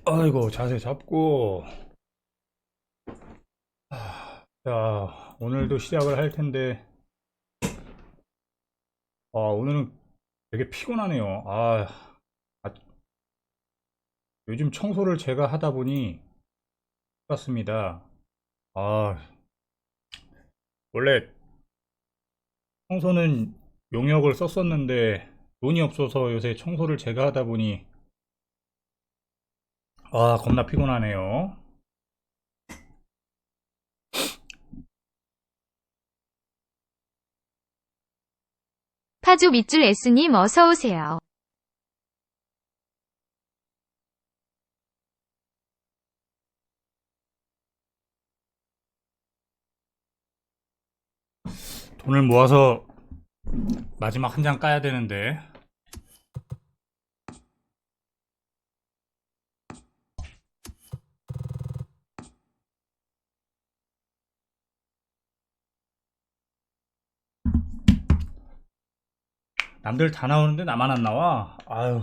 아이고, 자세 잡고. 자, 오늘도 시작을 할 텐데, 오늘은 되게 피곤하네요. 아, 요즘 청소를 제가 하다 보니 그렇습니다. 아, 원래 청소는 용역을 썼었는데 돈이 없어서 요새 청소를 제가 하다 보니 겁나 피곤하네요. 파주 밑줄 S님 어서오세요. 돈을 모아서 마지막 한 장 까야 되는데. 남들 다 나오는데 나만 안 나와. 아유.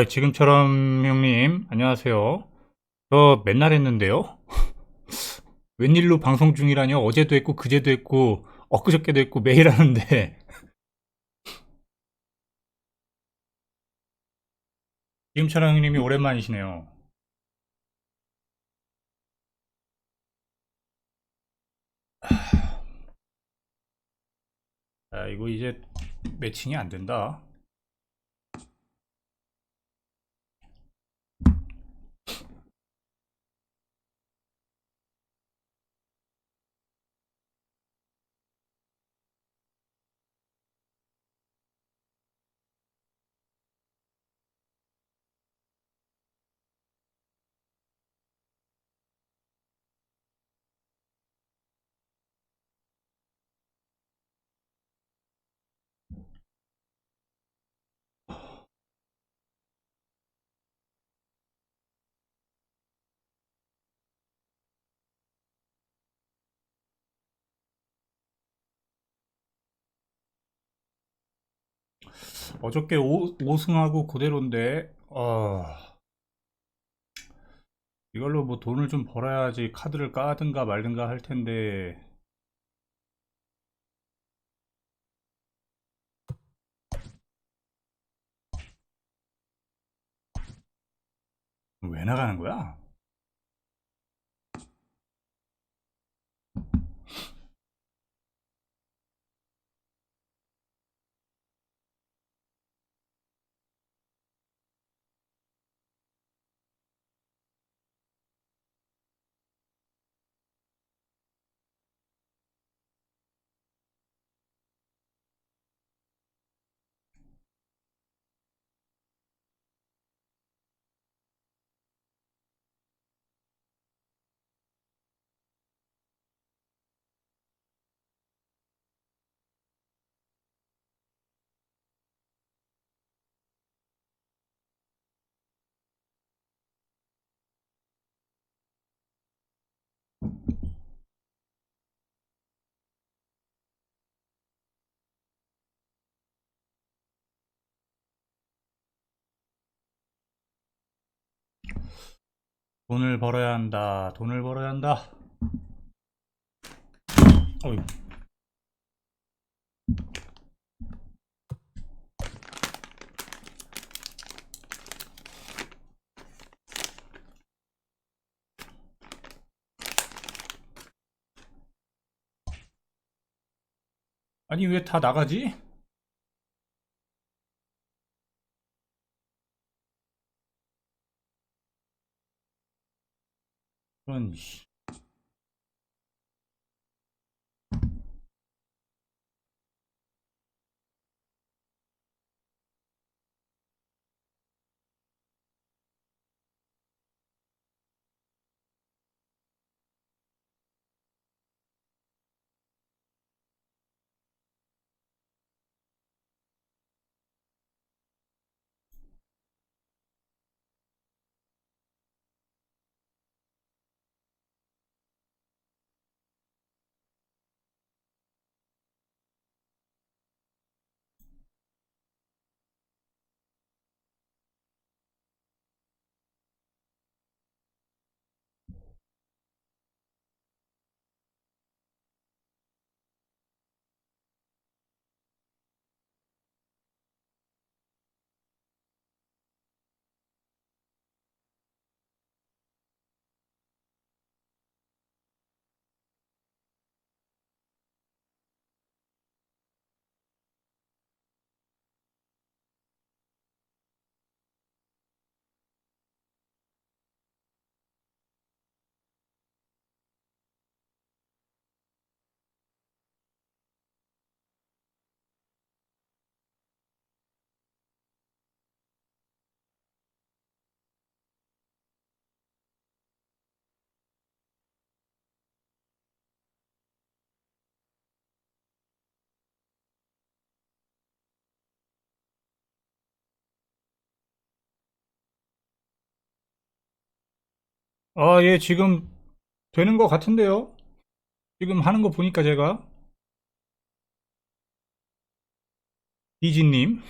지금처럼 형님, 안녕하세요. 저 맨날 했는데요. 웬일로 방송 중이라뇨? 어제도 했고, 그제도 했고, 엊그저께도 했고, 매일 하는데. 지금처럼 형님이 오랜만이시네요. 이거 이제 매칭이 안 된다. 어저께 5승하고 그대로인데, 이걸로 뭐 돈을 좀 벌어야지 카드를 까든가 말든가 할 텐데, 왜 나가는 거야? 돈을 벌어야 한다. 돈을 벌어야 한다. 어이. 아니 왜 다 나가지? 그런 씨. 아, 예, 지금 되는 것 같은데요? 지금 하는 거 보니까 제가 디지님.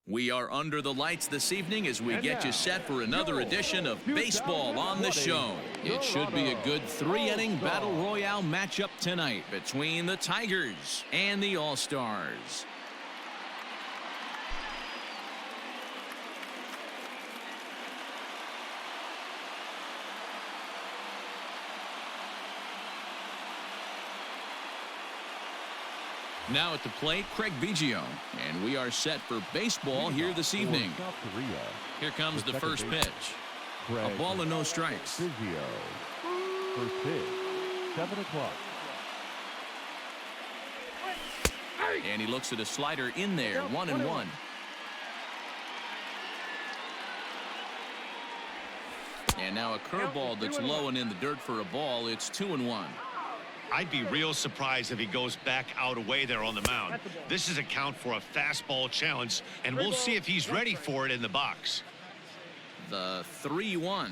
We are under the lights this evening as we get you set for another edition of Baseball on the Show. It should be a good three-inning battle royale matchup tonight between the Tigers and the All-Stars. Now at the plate, Craig Biggio, and we are set for baseball here this evening. Here comes the first pitch. A ball and no strikes. First pitch, 7 o'clock. And he looks at a slider in there, 1-1. And now a curveball that's low and in the dirt for a ball. It's 2-1. I'd be real surprised if he goes back out away there on the mound. This is a count for a fastball challenge, and we'll see if he's ready for it in the box. The 3-1.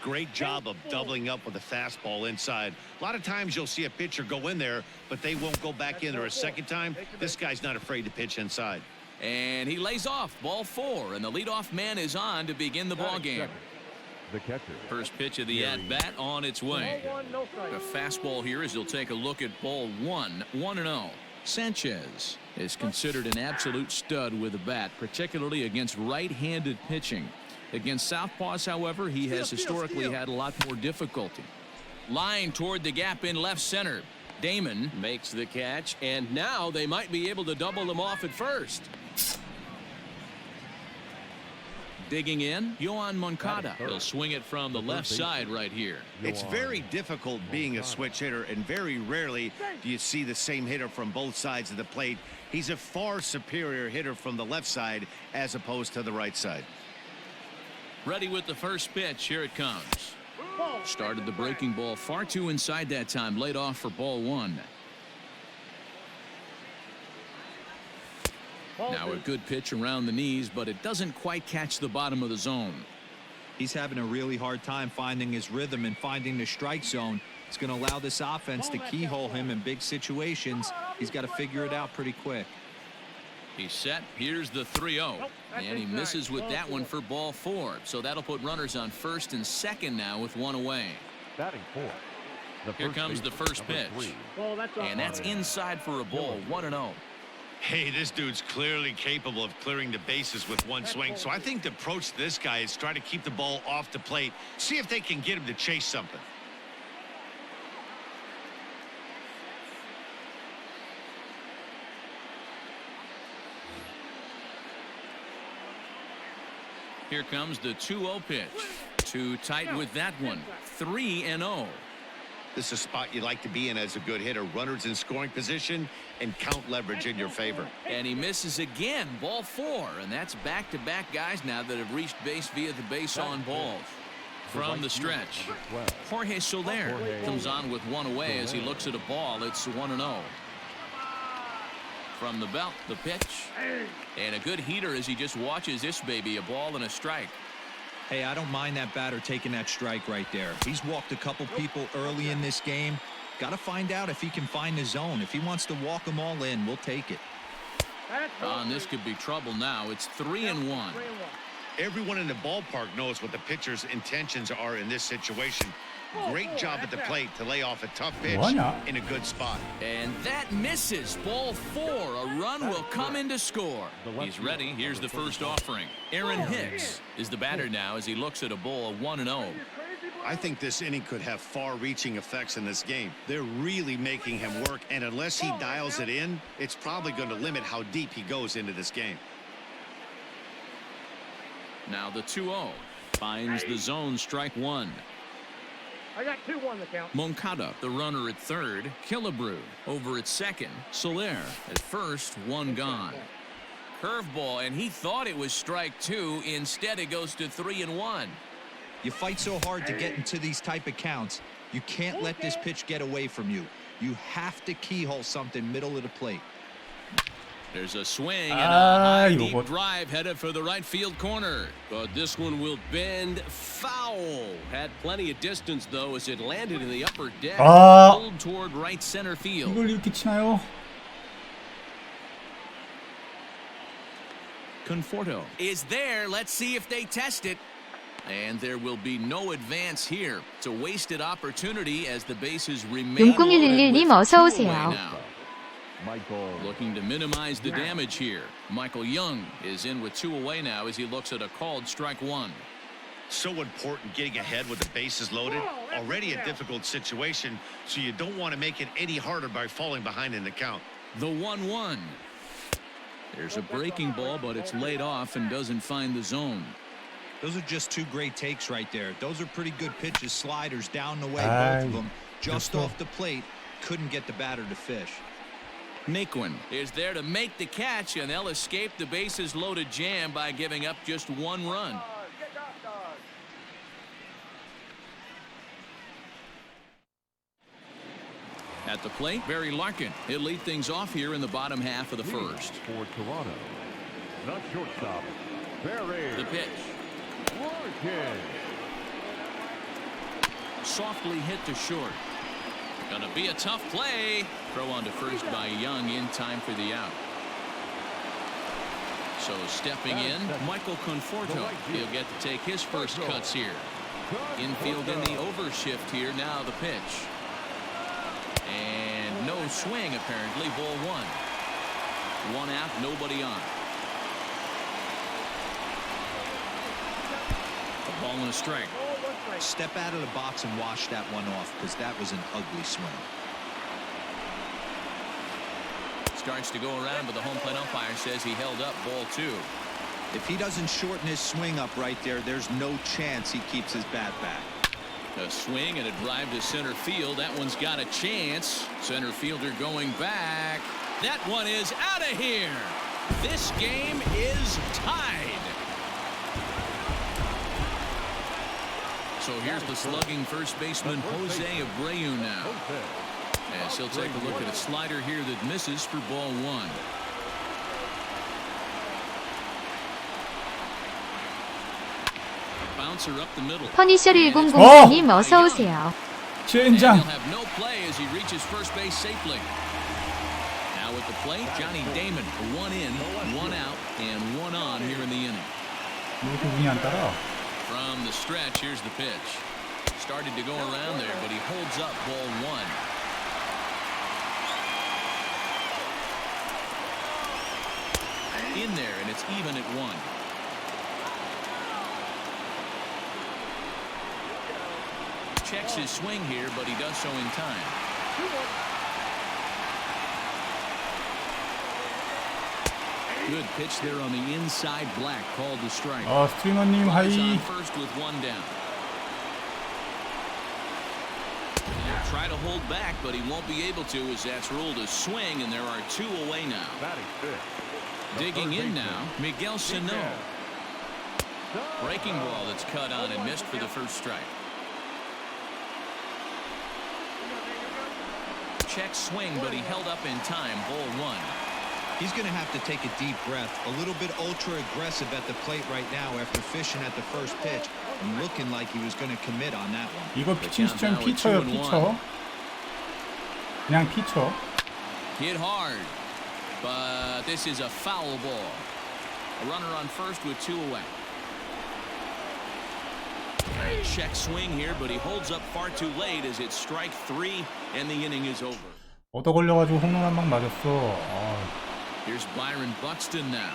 Great job of doubling up with a fastball inside. A lot of times you'll see a pitcher go in there, but they won't go back in there a second time. This guy's not afraid to pitch inside. And he lays off. Ball 4, and the leadoff man is on to begin the ball game. The catcher. First pitch of the at-bat on its way. The fastball here as he'll take a look at ball 1, 1-0. Sanchez is considered an absolute stud with the bat, particularly against right-handed pitching. Against southpaws, however, he has historically had a lot more difficulty. Line toward the gap in left center. Damon makes the catch, and now they might be able to double him off at first. Digging in, Yohan Moncada. He'll swing it from the left side right here. It's very difficult being a switch hitter, and very rarely do you see the same hitter from both sides of the plate. He's a far superior hitter from the left side as opposed to the right side. Ready with the first pitch. Here it comes. Started the breaking ball far too inside that time. Laid off for ball 1. Now a good pitch around the knees, but it doesn't quite catch the bottom of the zone. He's having a really hard time finding his rhythm and finding the strike zone. It's going to allow this offense to keyhole him in big situations. He's got to figure it out pretty quick. He's set. Here's the 3-0. And he misses with that one for ball 4. So that'll put runners on first and second now with one away. Batting fourth. Here comes the first pitch. And that's inside for a ball. 1-0. Hey, this dude's clearly capable of clearing the bases with one swing. So I think the approach to this guy is try to keep the ball off the plate. See if they can get him to chase something. Here comes the 2-0 pitch. Too tight with that one. 3-0. This is a spot you like to be in as a good hitter. Runners in scoring position and count leverage in your favor. And he misses again. Ball 4. And that's back-to-back guys now that have reached base via the base on balls. From the stretch, Jorge Soler comes on with one away as he looks at a ball. It's 1-0. From the belt, the pitch. And a good heater as he just watches this baby. A ball and a strike. Hey, I don't mind that batter taking that strike right there. He's walked a couple people early in this game. Got to find out if he can find the zone. If he wants to walk them all in, we'll take it. And this could be trouble now. It's 3-1. Everyone in the ballpark knows what the pitcher's intentions are in this situation. Great job at the plate to lay off a tough pitch in a good spot. And that misses. Ball 4. A run will come in to score. He's ready. Here's the first offering. Aaron Hicks is the batter now as he looks at a ball 1-0. I think this inning could have far-reaching effects in this game. They're really making him work, and unless he dials it in, it's probably going to limit how deep he goes into this game. Now the 2-0 finds the zone. Strike 1. I got 2-1 the count. Moncada, the runner at third. Killebrew over at second. Soler at first. One gone. Curveball, and he thought it was strike 2. Instead, it goes to 3-1. You fight so hard to get into these type of counts. You can't let this pitch get away from you. You have to keyhole something middle of the plate. There's a swing and a high deep 요거. drive headed for the right field corner. But this one will bend foul. Had plenty of distance, though, as it landed in the upper deck. Pulled toward right center field. 이걸 이렇게 치나요? Conforto is there. Let's see if they test it. And there will be no advance here. It's a wasted opportunity as the bases remain loaded 용콩111님 with 어서 two 오세요. away now. Michael. Looking to minimize the damage here. Michael Young is in with 2 away now as he looks at a called strike 1. So important getting ahead with the bases loaded. Already a difficult situation, so you don't want to make it any harder by falling behind in the count. The 1-1. There's a breaking ball, but it's laid off and doesn't find the zone. Those are just two great takes right there. Those are pretty good pitches. Sliders down the way, Ay, both of them. Just that's off the plate. Couldn't get the batter to fish. Naquin is there to make the catch, and they'll escape the bases loaded jam by giving up just 1 run. At the plate, Barry Larkin. He'll lead things off here in the bottom half of the first. For Toronto, the shortstop, Very The pitch. Larkin. Softly hit to short. Gonna be a tough play. Throw on to first by Young in time for the out. So stepping in, Michael Conforto. He'll get to take his first cuts here. Infield in the overshift here. Now the pitch. And no swing apparently. Ball one. One out, nobody on. A ball and a strike. Step out of the box and wash that one off, because that was an ugly swing. Starts to go around, but the home plate umpire says he held up. Ball two. If he doesn't shorten his swing up right there, there's no chance he keeps his bat back. A swing and a drive to center field. That one's got a chance. Center fielder going back. That one is out of here. This game is tied. So here's the slugging first baseman Jose Abreu now. As he'll take a look at a slider here that misses for ball one. Bouncer up the middle. 퍼니셔 1004님 어서 오세요. And 젠장. he'll have no play as he reaches first base safely. Now at the plate, Johnny Damon. One in, one out, and one on here in the inning. 왜 이렇게 운이 안 따라? From the stretch, here's the pitch. Started to go around there, but he holds up ball one. In there, and it's even at one. Checks his swing here, but he does so in time. Good pitch there on the inside. Black called the strike. 스트리머님 Flies 하이. on first with one down. He'll try to hold back, but he won't be able to, as that's ruled a swing, and there are two away now. Batting fifth. Digging in now, Miguel Sano. Breaking ball that's cut on and missed for the first strike. Check swing, but he held up in time. Ball one. He's going to have to take a deep breath. A little bit ultra aggressive at the plate right now after fishing at the first pitch and looking like he was going to commit on that one. 이거 피칭 시점 피쳐요, 피쳐. 그냥 피쳐. Hit hard, but this is a foul ball. A runner on first with two away. A check swing here, but he holds up far too late as it's strike three and the inning is over. 얻어 걸려가지고 홈런 한 방 맞았어. Here's Byron Buxton now.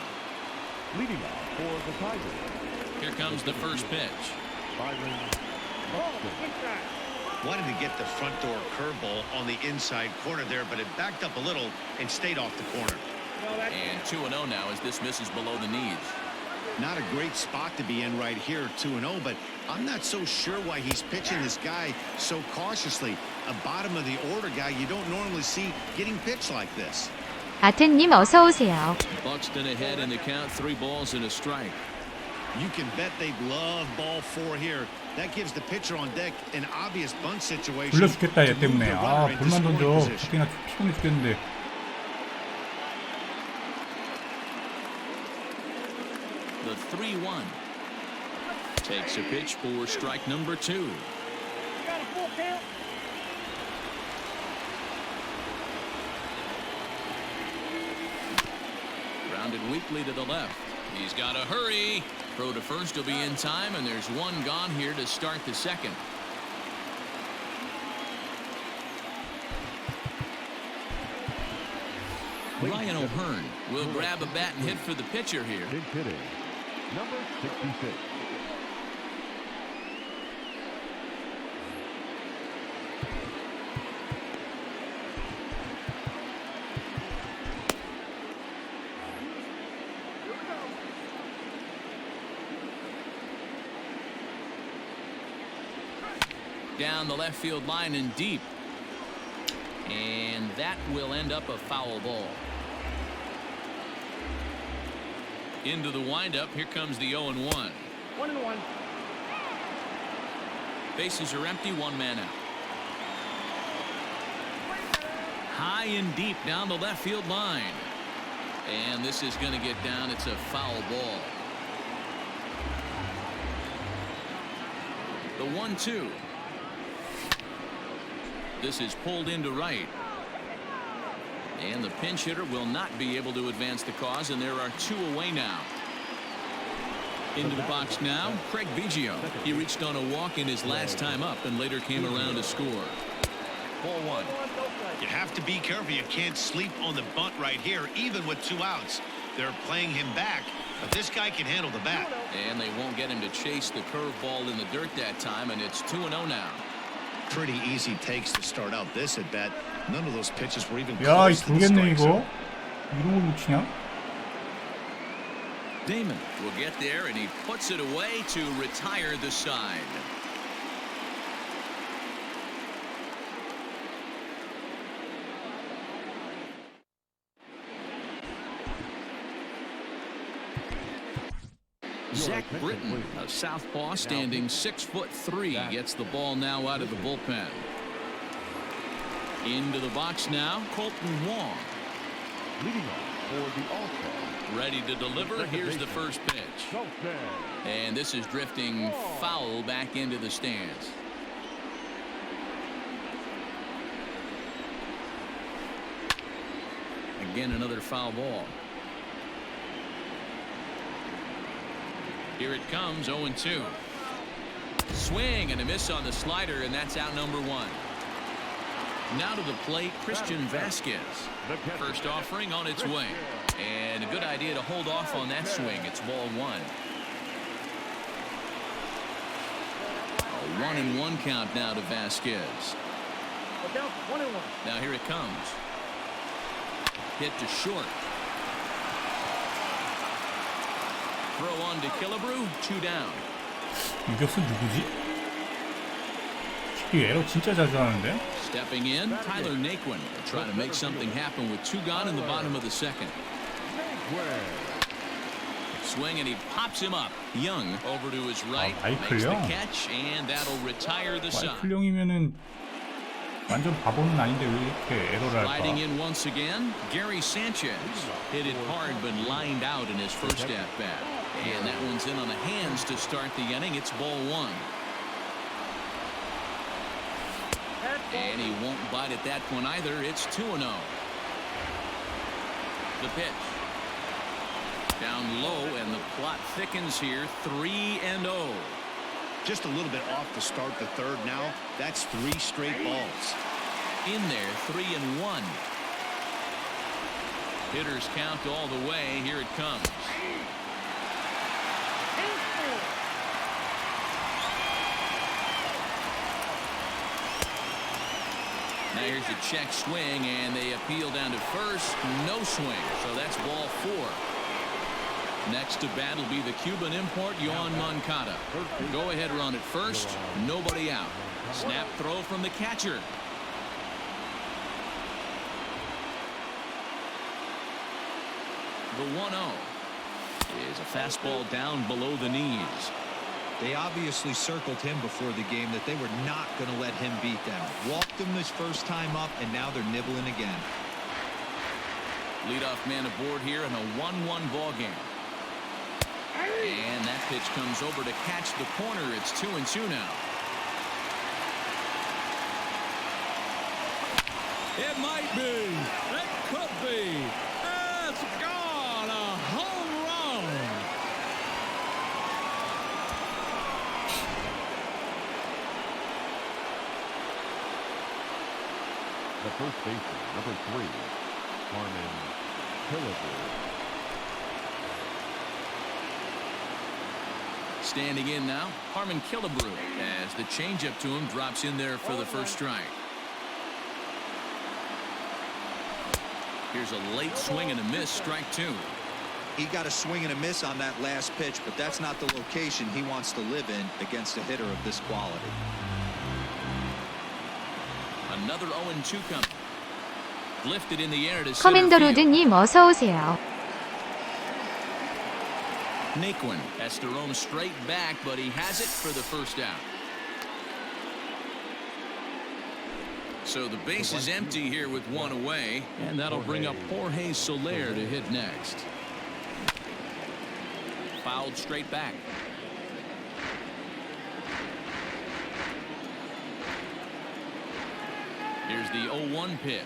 Leading off for the Tigers. Here comes the first pitch. Byron Buxton. Wanted to get the front door curveball on the inside corner there, but it backed up a little and stayed off the corner. And 2-0 now as this misses below the knees. Not a great spot to be in right here, 2-0, but I'm not so sure why he's pitching this guy so cautiously. A bottom of the order guy you don't normally see getting pitched like this. 아텐님 어서 오세요. Buxton ahead in the count, 3 balls and a strike. You can bet they love ball 4 here. That gives the pitcher on deck an obvious bunt situation. 불러 죽겠다 얘 to move 때문에. the runner into 볼만 scoring 던져. position. 죽기나 피곤해 죽겠는데. The 3-1. Takes a pitch for strike number 2. Got a full count. Grounded weakly to the left. He's got to hurry. Throw to first will be in time, and there's one gone here to start the second. Ryan O'Hearn will grab a bat and hit for the pitcher here. Big hitting. Number 66. Down the left field line and deep. And that will end up a foul ball. Into the windup. Here comes the 0-1. 1-1. Bases are empty. One man out. High and deep down the left field line. And this is going to get down. It's a foul ball. The 1-2. This is pulled into right. And the pinch hitter will not be able to advance the cause, and there are 2 away now. Into the box now, Craig Biggio. He reached on a walk in his last time up and later came around to score. Ball 1. You have to be careful. You can't sleep on the bunt right here, even with 2 outs. They're playing him back, but this guy can handle the bat. And they won't get him to chase the curveball in the dirt that time, and it's 2-0 now. Pretty easy takes to start out this at bat. None of those pitches were even 야, 이 close to the 돌겠네 strike zone. 이거. 이런 걸 놓치냐? Damon will get there, and he puts it away to retire the side. Zach Britton, a southpaw standing 6'3", gets the ball now out of the bullpen. Into the box now, Colton Wong. Leading off for the All-Star. Ready to deliver. Here's the first pitch. And this is drifting foul back into the stands. Again, another foul ball. Here it comes, 0-2. Swing and a miss on the slider, and that's out number 1. Now to the plate, Christian Vasquez. First offering on its way. And a good idea to hold off on that swing. It's ball 1. A 1-1 count now to Vasquez. Down 1-1. Now here it comes. Hit to short. Throw on to Killebrew. 2 down. 유격수 누구지? 이 에러 진짜 자주 하는데? Stepping in, Tyler Naquin trying to make something happen with 2 gone in the bottom of the second. Swing and he pops him up. Young over to his right, makes the catch, and that'll retire the side. 마이클령이면은 완전 바보는 아닌데 왜 이렇게 에러를 할까? Sliding in once again, Gary Sanchez hit it hard but lined out in his first at bat, and that one's in on the hands to start the inning. It's ball 1. And he won't bite at that one either. It's 2-0. The pitch. Down low, and the plot thickens here. 3-0. Just a little bit off to start the third now. That's 3 straight balls. In there, 3-1. Hitters count all the way. Here it comes. Now here's a check swing, and they appeal down to first. No swing, so that's ball 4. Next to bat will be the Cuban import, Yohan Moncada. Go-ahead run at first. Nobody out. Snap throw from the catcher. The 1-0 is a fastball down below the knees. They obviously circled him before the game that they were not going to let him beat them. Walked him his first time up, and now they're nibbling again. Leadoff man aboard here in a 1-1 ball game. And that pitch comes over to catch the corner. It's 2-2 now. It might be. It could be. It's gone. A home run. The first baseman, number 3, Harmon Killebrew. Standing in now, Harmon Killebrew, as the changeup to him drops in there for the first strike. Here's a late swing and a miss, strike 2. He got a swing and a miss on that last pitch, but that's not the location he wants to live in against a hitter of this quality. Another 0-2 coming. Lifted in the air to center 커맨더 field. 로드님 어서 오세요. Naquin has to roam straight back, but he has it for the first out. So the base is empty here with 1 away, and that'll bring up Jorge Soler to hit next. Fouled straight back. Here's the 0-1 pitch.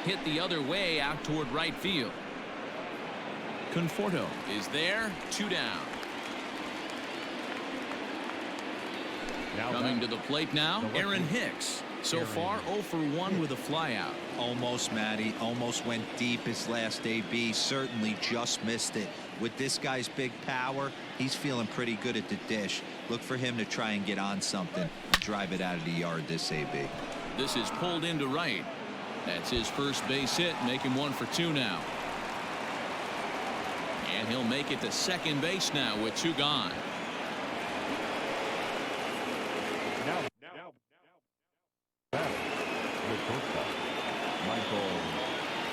Hit the other way out toward right field. Conforto is there, 2 down. Coming to the plate now, Aaron Hicks. So far, 0 for 1 with a flyout. Almost, Matty. Almost went deep his last AB. Certainly just missed it. With this guy's big power, he's feeling pretty good at the dish. Look for him to try and get on something. Drive it out of the yard this AB. This is pulled into right. That's his first base hit, making 1 for 2 now. And he'll make it to second base now with 2 gone.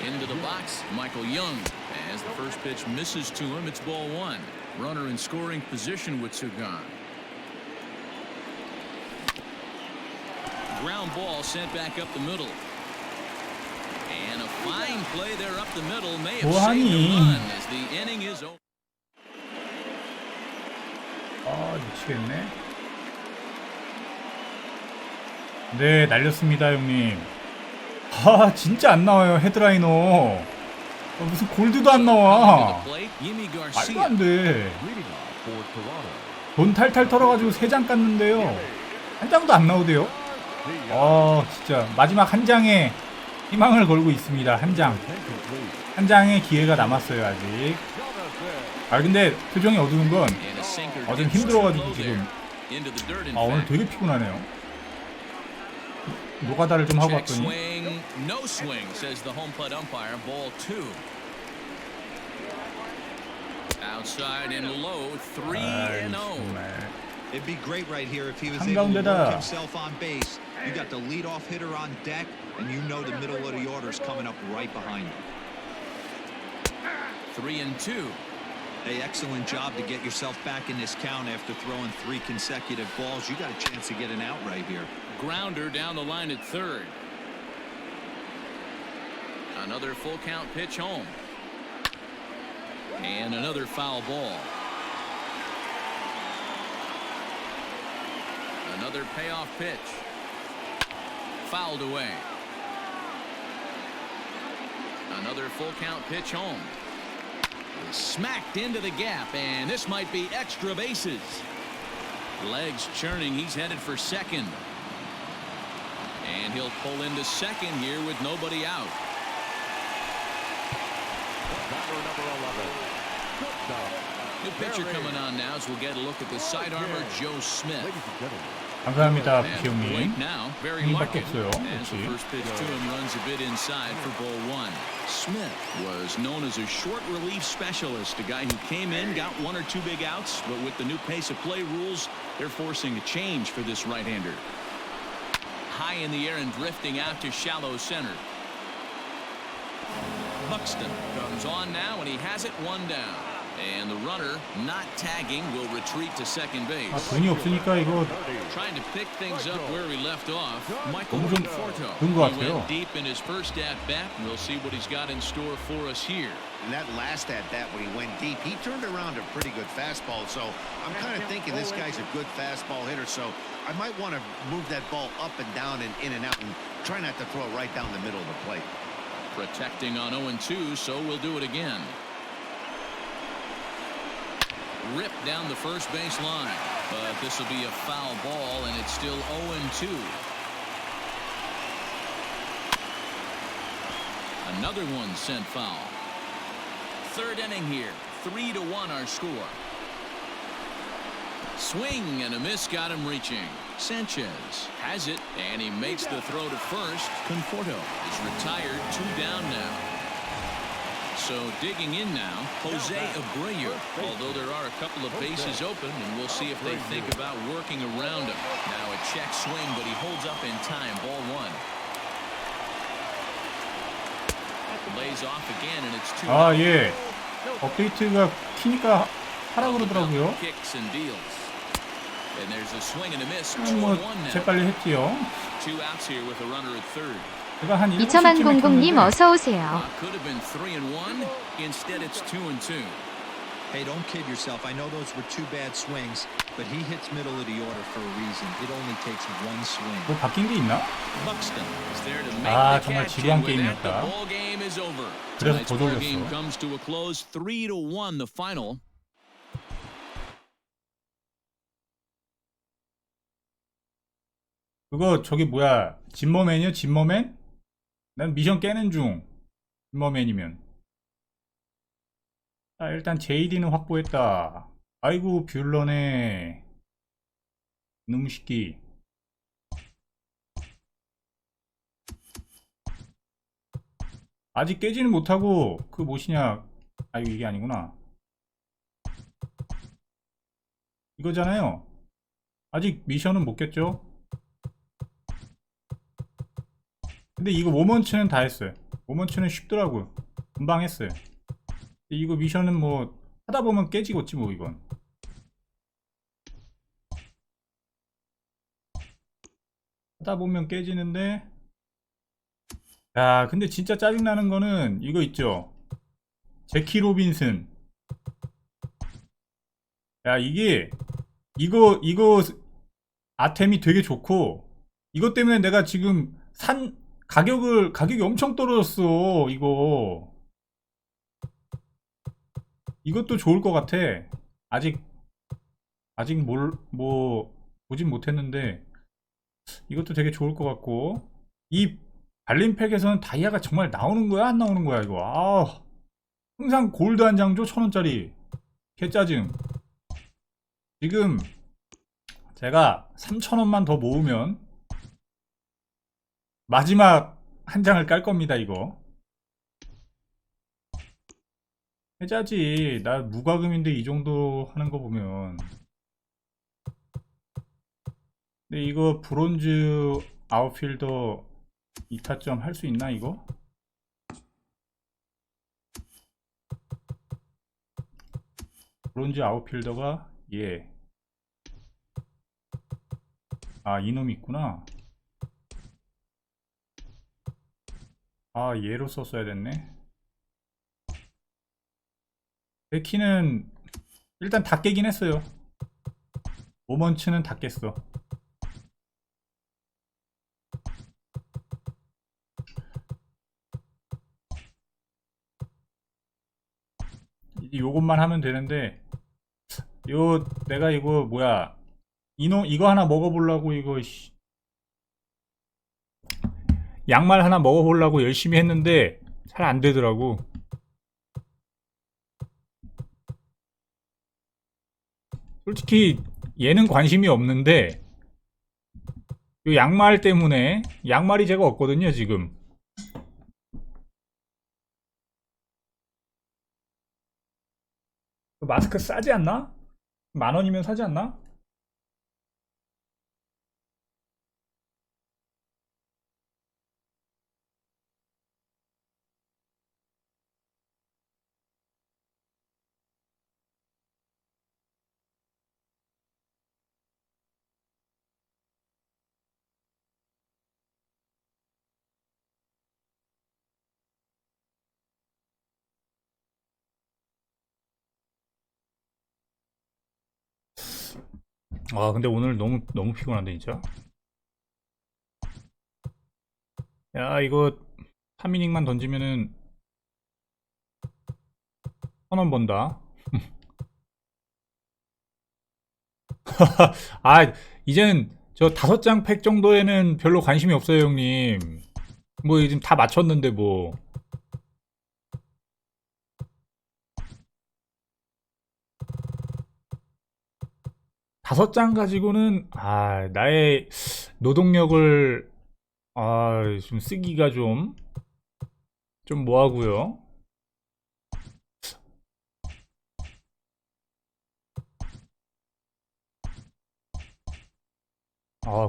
Into the box, Michael Young. As the first pitch misses to him, it's ball 1. Runner in scoring position with 2 gone. Ground ball sent back up the middle. And a fine play there up the middle may have saved the run as the inning is over. 아, 미치겠네. 네, 날렸습니다, 형님. 아, 진짜 안 나와요, 헤드라이너. 무슨 골드도 안 나와. 말도 안 돼. 돈 탈탈 털어가지고 3장 깠는데요. 한 장도 안 나오대요. 진짜 마지막 한 장에 희망을 걸고 있습니다. 한 장. 한 장의 기회가 남았어요, 아직. 근데 표정이 어두운 건 좀 힘들어가지고 지금 오늘 되게 피곤하네요. 노가다를 좀 하고 왔더니 No swing, says the home plate umpire. Ball 2. Outside and low, 3-0. It'd be great right here if he was able to 한가운데다. work himself on base. You got the leadoff hitter on deck, and you know the middle of the order is coming up right behind you. 3-2. Hey, excellent job to get yourself back in this count after throwing 3 consecutive balls. You got a chance to get an out right here. Grounder down the line at third. Another full count pitch home. And another foul ball. Another payoff pitch. Fouled away. Another full count pitch home. Smacked into the gap, and this might be extra bases. Legs churning, he's headed for second. And he'll pull into second here with nobody out. New pitcher coming on now as we'll get a look at the sidearmer Joe Smith. 감사합니다, And 부키 형님. Blake now, Barry 형님밖에 Larkin. 없어요. As the 역시. first pitch to him runs a bit inside for ball 1. Smith was known as a short relief specialist, a guy who came in, got 1 or 2 big outs, but with the new pace of play rules, they're forcing a change for this right-hander. High in the air and drifting out to shallow center. Buxton comes on now, and he has it 1 down. And the runner, not tagging, will retreat to second base. 돈이 없으니까 이거 Trying to pick things up where he left off. Michael 너무 좀 Conforto. 든 것 He 같아요. went deep in his first at-bat. We'll see what he's got in store for us here. And that last at-bat when he went deep, he turned around a pretty good fastball. So I'm kind of thinking this guy's a good fastball hitter. So I might want to move that ball up and down and in and out and try not to throw it right down the middle of the plate. Protecting on 0-2, so we'll do it again. Ripped down the first base line, but this will be a foul ball, and it's still 0-2. Another one sent foul. Third inning here, 3-1 our score. Swing and a miss got him reaching. Sanchez has it, and he makes the throw to first. Conforto is retired, 2 down now. So digging in now, Jose Abreu, although there are a couple of bases open, and we'll see if they think about working around him. Now a check swing, but he holds up in time. Ball 1. Lays off again, and it's 2. 예. 업데이트가 키니까 하라 그러더라고요. Kicks and deals. And there's a swing and a miss. 뭐 2-1 now. 재빨리 했지요. 2 outs here with a runner at third. 제가 한 7시쯤에 이처만 공공님 켰는데 어서오세요. Could have been 3-1. Instead, it's 2-2. Hey, don't kid yourself. I know those were two bad swings, but he hits middle of the order for a reason. It only takes one swing. 뭐 바뀐 게 있나? Buxton is there to make 아, the 정말 catch, 지루한 and with that, the 게임이었다. ball game is over. 그래서 Tonight's 더 ball 돌렸어. game comes to a close, 3-1 the final. 그거 저기 뭐야? 진머맨이요? 진머맨? 난 미션 깨는 중. 진머맨이면. 자, 일단 JD는 확보했다. 아이고 뷰런네. 이놈 새끼. 아직 깨지는 못하고 그 뭐시냐. 아이고 이게 아니구나. 이거잖아요. 아직 미션은 못 깼죠. 근데 이거 모먼츠는 다 했어요. 모먼츠는 쉽더라고요. 금방 했어요. 이거 미션은 뭐 하다 보면 깨지겠지 뭐 이건. 하다 보면 깨지는데. 야, 근데 진짜 짜증나는 거는 이거 있죠. 제키 로빈슨. 야, 이거 아템이 되게 좋고, 이것 때문에 내가 지금 가격이 엄청 떨어졌어. 이것도 좋을 것 같아. 아직 보진 못했는데, 이것도 되게 좋을 것 같고, 이 발림팩에서는 다이아가 정말 나오는 거야? 안 나오는 거야, 이거? 아, 항상 골드 한 장 줘, 1,000원짜리. 개짜증. 지금, 제가 3,000원만 더 모으면, 마지막 한 장을 깔 겁니다, 이거. 해자지. 나 무과금인데 이 정도 하는 거 보면. 근데 이거 브론즈 아웃필더 2타점 할 수 있나 이거? 브론즈 아웃필더가 얘. 아, 이놈 있구나. 아, 얘로 썼어야 됐네. 베키는 일단 다 깨긴 했어요. 모먼츠는 다 깼어. 요것만 하면 되는데, 내가 이거 뭐야, 이거 하나 먹어보려고 양말 하나 먹어보려고 열심히 했는데 잘 안 되더라고. 솔직히 얘는 관심이 없는데 요 양말 때문에, 양말이 제가 없거든요 지금. 마스크 싸지 않나? 10,000원이면 사지 않나? 아, 근데 오늘 너무 피곤한데 진짜. 야, 이거 3이닝만 던지면은 1,000원 번다. 아, 이제는 저 5장 팩 정도에는 별로 관심이 없어요, 형님. 뭐 지금 다 맞췄는데 뭐. 다섯 장 가지고는 나의 노동력을 좀 쓰기가 좀 뭐하고요.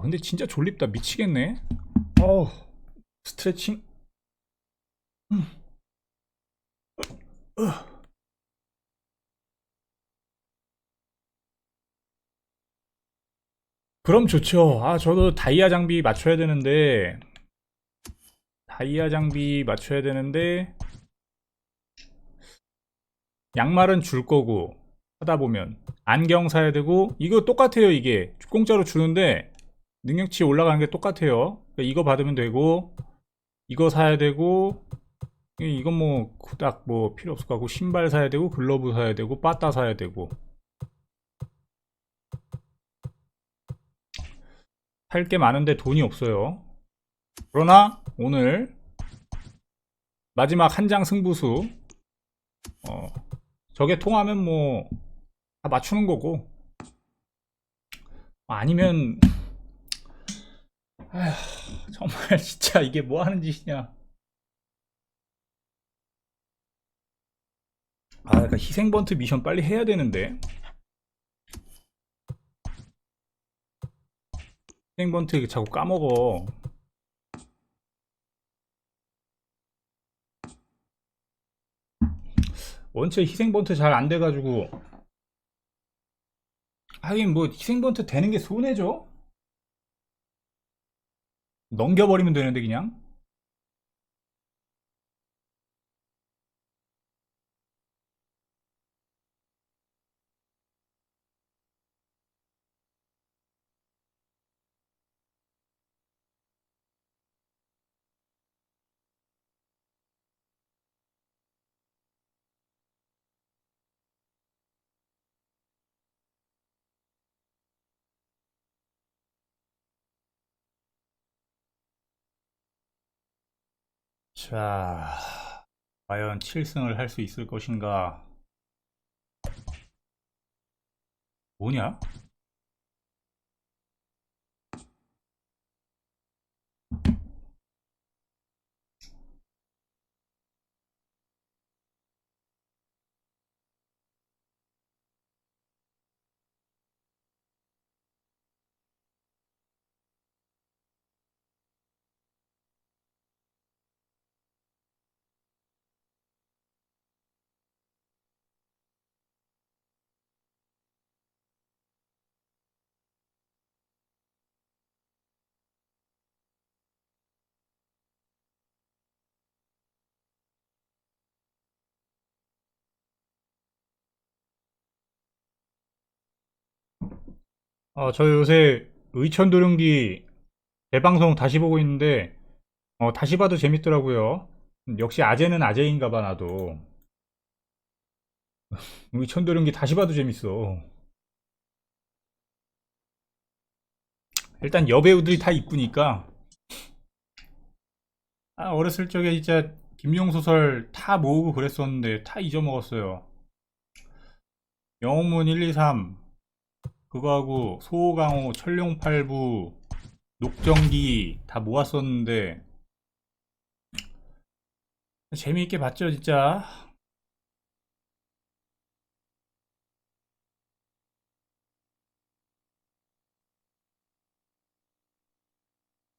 근데 진짜 졸립다. 미치겠네. 스트레칭. 그럼 좋죠. 저도 다이아 장비 맞춰야 되는데 다이아 장비 맞춰야 되는데 양말은 줄 거고 하다 보면 안경 사야 되고 이거 똑같아요. 이게 공짜로 주는데 능력치 올라가는 게 똑같아요. 그러니까 이거 받으면 되고 이거 사야 되고 이건 뭐 딱 뭐 필요 없을 것 같고 신발 사야 되고 글러브 사야 되고 빠따 사야 되고 할 게 많은데 돈이 없어요. 그러나 오늘 마지막 한 장 승부수 저게 통하면 뭐 다 맞추는 거고 아니면 아휴, 정말 진짜 이게 뭐 하는 짓이냐. 그러니까 희생번트 미션 빨리 해야 되는데 희생번트 자꾸 까먹어. 원체 희생번트 잘 안 돼가지고 하긴 뭐 희생번트 되는 게 손해죠. 넘겨버리면 되는데 그냥. 자, 과연 7승을 할 수 있을 것인가? 뭐냐? 저 요새 의천도룡기 재방송 다시 보고 있는데 다시 봐도 재밌더라고요. 역시 아재는 아재인가봐 나도. 의천도룡기 다시 봐도 재밌어. 일단 여배우들이 다 이쁘니까. 어렸을 적에 진짜 김용 소설 다 모으고 그랬었는데 다 잊어먹었어요. 영웅문 1, 2, 3 그거하고 소호강호, 천룡팔부, 녹정기 다 모았었는데 재미있게 봤죠 진짜.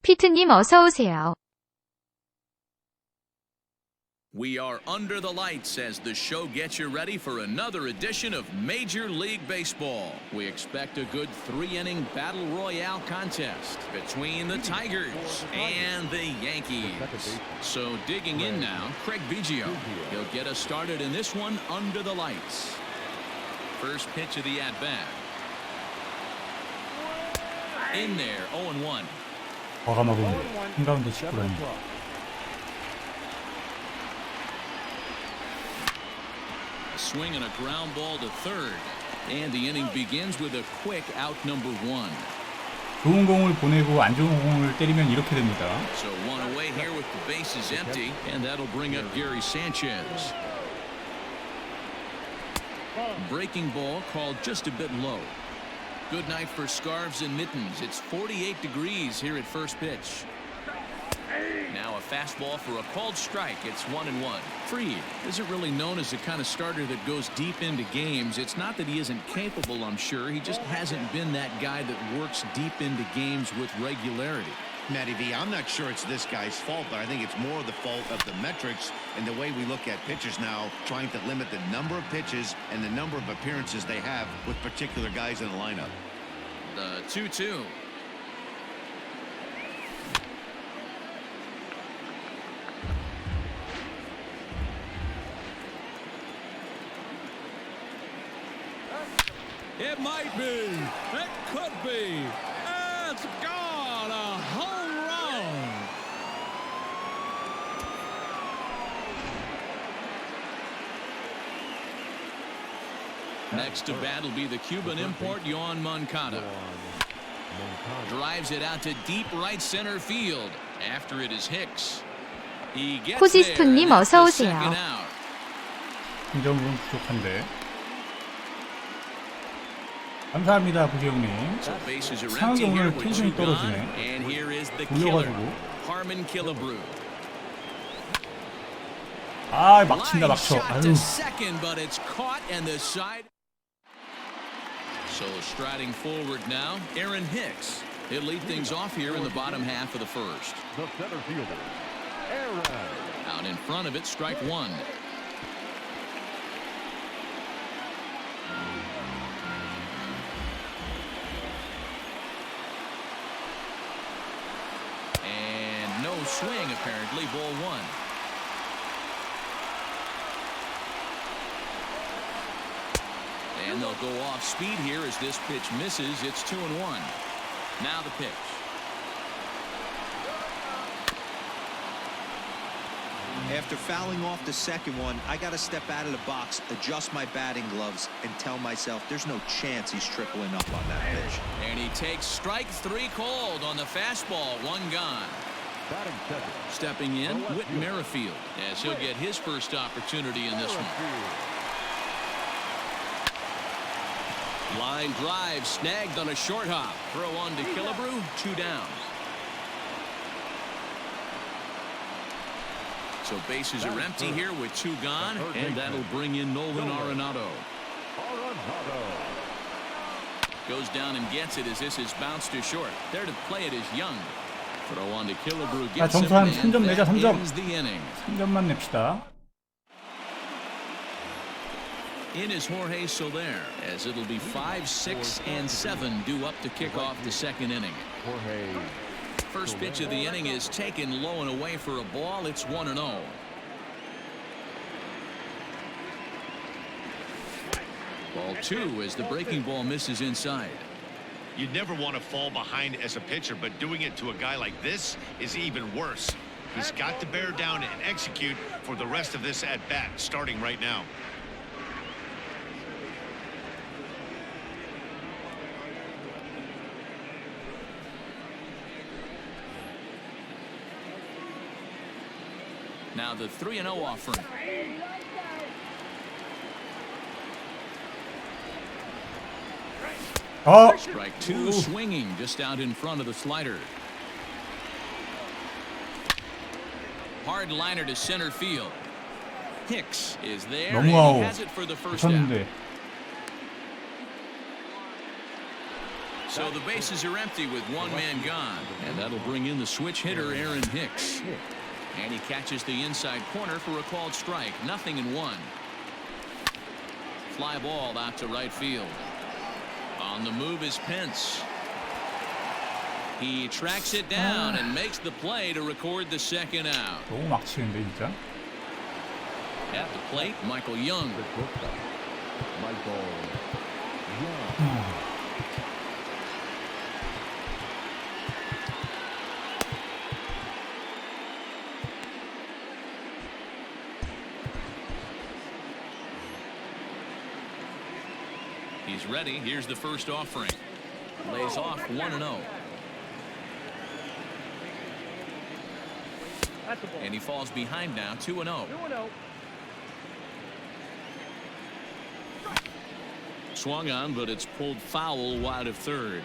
피트님 어서오세요. We are under the lights as the show gets you ready for another edition of Major League Baseball. We expect a good 3-inning battle royale contest between the Tigers and the Yankees. So digging in now, Craig Biggio. He'll get us started in this one under the lights. First pitch of the at-bat. In there, 0-1. 과감하고 한가운데 직구라니. Swing and a ground ball to third. And the inning begins with a quick out number 1. 좋은 공을 보내고 안 좋은 공을 때리면 이렇게 됩니다. So one away here with the bases empty, and that'll bring up Gary Sanchez. Breaking ball called just a bit low. Good night for scarves and mittens. It's 48 degrees here at first pitch. Now a fastball for a called strike. It's 1-1. Fried isn't really known as the kind of starter that goes deep into games. It's not that he isn't capable, I'm sure. He just hasn't been that guy that works deep into games with regularity. Matty V, I'm not sure it's this guy's fault, but I think it's more the fault of the metrics and the way we look at pitchers now, trying to limit the number of pitches and the number of appearances they have with particular guys in the lineup. The 2-2. It might be. It could be. It's gone. A home run. Next to bat will be the Cuban import, Yohan Moncada. Drives it out to deep right center field. After it is Hicks. He gets 코지스톤님 there, and 어서 that's the 오세요. second out. 긍정은 부족한데. 감사합니다, 부기형님. So bases are 상황이 empty here 오늘 with 텐션이 two gone, 떨어지네. and here is the killer, 돌려가지고. Harmon Killebrew. 아, 막친다, Line 막쳐. shot 아유. to second, but it's caught and the side. So striding forward now, Aaron Hicks. He'll lead things off here in the bottom half of the first. The center fielder, Aaron. Out in front of it, strike one. And no swing, apparently, ball one. And they'll go off speed here as this pitch misses. It's 2-1. Now the pitch. After fouling off the second one, I got to step out of the box, adjust my batting gloves, and tell myself there's no chance he's tripling up on that pitch. And he takes strike three called on the fastball. One gone. Batting second. Stepping in, Whit Merrifield, as he'll get his first opportunity in this one. Line drive snagged on a short hop. Throw on to Killebrew. 2 down. So bases are empty here with 2 gone, and that'll bring in Nolan Arenado. Goes down and gets it as this is bounced to short. There to play it is Young. Throw on to Killebrew. Gets him, 점수 한 and 3점 내자, that 3점. ends the inning. 3점만 냅시다. In is Jorge Soler, as it'll be 5, 6, and 7 due up to kick off the second inning. First pitch of the inning is taken low and away for a ball. It's 1-0. Ball 2 as the breaking ball misses inside. You'd never want to fall behind as a pitcher, but doing it to a guy like this is even worse. He's got to bear down and execute for the rest of this at bat, starting right now. Now the 3-0 offering. 어, Strike 2 swinging just out in front of the slider. Hard liner to center field. Hicks is there, and 너무 he 아우. has it for the first out. 붙었는데. So the bases are empty with 1 man gone, and that'll bring in the switch hitter Aaron Hicks. And he catches the inside corner for a called strike. 0-1. Fly ball out to right field. On the move is Pence. He tracks it down and makes the play to record the second out. 너무 막치는데 진짜. At the plate, Michael Young. He's ready. Here's the first offering. Lays off 1-0. That's the ball. And he falls behind now 2-0. 2-0. Swung on, but it's pulled foul wide of third.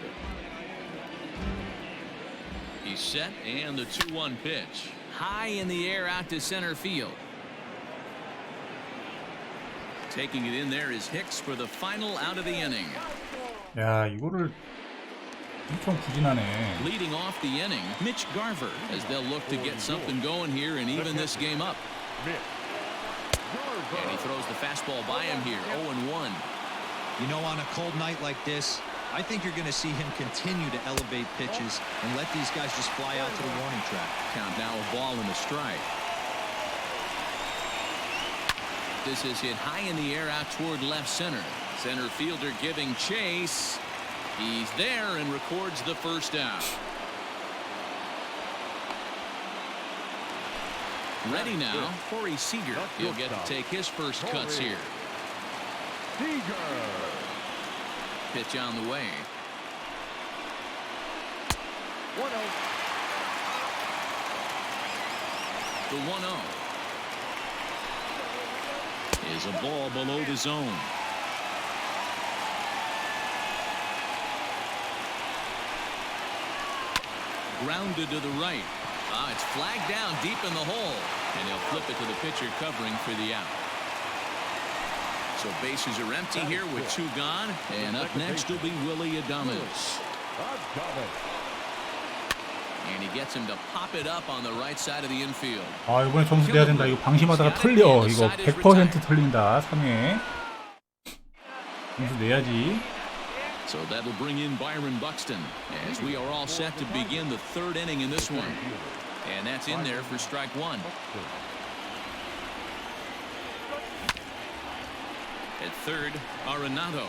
He's set, and the 2-1 pitch. High in the air out to center field. Taking it in there is Hicks for the final out of the inning. 야, 이거를 엄청 부진하네. Leading off the inning, Mitch Garver, as they'll look to get something going here and even this game up. And he throws the fastball by him here, 0-1. You know, on a cold night like this, I think you're going to see him continue to elevate pitches and let these guys just fly out to the warning track. Count now a ball and a strike. This is hit high in the air out toward left center. Center fielder giving chase. He's there and records the first out. Ready now, Corey Seager. He'll get to take his first cuts here. Pitch on the way. 1-0. The 1-0 is a ball below the zone. Grounded to the right. It's flagged down deep in the hole, and he'll flip it to the pitcher covering for the out. So bases are empty here with 2 gone, and up next will be Willie Adames. And he gets him to pop it up on the right side of the infield. 아, 이번에 점수 내야 된다. 이거 방심하다가 털려. 이거 100% 털린다. 3회. 점수 내야지. So that'll bring in Byron Buxton as we are all set to begin the 3rd inning in this one. And that's in there for strike 1. At third, Arenado.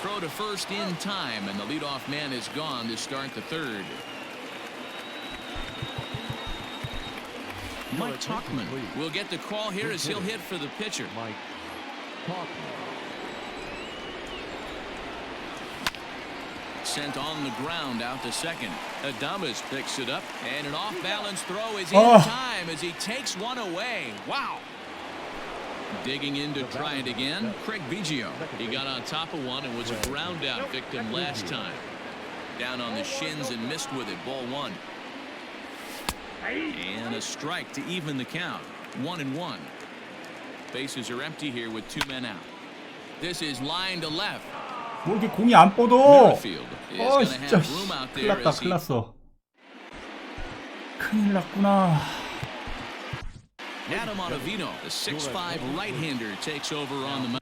Throw to first in time, and the leadoff man is gone to start the 3rd. Mike Tauchman will get the call here as he'll hit for the pitcher. Mike Tauchman. Sent on the ground out to second. Adames picks it up, and an off-balance throw is in time as he takes one away. Wow. Digging in to try it again, Craig Biggio. He got on top of one and was a ground out victim last time. Down on the shins and missed with it. Ball 1. And a strike to even the count. 1-1. Bases are empty here with 2 men out. This is line to left. 뭐 이렇게 공이 안 뻗어. 진짜 큰일 났다. 큰일 났어. 큰일 났구나. Adam Ottavino, the 6'5" right-hander, takes over on the mound.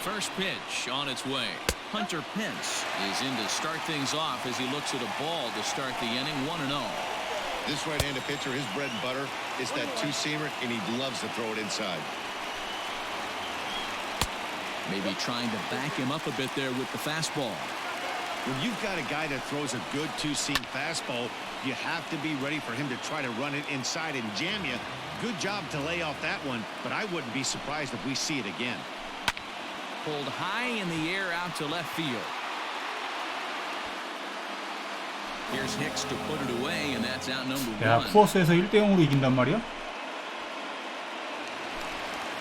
First pitch on its way. Hunter Pence is in to start things off as he looks at a ball to start the inning. 1-0. This right-handed pitcher, his bread and butter is that 2-seamer, and he loves to throw it inside. Maybe trying to back him up a bit there with the fastball. When you've got a guy that throws a good 2-seam fastball, you have to be ready for him to try to run it inside and jam you. Good job to lay off that one, but I wouldn't be surprised if we see it again. Pulled high in the air out to left field. Here's Hicks to put it away, and that's out number 1. 야, 쿠어스에서 1대0으로 이긴단 말이야?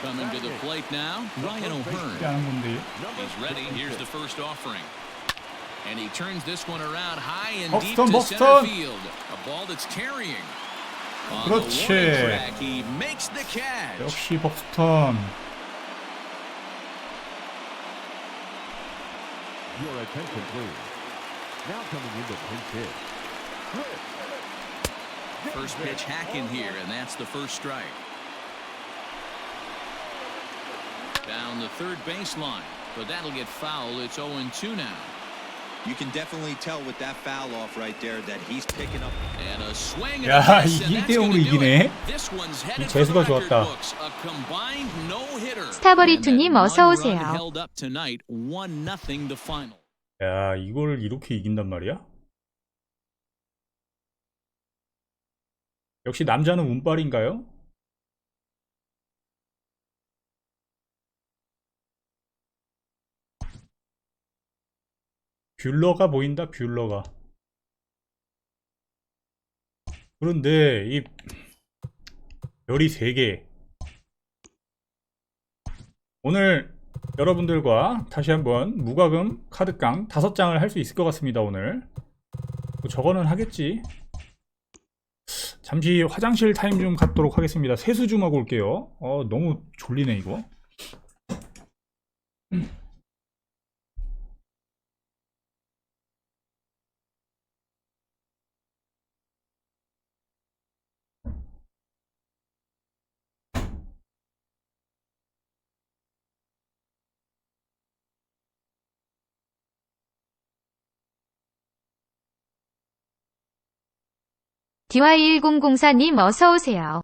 Coming to the plate now, Ryan O'Hearn. He's ready. Here's the first offering. And he turns this one around high and deep to center field. A ball that's carrying. On the warning track, he makes the catch. 역시 벅스턴. Your attention, please. Now coming into pinch hit. First pitch hacking here, and that's the first strike. Down the third baseline, but that'll get foul. It's 0-2 now. You can definitely tell with that foul off right there that he's picking up. And a swing and 야, a miss, and that's 1대0으로 gonna do 이기네. it. This one's headed for 재수가 the record 좋았다. books. A combined no-hitter. 스타버리투님 And that 어서 one 오세요. run held up tonight, 1-0 the final. 야, 이걸 이렇게 이긴단 말이야? 역시 남자는 운빨인가요? 뷰러가 보인다, 뷰러가. 그런데 이 별이 3개. 오늘 여러분들과 다시 한번 무과금 카드깡 5장을 할 수 있을 것 같습니다. 오늘 뭐 저거는 하겠지. 잠시 화장실 타임 좀 갖도록 하겠습니다. 세수 좀 하고 올게요. 너무 졸리네 이거. DY1004님 어서오세요.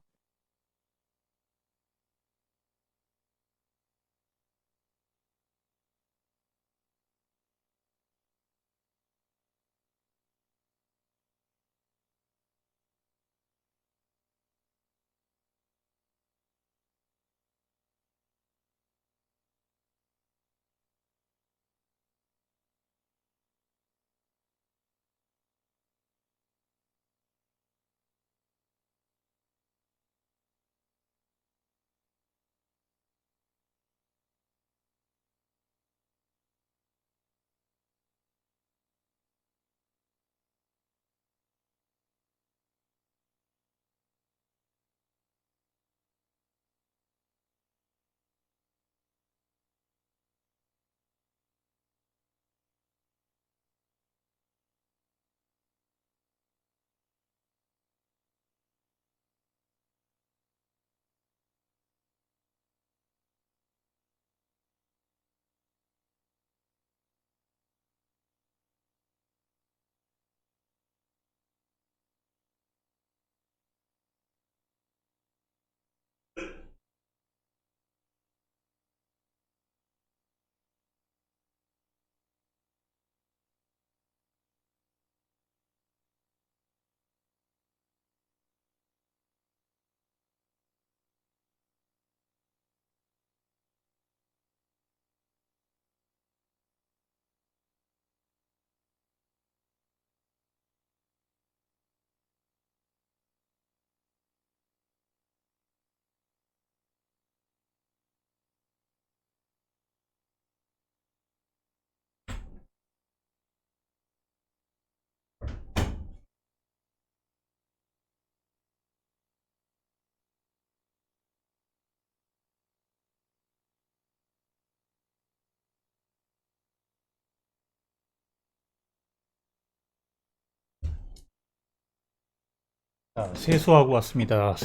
자, 세수하고 왔습니다.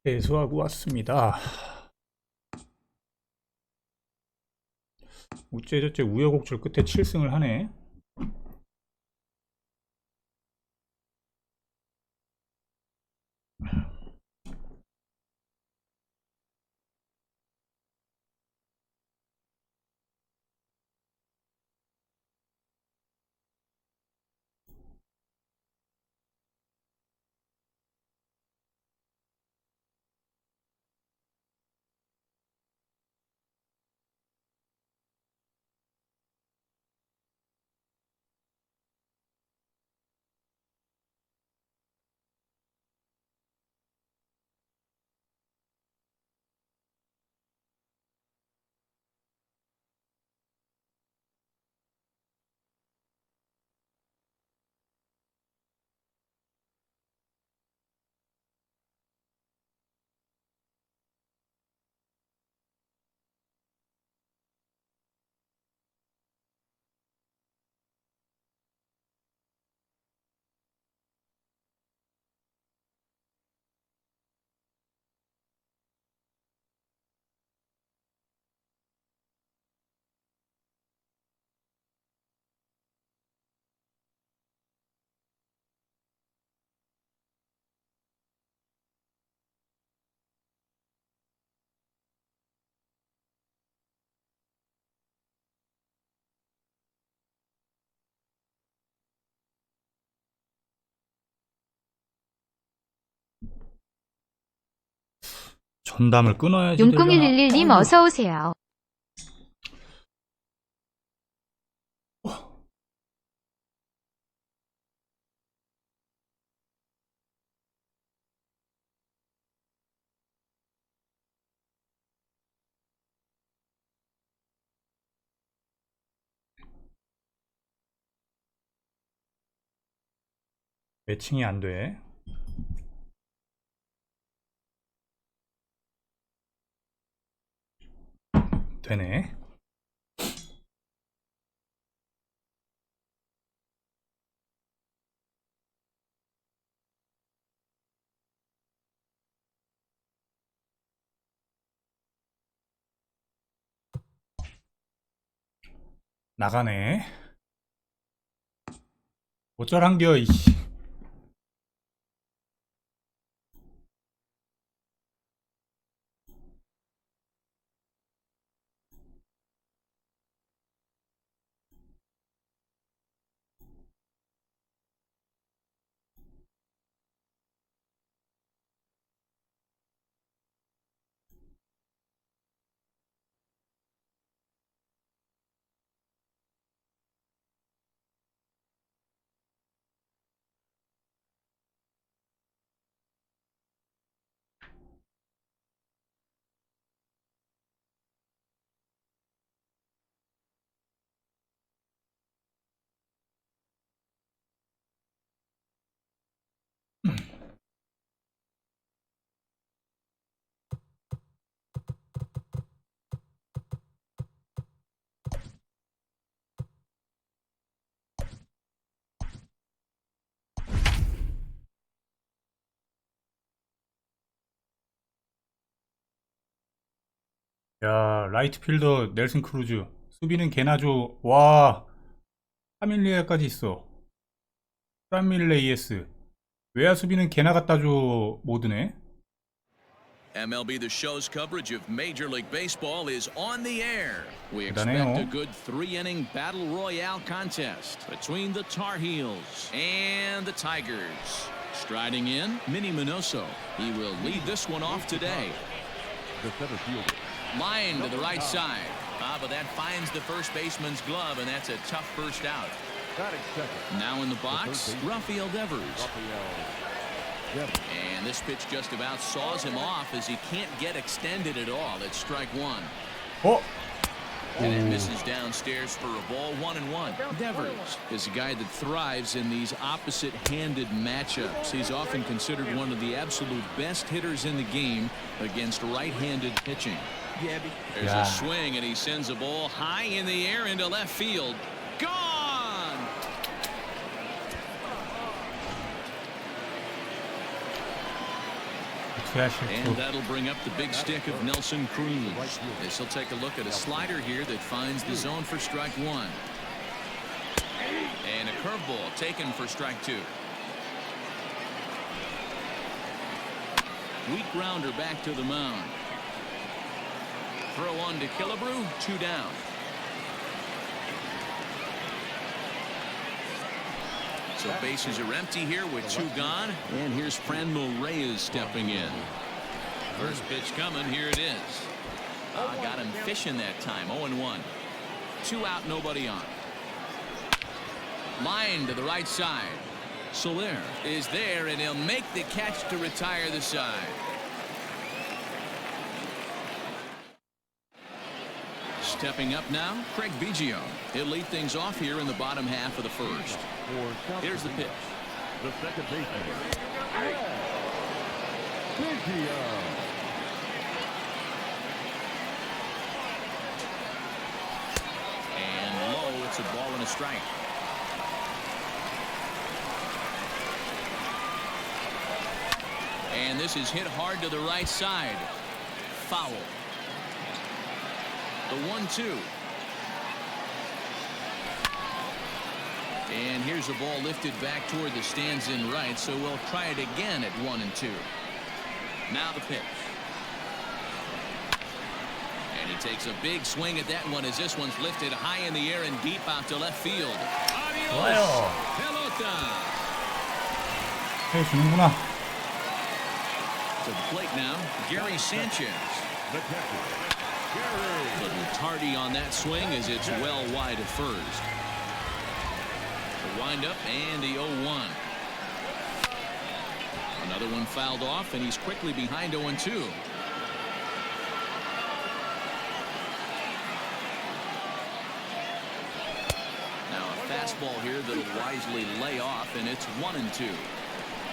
세수하고 왔습니다. 우째저째 우여곡절 끝에 7승을 하네. 전담을 끊어야지 되려나? 용콩111님 어서오세요. 매칭이 안 돼. 되네. 나가네. 어쩌란겨 이씨. 야, 라이트 필더 넬슨 크루즈. 수비는 개나조. 와, 파밀리아까지 있어. 프란밀레이에스. 외야 수비는 개나 갖다 줘 모드네. MLB The Show's coverage of Major League Baseball is on the air. We expect 대단해요. a good three-inning battle royale contest between the Tar Heels and the Tigers. Striding in, Minnie Minoso. He will lead this one off today. The center fielder. Line to the right side. But that finds the first baseman's glove, and that's a tough first out. Batting second. Now in the box, Rafael Devers. Rafael Devers. And this pitch just about saws him off as he can't get extended at all. It's strike one. 어? And it misses downstairs for a ball, 1-1. Devers is a guy that thrives in these opposite-handed matchups. He's often considered one of the absolute best hitters in the game against right-handed pitching. There's a swing, and he sends a ball high in the air into left field. Gone! And that'll bring up the big stick of Nelson Cruz. This will take a look at a slider here that finds the zone for strike one. And a curveball taken for strike two. Weak grounder back to the mound. Throw on to Killebrew, 2 down. So bases are empty here with 2 gone. And here's Franmil Reyes stepping in. First pitch coming. Here it is. Got him fishing that time. 0-1. 2 out, nobody on. Line to the right side. Soler is there, and he'll make the catch to retire the side. Stepping up now, Craig Biggio. He'll lead things off here in the bottom half of the first. Here's the pitch. The second baseman. Biggio. And low, it's a ball and a strike. And this is hit hard to the right side. Foul. The 1-2. And here's a ball lifted back toward the stands in right, so we'll try it again at 1-2. Now the pitch. And he takes a big swing at that one as this one's lifted high in the air and deep out to left field. Adios, pelota. 해주는구나. To the plate now, Gary Sanchez. The catcher. A little tardy on that swing as it's well wide at first. The windup and the 0-1. Another one fouled off, and he's quickly behind 0-2. Now a fastball here that'll wisely lay off, and it's 1-2.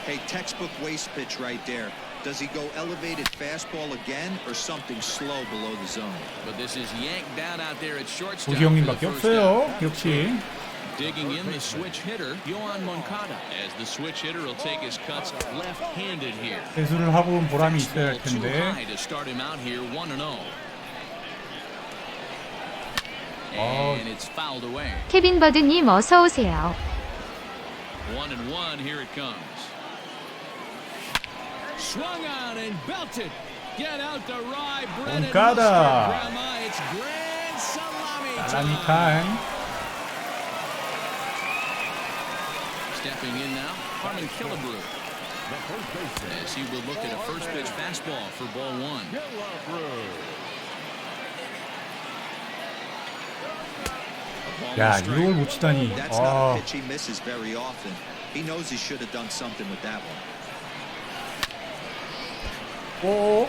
Hey, textbook waste pitch right there. Does he go elevated fastball again or something slow below the zone? But this is yanked down out there at shortstop. 우기 형님밖에 없어요. 역시. Digging in the switch hitter, Yohan Moncada. As the switch hitter will take his cuts left-handed here. 세수를 하고 온 보람이 있어야 할 Too 텐데. high to start him out here, 1-0. Oh. And it's fouled away. 케빈 버드님 어서 오세요. 1-1. Here it comes. Swung on and belted. Get out the rye bread and mustard, Grandma. It's grand salami time. Stepping in now, Harmon Killebrew. As he will look at a first pitch fastball for ball one. 야, 이걸 못 치다니. That's not a pitch he misses very often. He knows he should have done something with that one. 오.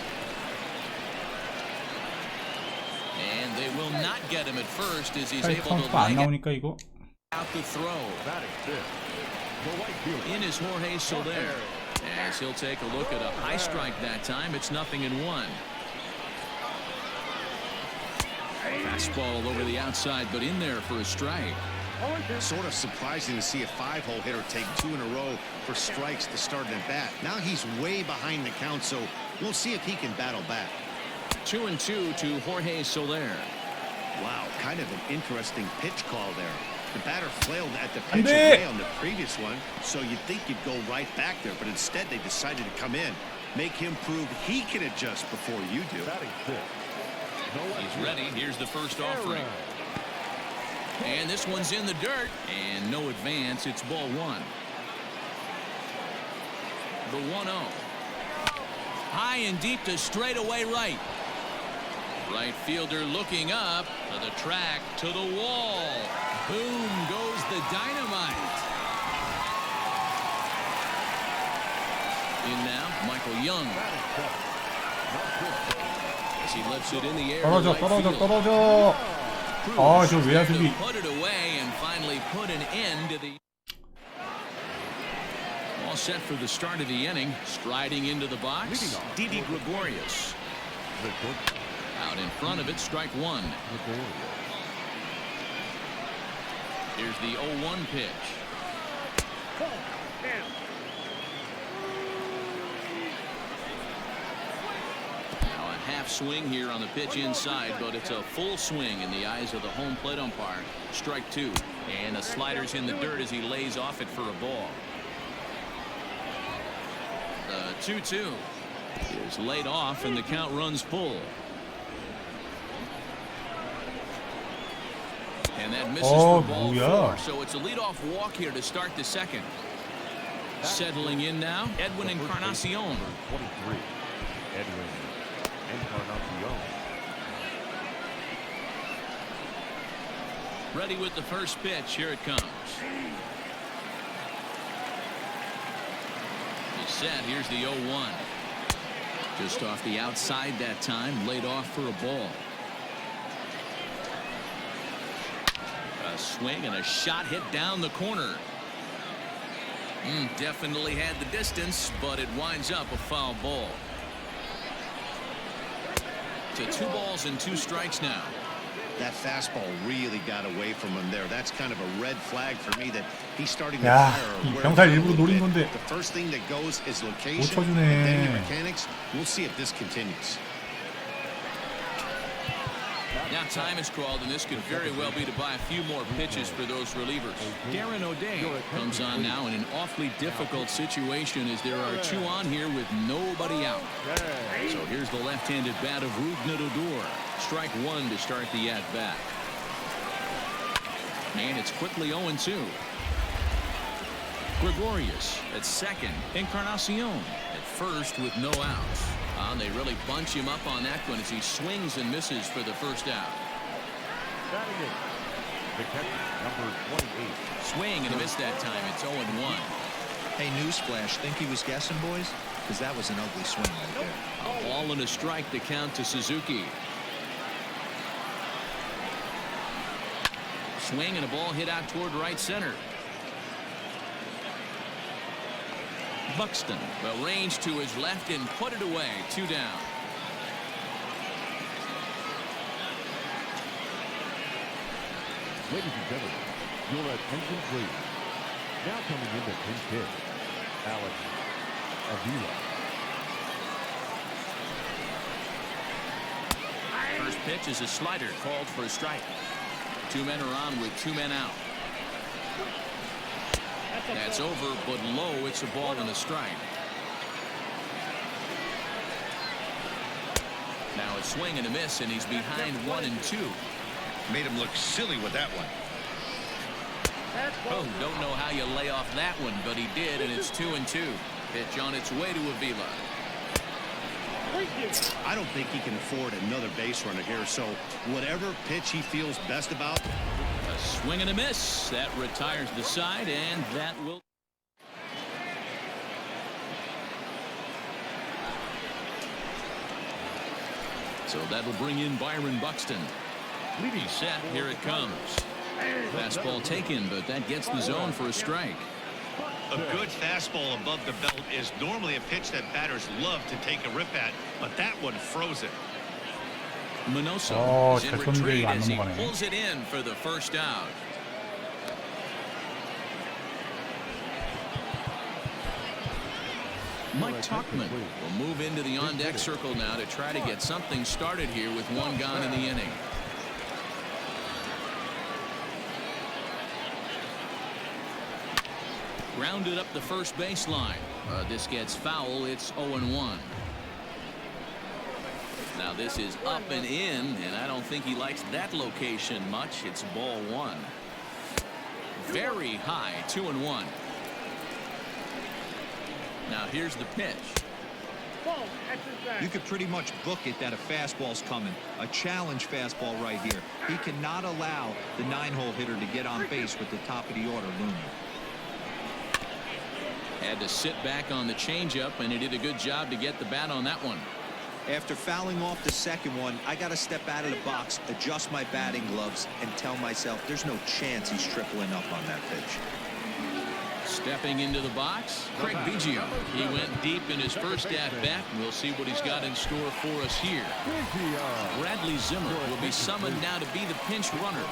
And they will not get him at first as he's able to 카운트가 안 leg 나오니까 이거. out the throw. In is Jorge Soler. As he'll take a look at a high strike that time. It's 0-1. Fastball over the outside, but in there for a strike. Sort of surprising to see a 5-hole hitter take 2 in a row for strikes to start an at-bat. Now he's way behind the count, so we'll see if he can battle back. 2-2 to Jorge Soler. Wow, kind of an interesting pitch call there. The batter flailed at the pitch away on the previous one, so you'd think you'd go right back there, but instead they decided to come in, make him prove he can adjust before you do. He's ready. Here's the first offering. And this one's in the dirt. And no advance. It's ball one. The 1-0. High and deep to straightaway right. Right fielder looking up to the track, to the wall. Boom goes the dynamite. In now, Michael Young. As he lifts it in the air. 떨어져. 아, 저 외야수비. Put it away and finally put an end to the. All set for the start of the inning. Striding into the box, Didi Gregorius. Out in front of it, strike one. Here's the 0-1 pitch. Now a half swing here on the pitch inside, but it's a full swing in the eyes of the home plate umpire. Strike two. And the slider's in the dirt as he lays off it for a ball. The 2-2 is laid off and the count runs full. And that misses for ball four, so it's a leadoff walk here to start the second. Settling in now, Edwin Encarnacion. 23. Edwin Encarnacion. Ready with the first pitch. Here it comes. He's set. Here's the 0-1. Just off the outside that time, laid off for a ball. A swing and a shot hit down the corner. Definitely had the distance, but it winds up a foul ball. To 2 balls and 2 strikes now. That fastball really got away from him there. That's kind of a red flag for me that he's starting to 야, fire. 병살 일부러 노린 건데. The first thing that goes is 못 location, 쳐주네. and then your mechanics. We'll see if this continues. Now time is crawled, and this could very well be to buy a few more pitches for those relievers. Darren O'Day comes on now in an awfully difficult situation as there are 2 on here with nobody out. So here's the left-handed bat of Rougned Odor. Strike 1 to start the at-bat. And it's quickly 0-2. Gregorius at second. Encarnacion at first with no outs. They really bunch him up on that one as he swings and misses for the first out. Batting in, the catcher, number 28. Swing and a miss that time. It's 0-1. Hey, newsflash, think he was guessing, boys? Because that was an ugly swing right there. A ball and a strike to count to Suzuki. Swing and a ball hit out toward right center. Buxton will range to his left and put it away. 2 down. Ladies and gentlemen, your attention please. Now coming in the pinch hit, Alex Avila. First pitch is a slider called for a strike. 2 men are on with 2 men out. That's over, but low. It's a ball and a strike. Now a swing and a miss, and he's behind 1-2. Made him look silly with that one. Oh, don't know how you lay off that one, but he did, and it's 2-2. Pitch on its way to Avila. I don't think he can afford another base runner here, so whatever pitch he feels best about. A swing and a miss. That retires the side, and that will. So that'll bring in Byron Buxton. He's set. Here it comes. Fastball taken, but that gets the zone for a strike. A good fastball above the belt is normally a pitch that batters love to take a rip at, but that one froze it. Minoso is in 잘 쳤는데 retreat 이거 안 as he 넘어가네. pulls it in for the first out. Mike Tuchman will move into the on-deck circle now to try to get something started here with one gone in the inning. Grounded up the first baseline. This gets foul. It's 0-1. Now this is up and in, and I don't think he likes that location much. It's ball one. Very high, 2-1. Now here's the pitch. You could pretty much book it that a fastball's coming. A challenge fastball right here. He cannot allow the 9-hole hitter to get on base with the top of the order looming. Had to sit back on the changeup, and he did a good job to get the bat on that one. After fouling off the second one, I got to step out of the box, adjust my batting gloves, and tell myself there's no chance he's tripling up on that pitch. Stepping into the box, Craig Biggio. He went deep in his first at-bat. We'll see what he's got in store for us here. Bradley Zimmer will be summoned now to be the pinch runner.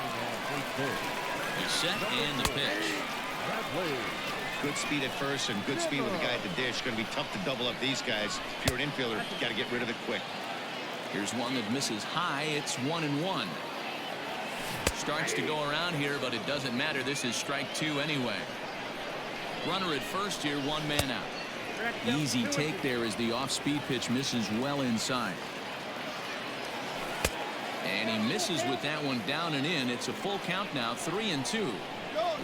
He's set and the pitch. Good speed at first and good speed with the guy at the dish. Going to be tough to double up these guys. If you're an infielder, you got to get rid of it quick. Here's one that misses high. It's 1-1. Starts to go around here, but it doesn't matter. This is strike two anyway. Runner at first here, one man out. Easy take there as the off-speed pitch misses well inside. And he misses with that one down and in. It's a full count now, 3-2.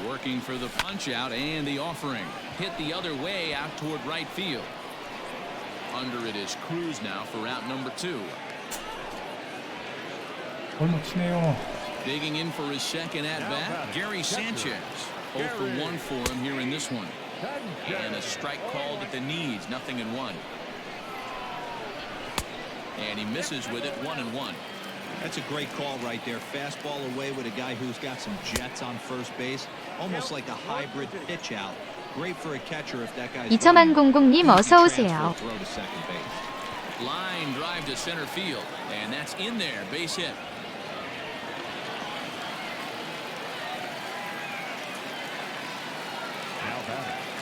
Working for the punch out and the offering. Hit the other way out toward right field. Under it is Cruz now for out number 2. Digging in for his second at-bat, Gary Sanchez. 0 for 1 for him here in this one. And a strike called at the knees, 0-1. And he misses with it, 1-1. That's a great call right there. Fastball away with a guy who's got some jets on first base. Almost like a hybrid pitch out. Great for a catcher if that guy's 2000님 어서 오세요. throw to second base. Line drive to center field. And that's in there. Base hit.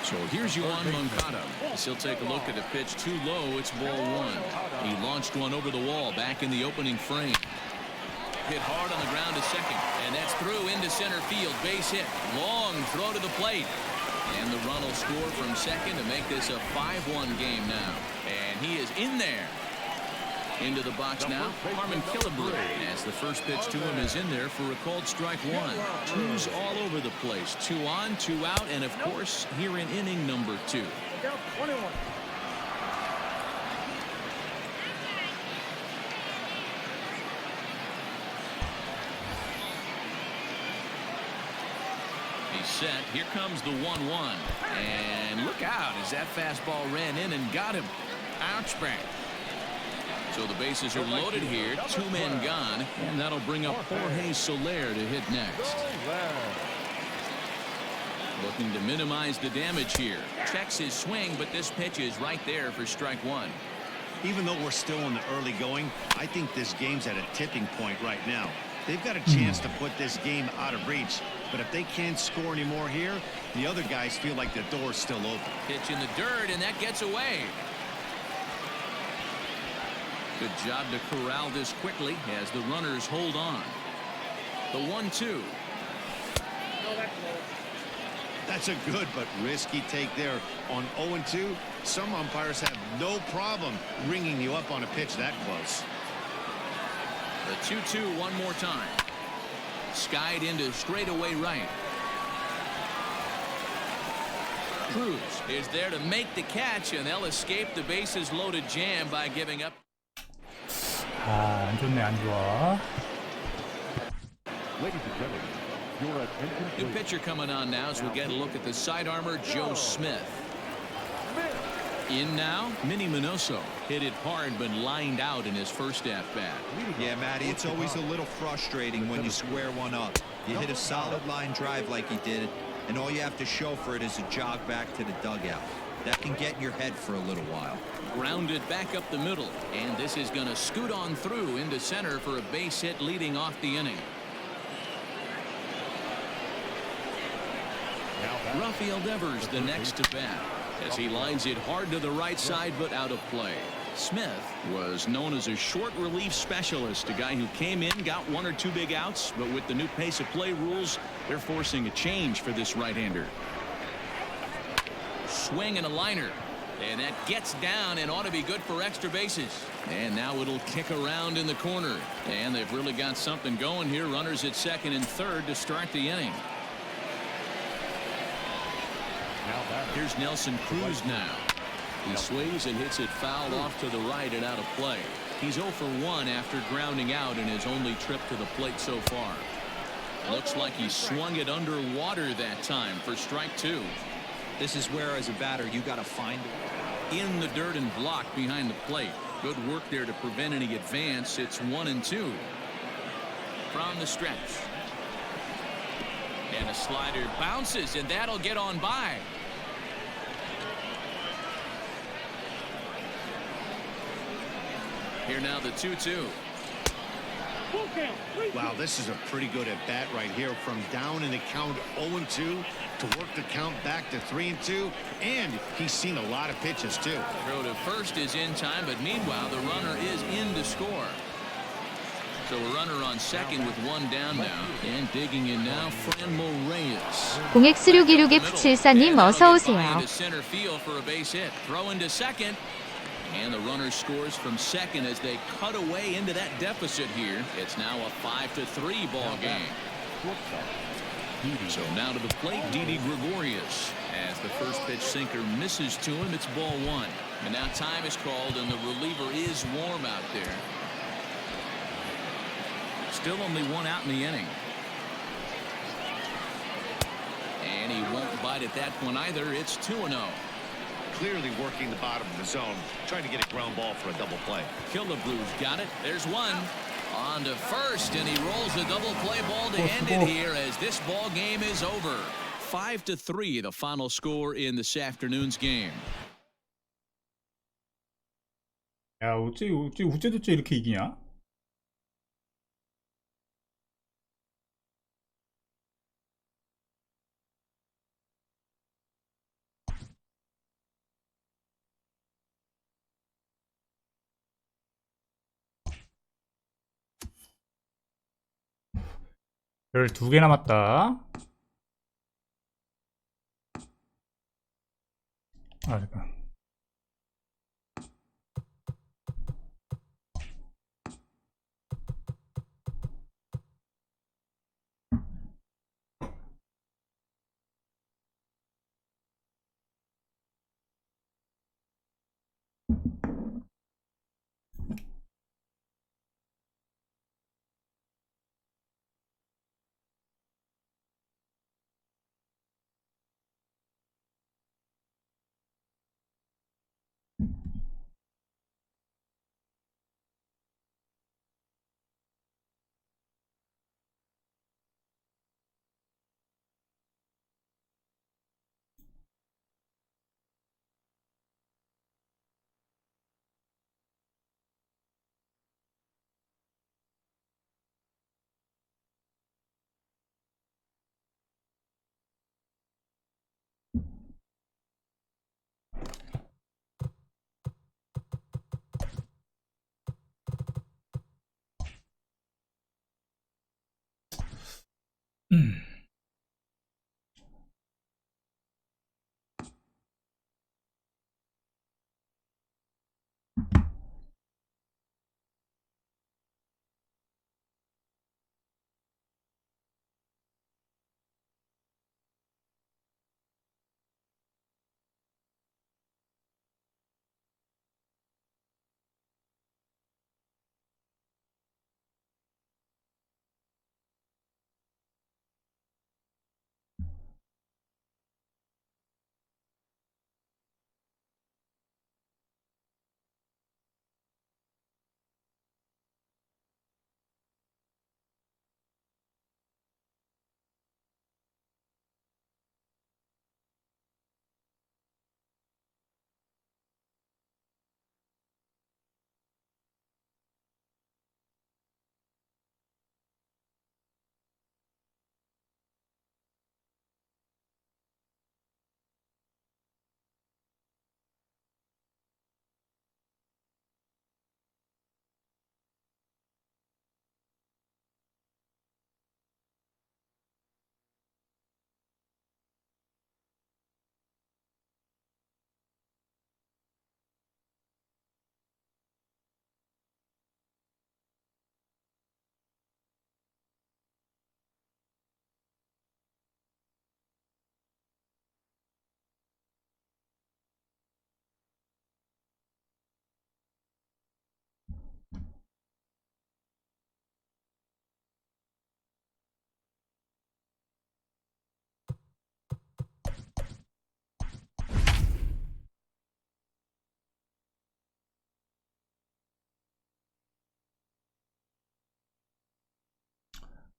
So here's Yohan Moncada. He'll take a look at the pitch too low. It's ball one. He launched one over the wall back in the opening frame. Hit hard on the ground to second. And that's through into center field. Base hit. Long throw to the plate. And the run will score from second to make this a 5-1 game now. And he is in there. Into the box now, Harmon Killebrew, as the first pitch to him is in there for a called strike one. Twos all over the place. 2 on, 2 out, and of course, here in inning number 2. He's set. Here comes the 1-1. And look out as that fastball ran in and got him. Ouch bang. So the bases are loaded here. 2 men gone. And that'll bring up Jorge Soler to hit next. Looking to minimize the damage here. Checks his swing, but this pitch is right there for strike one. Even though we're still in the early going, I think this game's at a tipping point right now. They've got a chance to put this game out of reach. But if they can't score anymore here, the other guys feel like the door's still open. Pitch in the dirt, and that gets away. Good job to corral this quickly as the runners hold on. The 1-2. That's a good but risky take there on 0-2. Some umpires have no problem ringing you up on a pitch that close. The 2-2 one more time. Skied into straightaway right. Cruz is there to make the catch, and they'll escape the bases loaded jam by giving up. 안 좋네, 안 좋아. Ladies and gentlemen, your attention New please. pitcher coming on now as we get a look at the side armor, Joe Smith. In now, Minnie Minoso hit it hard but lined out in his first at-bat. Yeah, Matty, it's always a little frustrating when you square one up. You hit a solid line drive like he did, and all you have to show for it is a jog back to the dugout. That can get in your head for a little while. Grounded back up the middle, and this is going to scoot on through into center for a base hit leading off the inning. Rafael Devers the next to bat as he lines it hard to the right side but out of play. Smith was known as a short relief specialist, a guy who came in, got one or two big outs, but with the new pace of play rules, they're forcing a change for this right-hander. Swing and a liner, and that gets down and ought to be good for extra bases. And now it'll kick around in the corner, and they've really got something going here. Runners at second and third to start the inning. Here's Nelson Cruz now. He swings and hits it foul off to the right and out of play. He's 0 for 1 after grounding out in his only trip to the plate so far. Looks like he swung it underwater that time for strike 2. This is where, as a batter, you got to find it. In the dirt and blocked behind the plate. Good work there to prevent any advance. It's 1-2 from the stretch. And a slider bounces, and that'll get on by. Here now the 2-2. Wow, this is a pretty good at bat right here, from down in the count 0-2 to work the count back to 3-2, and he's seen a lot of pitches too. Throw to first is in time, but meanwhile the runner is in to score. So a runner on second with one down now, and digging in now, Franmil Reyes. 0X616F74님 어서 오세요. Center field for a base hit. Throw into second. And the runner scores from second as they cut away into that deficit here. It's now a 5-3 ball game. So now to the plate, Didi Gregorius. As the first pitch sinker misses to him, it's ball 1. And now time is called, and the reliever is warm out there. Still only one out in the inning. And he won't bite at that one either. It's 2-0. Clearly working the bottom of the zone, trying to get a ground ball for a double play. Killebrew got it. There's one. On to first, and he rolls a double play ball to end it here as this ball game is over. 5-3, the final score in this afternoon's game. 야, 어째 이렇게 이기냐? 별 2개 남았다. 아, 잠깐.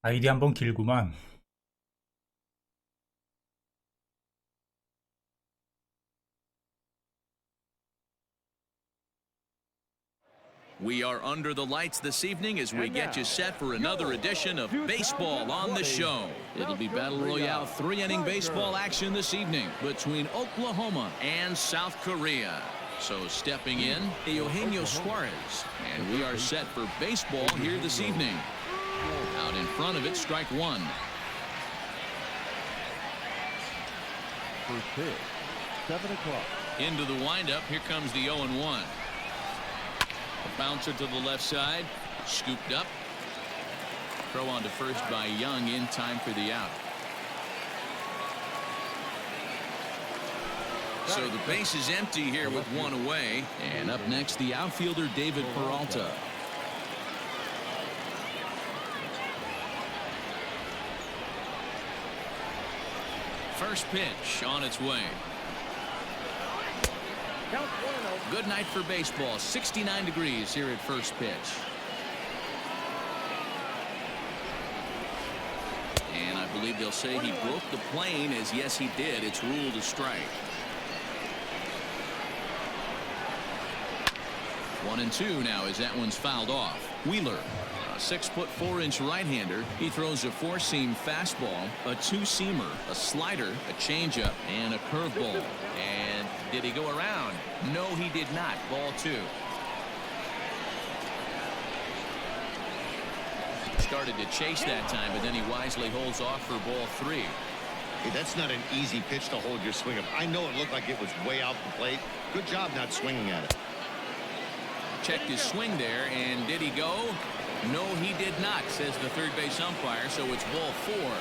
아이디 한번 길구만. We are under the lights this evening as we get you set for another edition of Baseball on the Show. It'll be Battle Royale 3-inning baseball action this evening between Oklahoma and South Korea. So stepping in, Eugenio Suarez. And we are set for baseball here this evening. Out in front of it, strike one. First pitch, 7 o'clock. Into the windup, here comes the 0-1. A bouncer to the left side, scooped up. Throw on to first by Young in time for the out. So the base is empty here with one away. And up next, the outfielder David Peralta. First pitch on its way. Count 1-0. Good night for baseball. 69 degrees here at first pitch. And I believe they'll say he broke the plane, as yes he did. It's ruled a strike. 1-2 now as that one's fouled off. Wheeler, a 6'4" right-hander. He throws a four-seam fastball, a two-seamer, a slider, a changeup, and a curveball. And did he go around? No, he did not. Ball two. Started to chase that time, but then he wisely holds off for ball three. Hey, that's not an easy pitch to hold your swing of. I know it looked like it was way out the plate. Good job not swinging at it. Checked his swing there, and did he go? No, he did not, says the third base umpire, so it's ball four.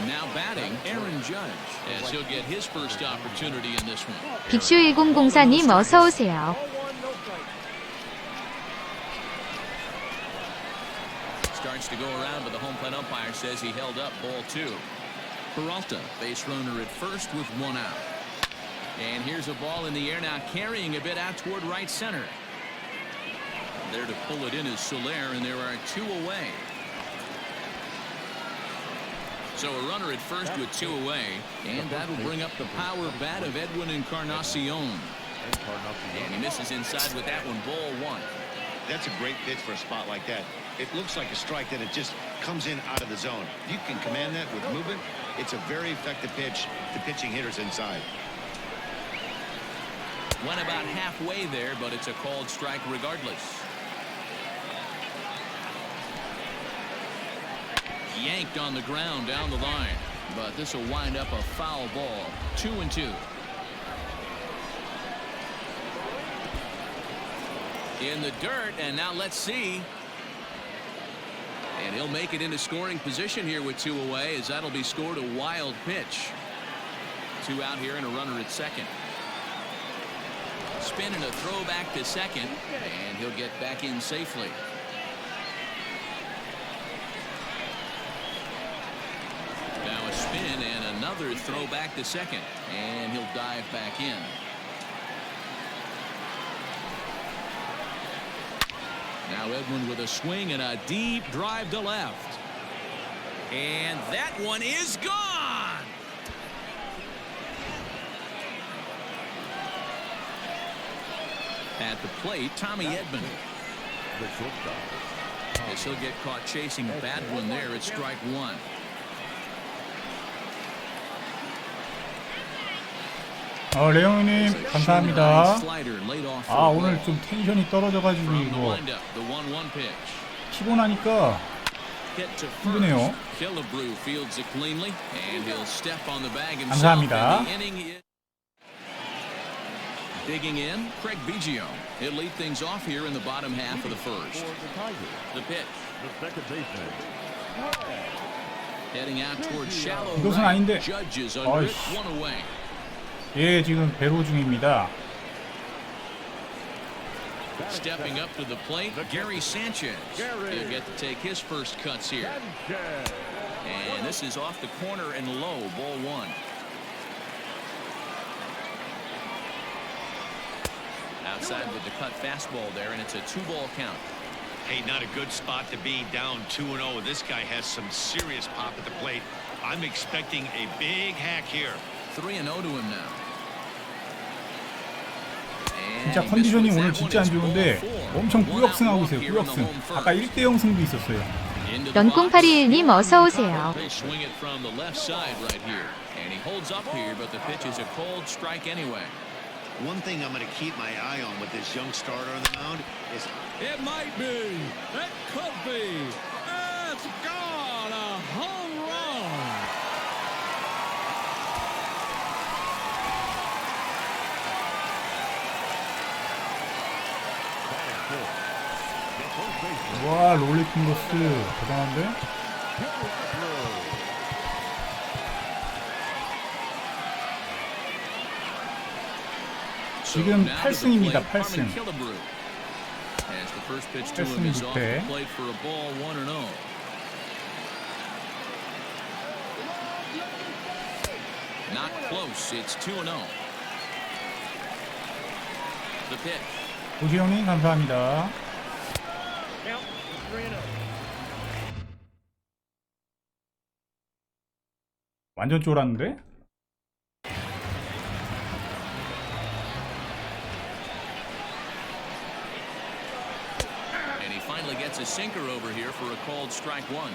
Now batting, Aaron Judge, as he'll get his first opportunity in this one. 빅슈1004님 어서 오세요. 0-1, no strike. Starts to go around, but the home plate umpire says he held up ball two. Peralta, base runner at first with one out. And here's a ball in the air now, carrying a bit out toward right center. There to pull it in is Soler, and there are two away. So a runner at first with two away, and that'll bring up the power bat of Edwin Encarnacion. And he misses inside with that one, ball one. That's a great pitch for a spot like that. It looks like a strike, that it just comes in out of the zone. You can command that with movement. It's a very effective pitch to pitching hitters inside. Went about halfway there, but it's a called strike regardless. Yanked on the ground down the line, but this will wind up a foul ball. 2-2. In the dirt, and now let's see. And he'll make it into scoring position here with two away, as that'll be scored a wild pitch. Two out here and a runner at second. Spin and a throw back to second, and he'll get back in safely. Now a spin and another throw back to second, and he'll dive back in. Now Edwin with a swing and a deep drive to left. And that one is gone. At the plate, Tommy Edman. The shortstop. As he'll get caught chasing a bad one there at strike one. 레옹님 감사합니다. 오늘 좀 텐션이 떨어져가지고 이거 피곤하니까 힘드네요. 감사합니다. Digging in, Craig Biggio. He'll lead things off here in the bottom half of the first. The pitch. The second baseman. Heading out towards shallow 이것은 right. 아닌데. Judges under it, one away. 예, 지금 배로 중입니다. Stepping up to the plate, Gary Sanchez. He'll get to take his first cuts here. And this is off the corner and low, ball one. Outside with the cut fastball there, and it's a 2-ball count. Hey, not a good spot to be, down 2-0. This guy has some serious pop at the plate. I'm expecting a big hack here. 3-0 to him now. 진짜 컨디션이 오늘 진짜 안 좋은데 엄청 꾸역승하고 있어요. 꾸역승. 아까 1대0 승도 있었어요. 연콩821님 어서오세요. They swing it from the left side right here. And he holds up here, but the pitch is a cold strike anyway. One thing I'm going to keep my eye on with this young starter on the mound is... It might be. It could be. It's gone. A home run. 와, 롤리핑거스 대단한데? 지금 8승입니다. 8승. 8승 6패. Not close. It's 2-0. The pitch. 오지 형님 감사합니다. Count 3-0. 완전 쫄았는데? And he finally gets a sinker over here for a called strike one.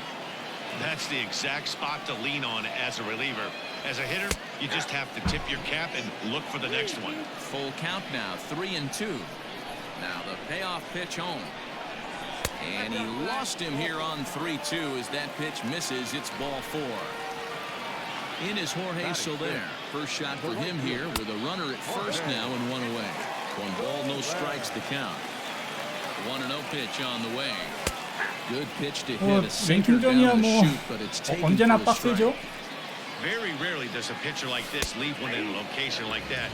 That's the exact spot to lean on as a reliever. As a hitter, you just have to tip your cap and look for the next one. Full count now, 3-2. Now the payoff pitch home. And he lost him here on 3-2 as that pitch misses. It's ball 4. In is Jorge Soler. First shot for him here with a runner at first now and one away. 1 ball, no strikes to count. 1-0 pitch on the way. Good pitch to hit a sinker down the chute, but it's taken 언제나 for a strike. 빡세죠? Very rarely does a pitcher like this leave one in a location like that.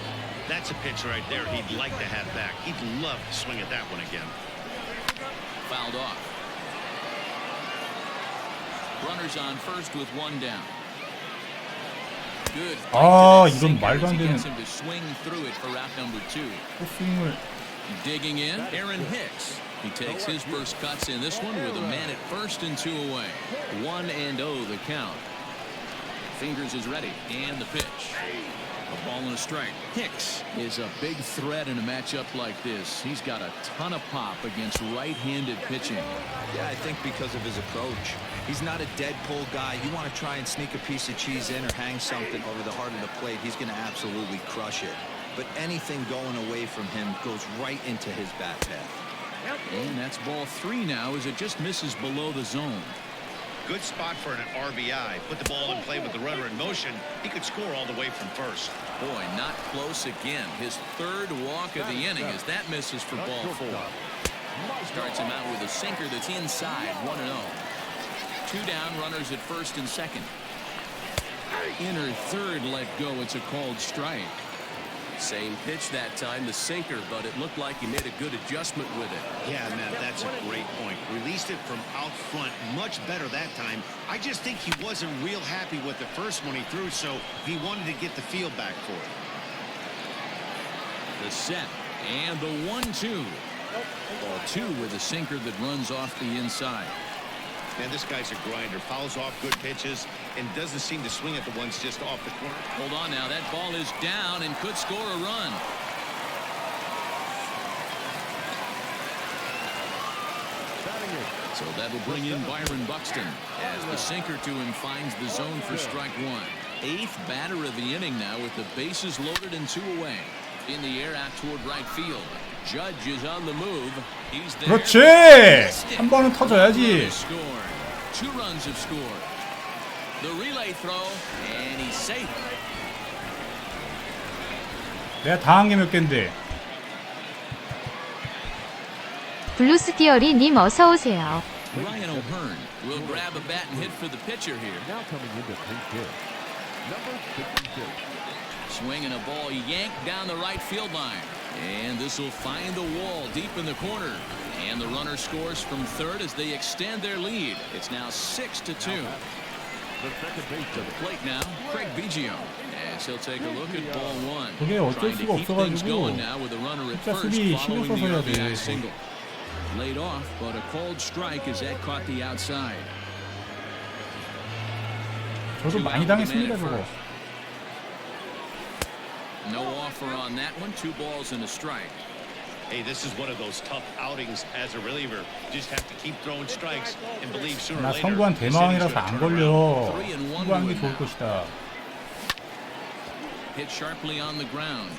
That's a pitch right there he'd like to have back. He'd love to swing at that one again. Fouled off. Runners on first with 1 down. Good. 아, 이건 말도 안 되는. Him to swing through it for route number 2. 스윙을. Digging in, Aaron Hicks. He takes his first cuts in this one with a man at first and 2 away. 1-0 the count. Fingers is ready, and the pitch. A ball and a strike. Hicks is a big threat in a matchup like this. He's got a ton of pop against right-handed pitching. Yeah, I think because of his approach. He's not a dead pull guy. You want to try and sneak a piece of cheese in or hang something over the heart of the plate, he's going to absolutely crush it. But anything going away from him goes right into his bat path. And that's ball 3 now as it just misses below the zone. Good spot for an RBI. Put the ball in play with the runner in motion. He could score all the way from first. Boy, not close again. His 3rd walk of the inning as that misses for ball 4. Starts him out with a sinker that's inside, 1-0. 2 down, runners at first and second. Inner 3rd let go. It's a called strike. Same pitch that time, the sinker, but it looked like he made a good adjustment with it. Yeah, man, that's a great point. Released it from out front much better that time. I just think he wasn't real happy with the first one he threw, so he wanted to get the feel back for it. The set and the 1-2. Ball 2 with a sinker that runs off the inside. Man, this guy's a grinder. Fouls off good pitches and doesn't seem to swing at the ones just off the corner. Hold on now. That ball is down and could score a run. So that'll bring in Byron Buxton as the sinker to him finds the zone for strike 1. 8th batter of the inning now with the bases loaded and 2 away. In the air out toward right field. Judge is on the move. He's there. 그렇지! 한 번은 터져야지. 2 runs have scored. The relay throw and he's safe. 내가 당한 게 몇 갠데. 블루스티어리님 어서오세요. Ryan O'Hearn will grab a bat and hit for the pitcher here. Now coming into pinch hit, number 56. Swinging a ball yanked down the right field line. And this will find the wall deep in the corner. And the runner scores from 3rd as they extend their lead. It's now 6-2. The second base To the plate now, Craig Biggio. As he'll take a look at ball 1. 그게 어쩔 Trying to 수가 keep things 없어가지고 going now with a runner at 진짜 first 수비 신경 following 써서 the 해야 RBI 돼. single. Laid off, but a cold strike as that caught the outside. 저도 많이 당했습니다 저거. No offer on that one. 2 balls and a strike. Hey, this is one of those tough outings as a reliever. Just have to keep throwing strikes and believe sooner or 나 later. 선구한 this inning's 대마왕이라서 gonna 안 turn around. 걸려. 3-1 선구한 게 to 좋을 it now. 것이다. Hit sharply on the ground.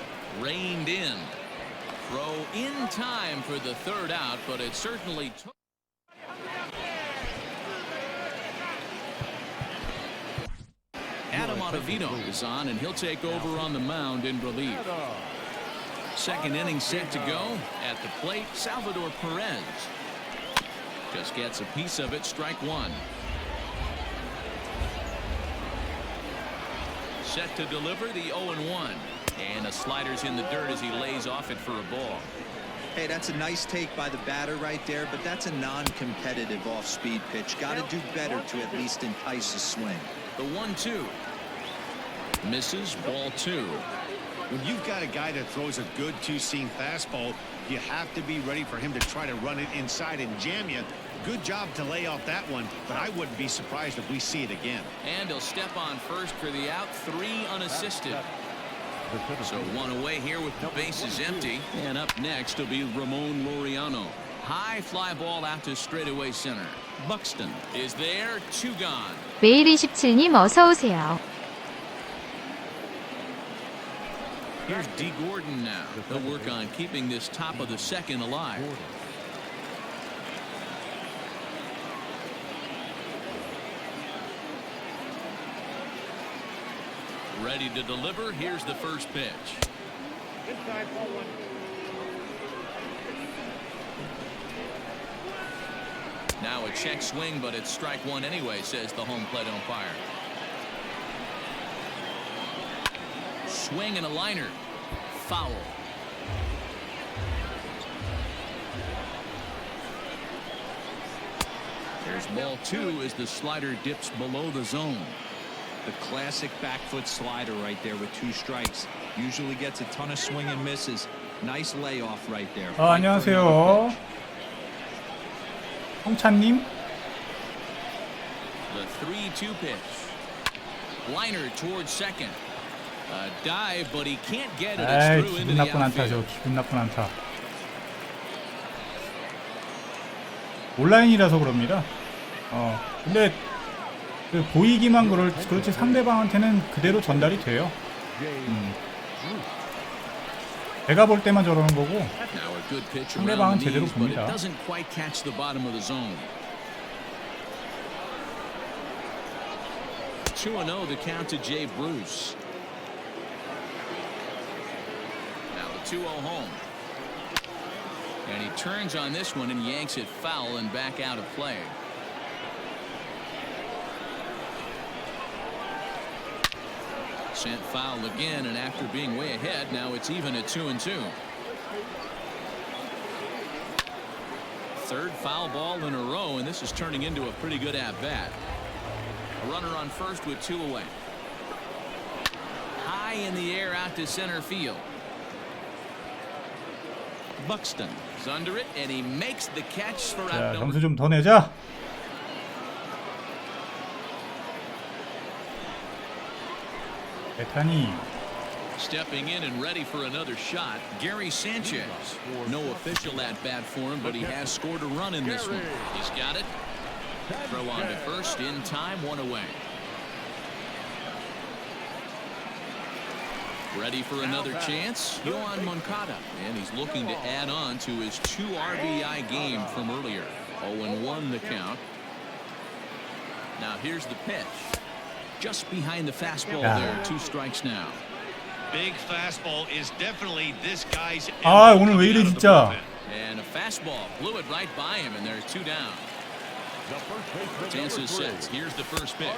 Reined in. Throw in time for the 3rd out, but it certainly took. Adam Ottavino is on, and he'll take over on the mound in relief. 2nd inning set to go. At the plate, Salvador Perez. Just gets a piece of it. Strike 1. Set to deliver the 0-1. And a slider's in the dirt as he lays off it for a ball. Hey, that's a nice take by the batter right there, but that's a non-competitive off-speed pitch. Got to do better to at least entice a swing. The 1-2. Misses. Ball 2. When you've got a guy that throws a good two-seam fastball, you have to be ready for him to try to run it inside and jam you. Good job to lay off that one, but I wouldn't be surprised if we see it again. And he'll step on first for the out. 3 unassisted. So 1 away here with the bases empty. And up next will be Ramon Laureano. High fly ball out to straightaway center. Buxton is there. 2 gone. 메일27님 어서 오세요. Here's D. Gordon now. He'll work on keeping this top of the 2nd alive. Ready to deliver. Here's the first pitch. Inside, ball 1. Now a check swing, but it's strike 1 anyway, says the home plate umpire. Swing and a liner. Foul. There's ball 2 as the slider dips below the zone. The classic back foot slider right there with 2 strikes. Usually gets a ton of swing and misses. Nice layoff right there. 안녕하세요. 홍찬님. The 3-2 pitch. Liner towards second. A dive, but he can't get it. 에이, It's through into 기분 the 나쁜 안타 outfield. 저 기분 나쁜 안타. 온라인이라서 그럽니다. 근데 그 보이기만 그렇지 상대방한테는 그대로 전달이 돼요. 제가 볼 때만 저러는 거고 Now a good pitch 상대방은 around the 제대로 knees, but it 봅니다. doesn't quite catch the bottom of the zone. 2-0 the count to Jay Bruce. Now the 2-0 home. And he turns on this one and yanks it foul and back out of play. Sent foul again, and after being way ahead, now it's even at 2-2. 3rd foul ball in a row, and this is turning into a pretty good at-bat. A runner on first with 2 away. High in the air out to center field. Buxton is under it, and he makes the catch for 자, out 점수 number. 좀 더 내자. 베타니. Stepping in and ready for another shot, Gary Sanchez. No official at-bat for him, but he has scored a run in this one. He's got it. Throw on to first in time, 1 away. Ready for another chance, Yohan Moncada, and he's looking to add on to his 2 RBI game from earlier. 0-1 the count. Now here's the pitch. Just behind the fastball there, 2 strikes now. Big fastball is definitely this guy's. 아, 오늘 왜 이래 진짜. And a fastball blew it right by him, and there's 2 down. Chances sets. Here's the first pitch.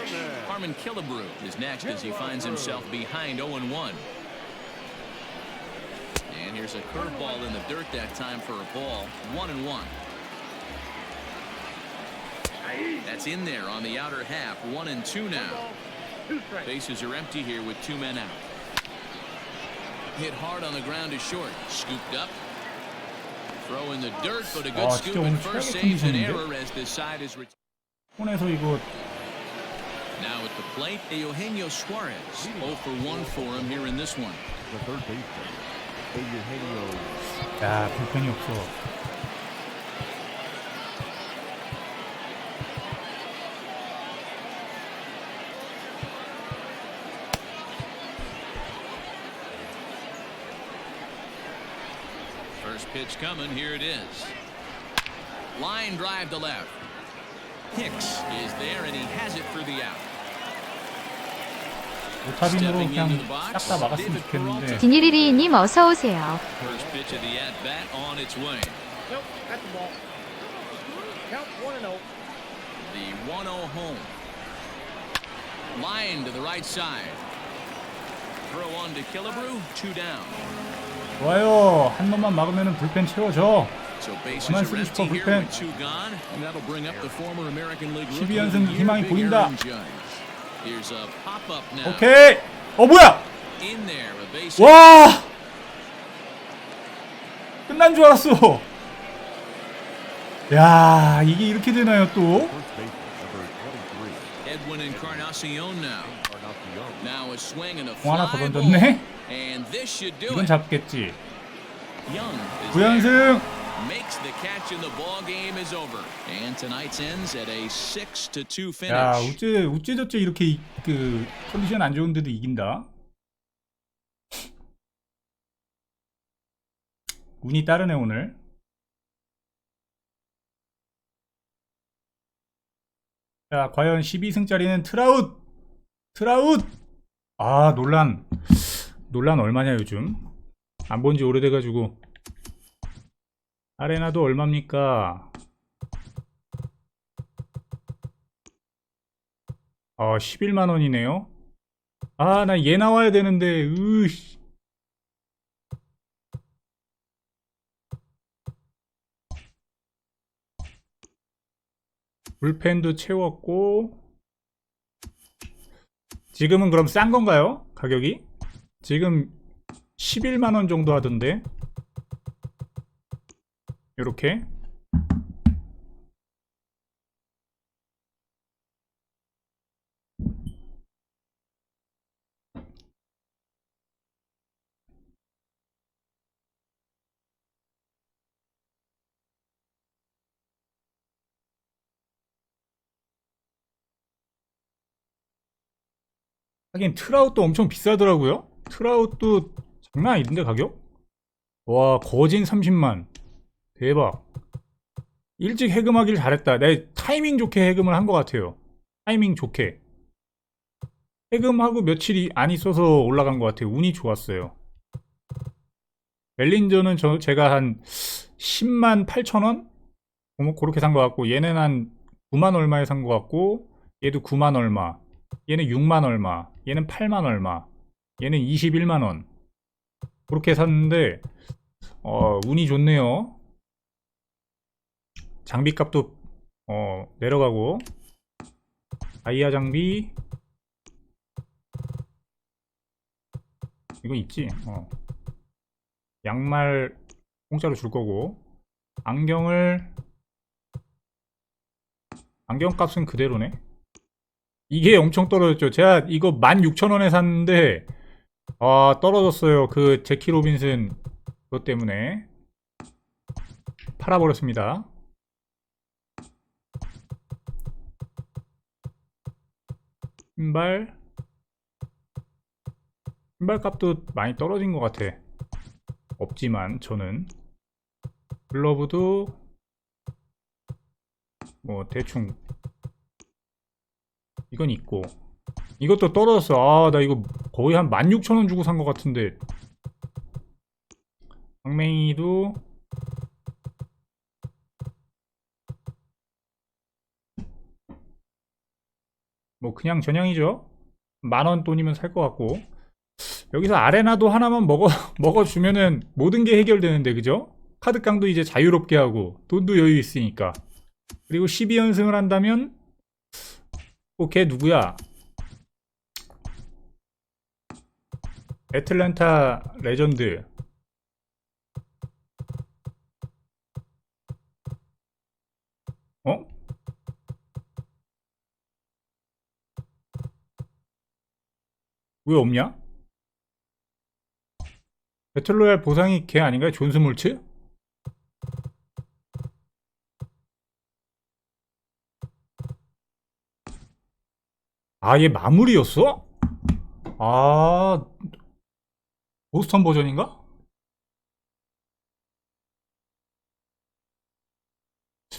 Harmon Killebrew is next as he finds himself behind 0-1. And here's a curveball in the dirt that time for a ball. 1-1. That's in there on the outer half. 1-2 now. Bases are empty here with 2 men out. Hit hard on the ground to short. Scooped up. Throw in the dirt, but a good 아, scoop 진짜 and 오늘 first 최악의 saves an 컨디션인데? error as this side is 폰에서 이거 now at the plate. Eugenio Suarez 0 for 1 for him here in this one. The third baseman, Eugenio. 야 불펜이 없어. First pitch coming. Here it is. Line drive to left. Hicks is there, and he has it for the out. 오타빈으로 그냥 싹 다 막았으면 좋겠는데. 디니리리님 어서 오세요. First pitch of the at bat on its way. Nope, that's the ball. Count 1-0. The 1-0 home. Line to the right side. Throw on to Killebrew. 2 down. 좋아요. 한 놈만 막으면 불펜 채워줘. So bases 그만 are 쓰고 싶어 empty here 불펜. with 2 gone, and that'll bring up the former American League Rookie 12연승 of the Year, 희망이 Big 보인다. Aaron Judge. Here's a pop-up now. 오케이. 뭐야? In there, a base. 와. 끝난 줄 알았어. 야, 이게 이렇게 되나요 또? First baseman, number 23. Edwin Encarnacion now. Encarnacion. Now a swing and a 공 하나 더 fly 던졌네. ball. And this should do 이건 it. 잡겠지. Young is there. 9연승. Makes the catch and the ball game is over. And tonight's ends at a 6-2 야, finish. 어째저째 이렇게 그 컨디션 안 좋은데도 이긴다. 운이 따르네 오늘. 자, 과연 12승짜리는 트라웃. 트라웃. 아, 논란 얼마냐 요즘. 안 본 지 오래돼 가지고. 아레나도 얼마입니까? 11만 원이네요. 아, 나 얘 나와야 되는데. 으씨. 불펜도 채웠고. 지금은 그럼 싼 건가요? 가격이? 지금 11만 원 정도 하던데. 요렇게. 하긴 트라웃도 엄청 비싸더라고요. 트라웃도 장난 아닌데 가격? 와, 거진 30만. 대박. 일찍 해금하길 잘했다. 내 타이밍 좋게 해금을 한 것 같아요. 타이밍 좋게. 해금하고 며칠이 안 있어서 올라간 것 같아요. 운이 좋았어요. 멜린저는 제가 한 10만 8천 원? 그렇게 산 것 같고, 얘는 한 9만 얼마에 산 것 같고, 얘도 9만 얼마, 얘는 6만 얼마, 얘는 8만 얼마, 얘는 21만 원. 그렇게 샀는데 운이 좋네요. 장비값도 내려가고. 다이아 장비 이거 있지. 양말 공짜로 줄 거고. 안경값은 그대로네. 이게 엄청 떨어졌죠. 제가 이거 16,000원에 샀는데 떨어졌어요. 그 제키 로빈슨 그것 때문에 팔아버렸습니다. 신발 값도 많이 떨어진 것 같아. 없지만 저는 글러브도 뭐 대충 이건 있고, 이것도 떨어졌어. 나 이거 거의 한 16,000원 주고 산 것 같은데. 강맹이도 뭐 그냥 전형이죠. 10,000원 돈이면 살 것 같고. 여기서 아레나도 하나만 먹어주면은 모든 게 해결되는데, 그죠? 카드깡도 이제 자유롭게 하고 돈도 여유 있으니까. 그리고 12연승을 한다면 걔 누구야? 애틀랜타 레전드 왜 없냐? 배틀로얄 보상이 걔 아닌가요? 존스몰츠? 아, 얘 마무리였어? 아, 보스턴 버전인가?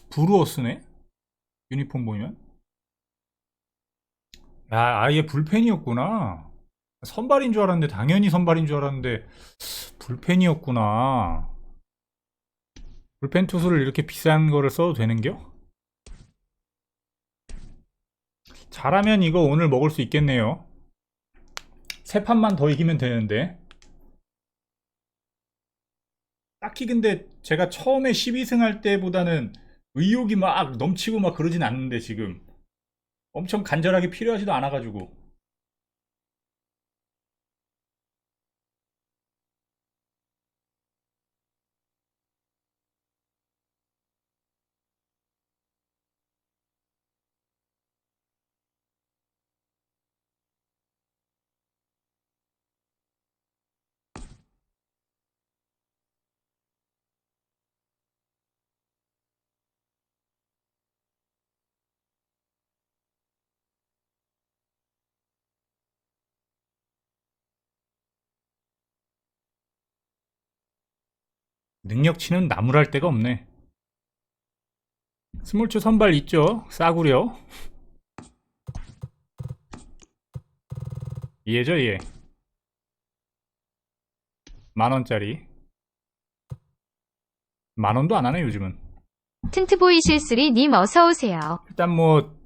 브루어스네? 유니폼 보면? 야, 아예 불펜이었구나. 선발인 줄 알았는데, 당연히 선발인 줄 알았는데, 불펜이었구나. 불펜 투수를 이렇게 비싼 거를 써도 되는겨? 잘하면 이거 오늘 먹을 수 있겠네요. 세 판만 더 이기면 되는데. 딱히 근데 제가 처음에 12승 할 때보다는 의욕이 막 넘치고 막 그러진 않는데 지금 엄청 간절하게 필요하지도 않아가지고. 능력치는 나무랄 데가 없네. 스몰츠 선발 있죠? 싸구려. 얘죠 얘. 만원짜리. 만원도 안 하네 요즘은. 튼트보이 실수리님 어서오세요. 일단 뭐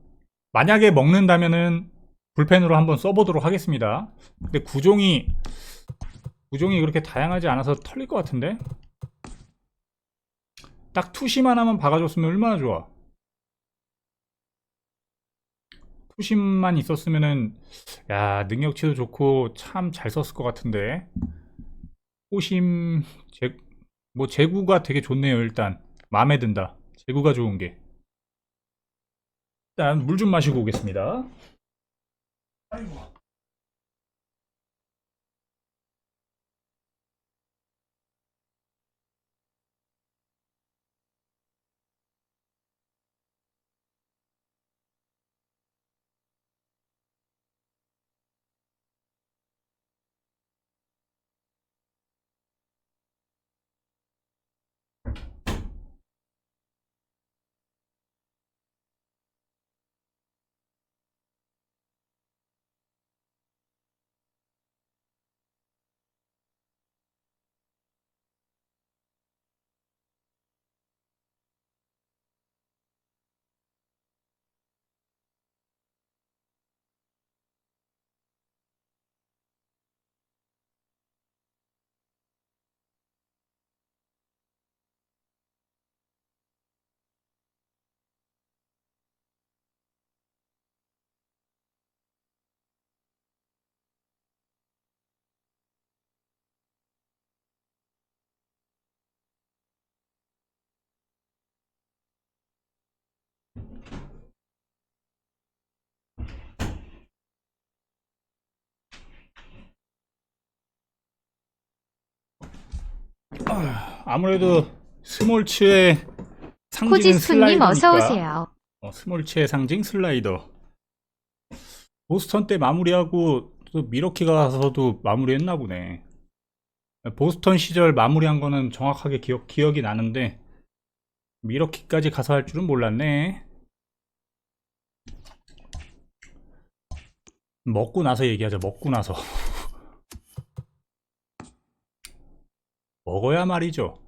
만약에 먹는다면은 불펜으로 한번 써보도록 하겠습니다. 근데 구종이 그렇게 다양하지 않아서 털릴 것 같은데. 딱 투심 하나만 박아줬으면 얼마나 좋아. 투심만 있었으면은 야, 능력치도 좋고 참 잘 썼을 것 같은데. 호심 뭐 제구가 되게 좋네요. 일단 마음에 든다. 제구가 좋은 게. 일단 물 좀 마시고 오겠습니다. 아이고. 아무래도 스몰츠의 상징은 코지스톤님 슬라이더니까. 어서오세요. 스몰츠의 상징 슬라이더. 보스턴 때 마무리하고 또 미러키 가서도 마무리했나 보네. 보스턴 시절 마무리한 거는 정확하게 기억이 나는데 미러키까지 가서 할 줄은 몰랐네. 먹고 나서 얘기하자. 먹고 나서. 먹어야 말이죠.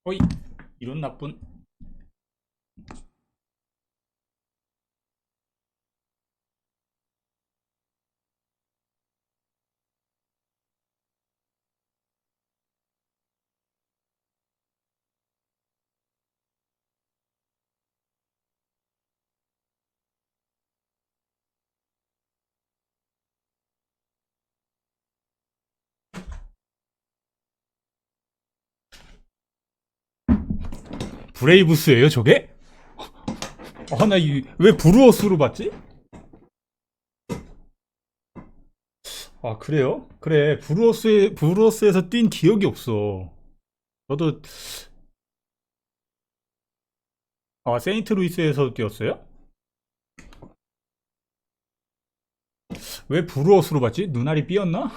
어이, 이런 나쁜. 브레이브스예요 저게? 아, 나 왜 브루어스로 봤지? 아, 그래요? 그래, 브루어스에서 뛴 기억이 없어. 저도, 아, 세인트루이스에서 뛰었어요? 왜 브루어스로 봤지? 눈알이 삐었나?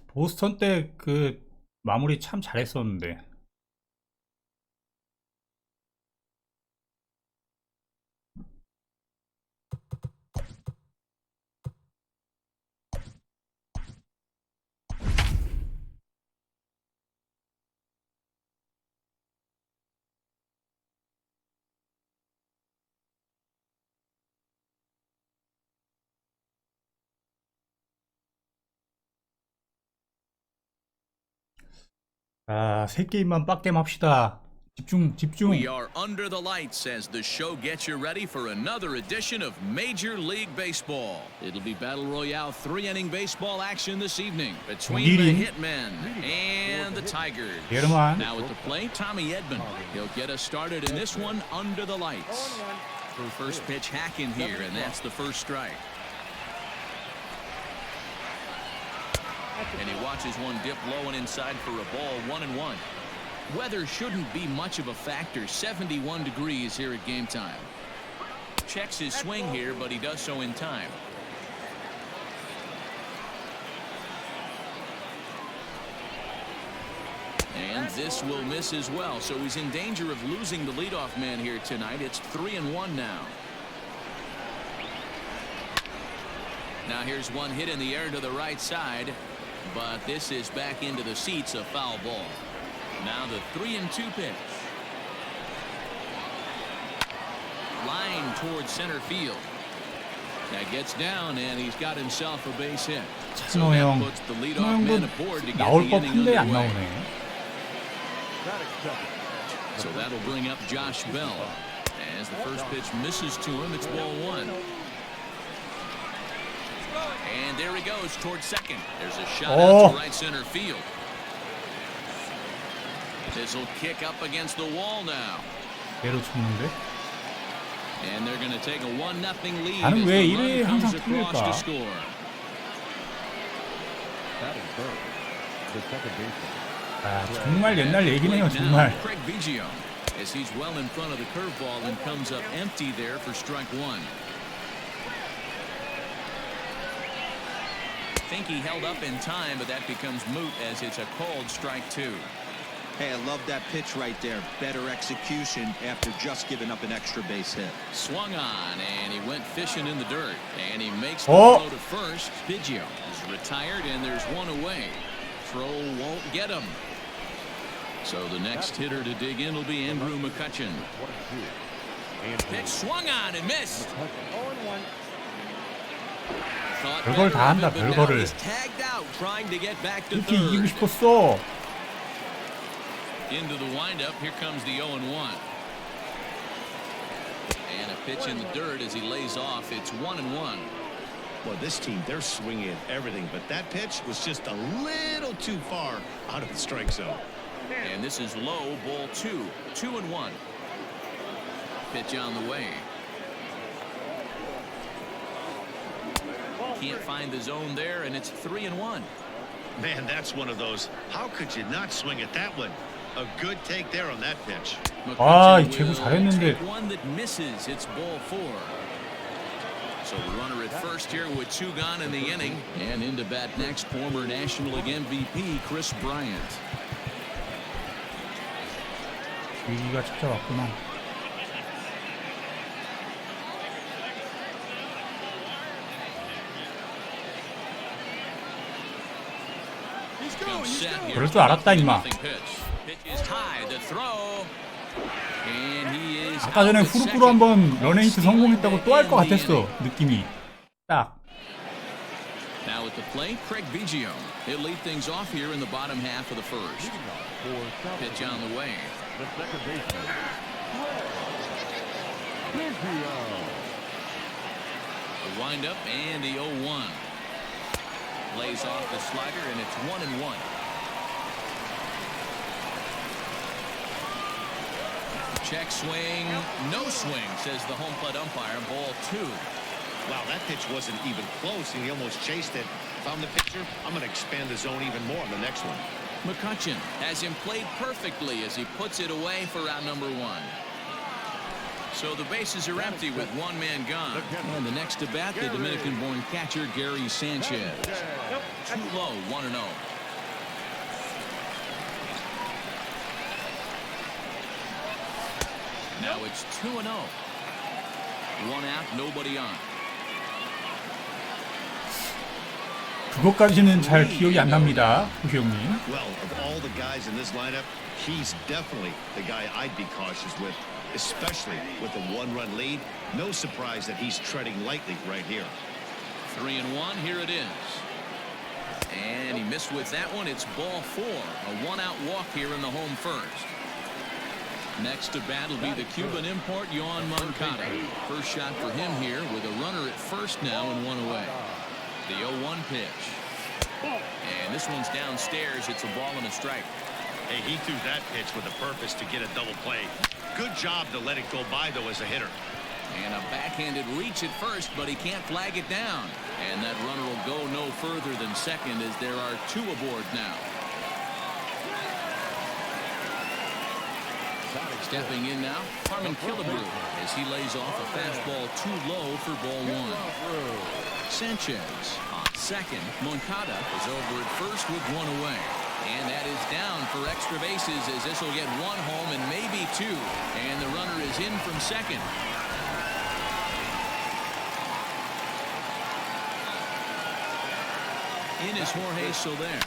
보스턴 때 그 마무리 참 잘했었는데. 아, 세 게임만 빡겜 합시다. 집중. We are under the lights as the show gets you ready for another edition of Major League Baseball. It'll be Battle Royale 3-inning baseball action this evening between the Hitmen and the Tigers. 게르만. Now at the plate, Tommy Edman. He'll get us started in this one under the lights. First pitch hack in here, and that's the first strike. And he watches one dip low and inside for a ball, 1-1. Weather shouldn't be much of a factor. 71 degrees here at game time. Checks his swing here, but he does so in time. And this will miss as well, so he's in danger of losing the leadoff man here tonight. It's 3-1 now. Now here's one hit in the air to the right side, but this is back into the seats, a foul ball. Now the 3-2 pitch. Line towards center field. That gets down, and he's got himself a base hit. So that puts the leadoff man aboard to get the inning underway. So that'll bring up Josh Bell. As the first pitch misses to him, it's ball one. And there he goes towards second. There's a shot out to right center field. This will kick up against the wall now. And they're going to take a 1-0 lead as the run comes across to score. 아, 정말 옛날 얘기네요, 정말. Craig Biggio, as he's well in front of the curveball and comes up empty there for strike one. Think he held up in time, but that becomes moot as it's a called strike two. Hey, I love that pitch right there. Better execution after just giving up an extra base hit. Swung on, and he went fishing in the dirt. And he makes the throw to first. Biggio is retired, and there's one away. Throw won't get him. So the next hitter to dig in will be Andrew McCutchen. Pitch swung on and missed. 별걸 다 한다, 별거를. 이렇게 이기고 싶었어. Into the windup, here comes the 0-1. And a pitch in the dirt as he lays off. It's 1-1. Well, this team, they're swinging at everything, but that pitch was just a little too far out of the strike zone. And this is low, ball two. 2-1. Pitch on the way. Can't find the zone there, and it's 3-1. Man, that's one of those. How could you not swing at that one? A good take there on that pitch. 아, 이 제구 잘했는데. One that misses. It's ball four. So the runner at first here with two gone in the inning, and into bat next, former National League MVP Chris Bryant. 위기가 찾아왔구나. 그럴 줄 알았다 임마. 아까 전에 후루꾸로 한번 런에이트 성공했다고 또 할 것 같았어. 느낌이 딱. Now at the plate, Craig Biggio. He'll lead things off here in the bottom half of the first. Pitch on the way. The second baseman, Biggio. The windup and the 0-1. Lays off the slider and it's 1-1. Check swing, no swing, says the home plate umpire. Ball 2. Wow, that pitch wasn't even close, and he almost chased it. If I'm the pitcher, I'm going to expand the zone even more on the next one. McCutchen has him played perfectly as he puts it away for round number 1. So the bases are empty with one man gone. And the next to bat, the Dominican-born catcher, Gary Sanchez. Too low, 1-0. Now it's 2-0. One out, nobody on. 그것까지는 잘 기억이 안 납니다, 호시 형님. Well, of all the guys in this lineup, he's definitely the guy I'd be cautious with, especially with a one-run lead. No surprise that he's treading lightly right here. 3-1, here it is. And he missed with that one. It's ball 4. A one-out walk here in the home first. Next to bat will be the Cuban import, Yoan Moncada. First shot for him here with a runner at first now and one away. The 0-1 pitch. And this one's downstairs. It's a ball and a strike. Hey, he threw that pitch with a purpose to get a double play. Good job to let it go by, though, as a hitter. And a backhanded reach at first, but he can't flag it down. And that runner will go no further than second as there are 2 aboard now. Stepping in now, Carmen Killebrew as he lays off a fastball too low for ball 1. Sanchez on second. Moncada is over at first with 1 away. And that is down for extra bases as this will get 1 home and maybe 2. And the runner is in from second. In is Jorge Soler.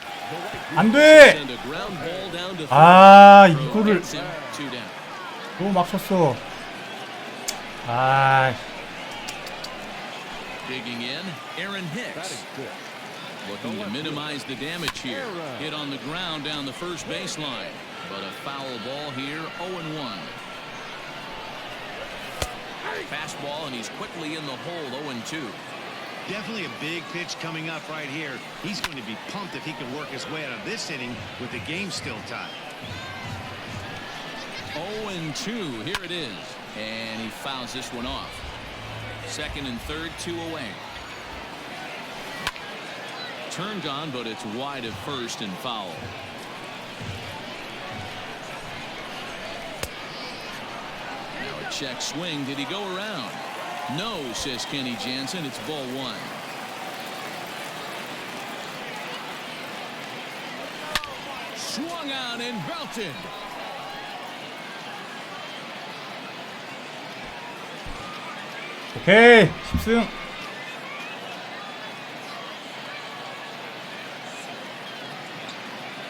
안 돼! And a ground ball down to 아, third. 이거를 Gets him 2 down. 너무 막 쳤어. 아, Digging in, Aaron Hicks. Looking to minimize the damage here. Hit on the ground down the first baseline. But a foul ball here, 0-1. Fastball, and he's quickly in the hole, 0-2. Definitely a big pitch coming up right here. He's going to be pumped if he can work his way out of this inning with the game still tied. 0-2, here it is. And he fouls this one off. Second and third, 2 away. Turned on, but it's wide at first and foul. Now a check swing. Did he go around? No, says Kenny Jansen. It's ball 1. Swung on and belted. 오케이 10승.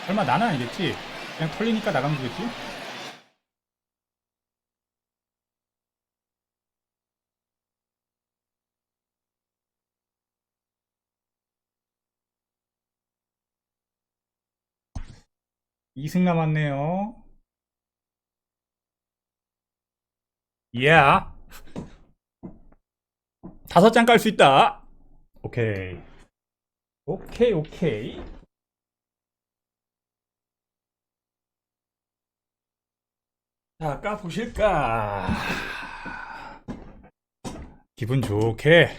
설마 나는 아니겠지? 그냥 털리니까 나간 거겠지? 이승 남았네요. Yeah. 5장 깔 수 있다. 오케이. 오케이. 자, 까보실까. 기분 좋게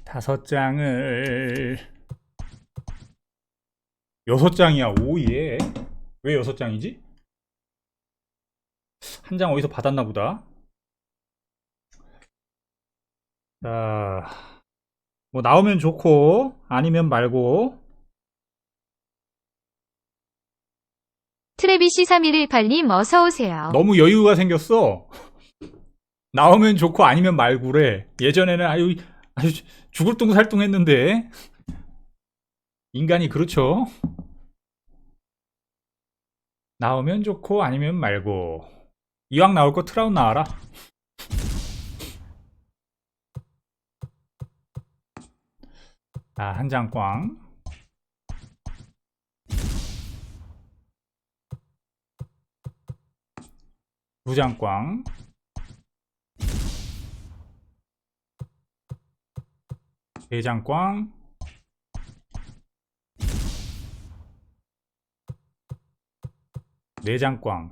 5장을 6장이야. 오예. 왜 6장이지? 한 장 어디서 받았나 보다. 자, 뭐 나오면 좋고 아니면 말고. 트레비씨3118님 어서오세요. 너무 여유가 생겼어. 나오면 좋고 아니면 말고래. 예전에는 아유 죽을 둥살둥 했는데. 인간이 그렇죠. 나오면 좋고 아니면 말고. 이왕 나올 거 트라운 나와라. 자, 한 장 꽝. 두 장 꽝. 네 장 꽝. 네 장 꽝.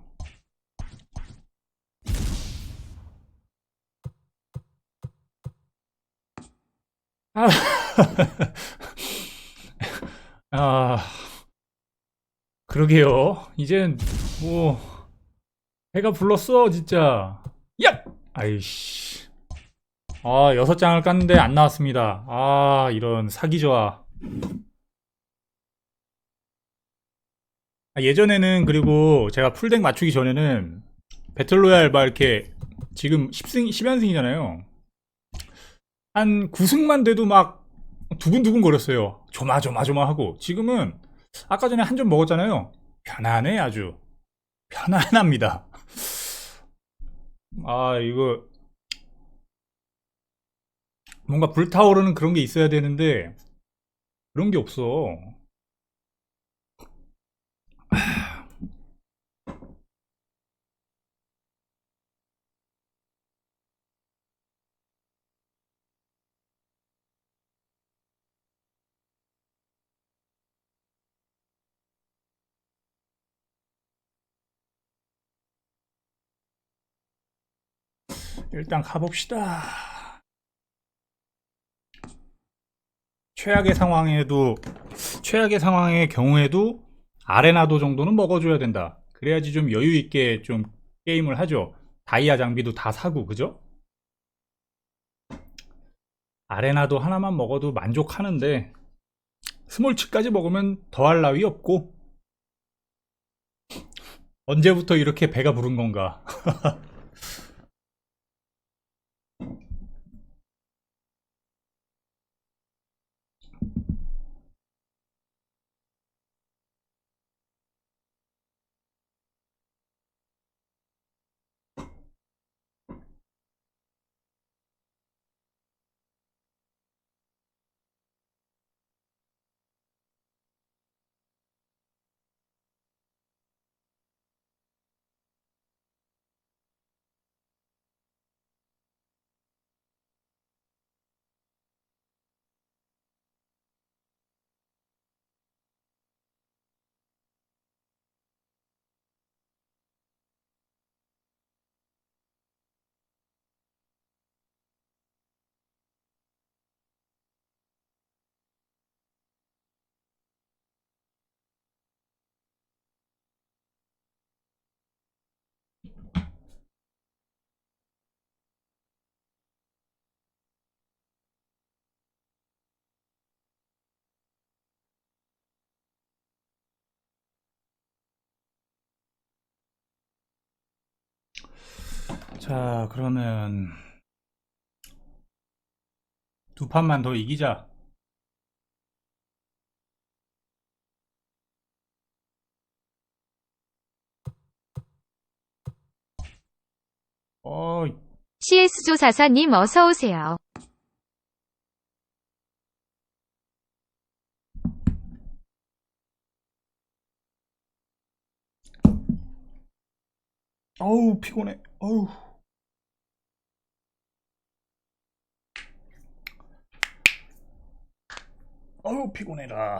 아, 아, 그러게요. 이젠 뭐 배가 불렀어 진짜. 야! 아이씨. 아, 6장을 깠는데 안 나왔습니다. 아, 이런 사기 좋아. 예전에는, 그리고 제가 풀덱 맞추기 전에는 배틀로얄 막 이렇게 지금 10연승이잖아요. 한 9승만 돼도 막 두근두근 거렸어요. 조마조마조마 하고. 지금은 아까 전에 한 점 먹었잖아요. 편안해, 아주. 편안합니다. 아, 이거 뭔가 불타오르는 그런 게 있어야 되는데 그런 게 없어. 일단 가봅시다. 최악의 상황에도, 최악의 상황의 경우에도 아레나도 정도는 먹어줘야 된다. 그래야지 좀 여유 있게 좀 게임을 하죠. 다이아 장비도 다 사고, 그죠? 아레나도 하나만 먹어도 만족하는데 스몰치까지 먹으면 더할 나위 없고. 언제부터 이렇게 배가 부른 건가? 자, 그러면 두 판만 더 이기자. 어, CS조사사님 어서오세요. 어우, 피곤해. 어우. 어우, 피곤해라.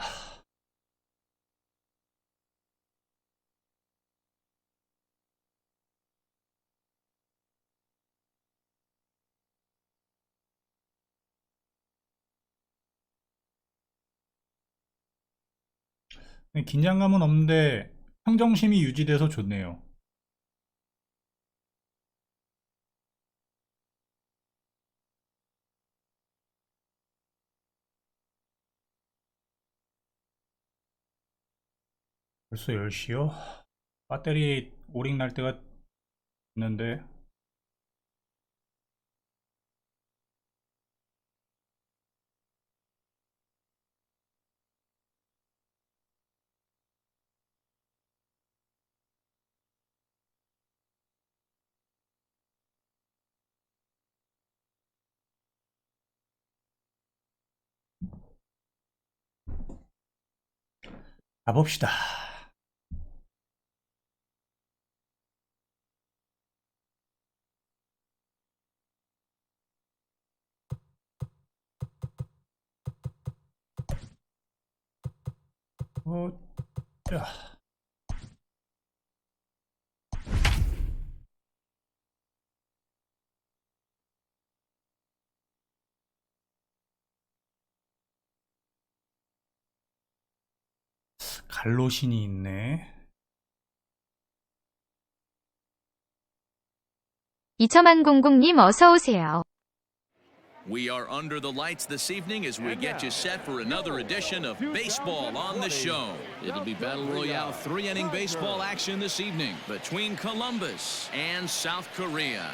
긴장감은 없는데 평정심이 유지돼서 좋네요. 벌써 10시요? 배터리 오링 날 때가 있는데. 가봅시다. 자. 갈로신이 있네. 2000님 어서오세요. We are under the lights this evening as we get you set for another edition of Baseball on the Show. It'll be Battle Royale 3-inning baseball action this evening between Columbus and South Korea.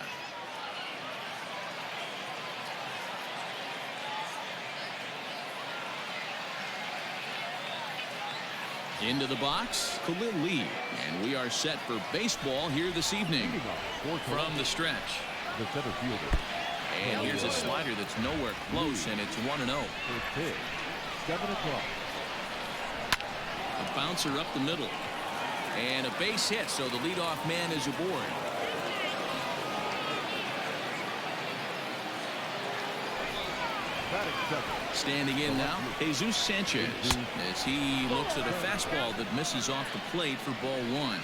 Into the box, Khalil Lee. And we are set for baseball here this evening. From the stretch. The center fielder. And here's a slider that's nowhere close, and it's 1-0. First pitch. 7 o'clock. A bouncer up the middle. And a base hit, so the leadoff man is aboard. Batting second. Standing in now, Jesus Sanchez, as he looks at a fastball that misses off the plate for ball one.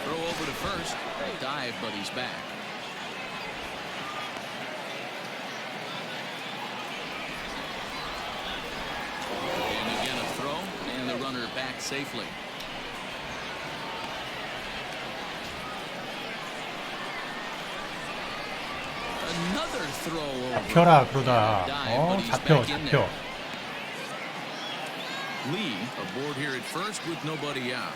Throw over to first, a dive, but he's back. And again a throw, and the runner back safely. Another throw over. 잡혀라 그러다. 잡혀. Lee aboard here at first with nobody out.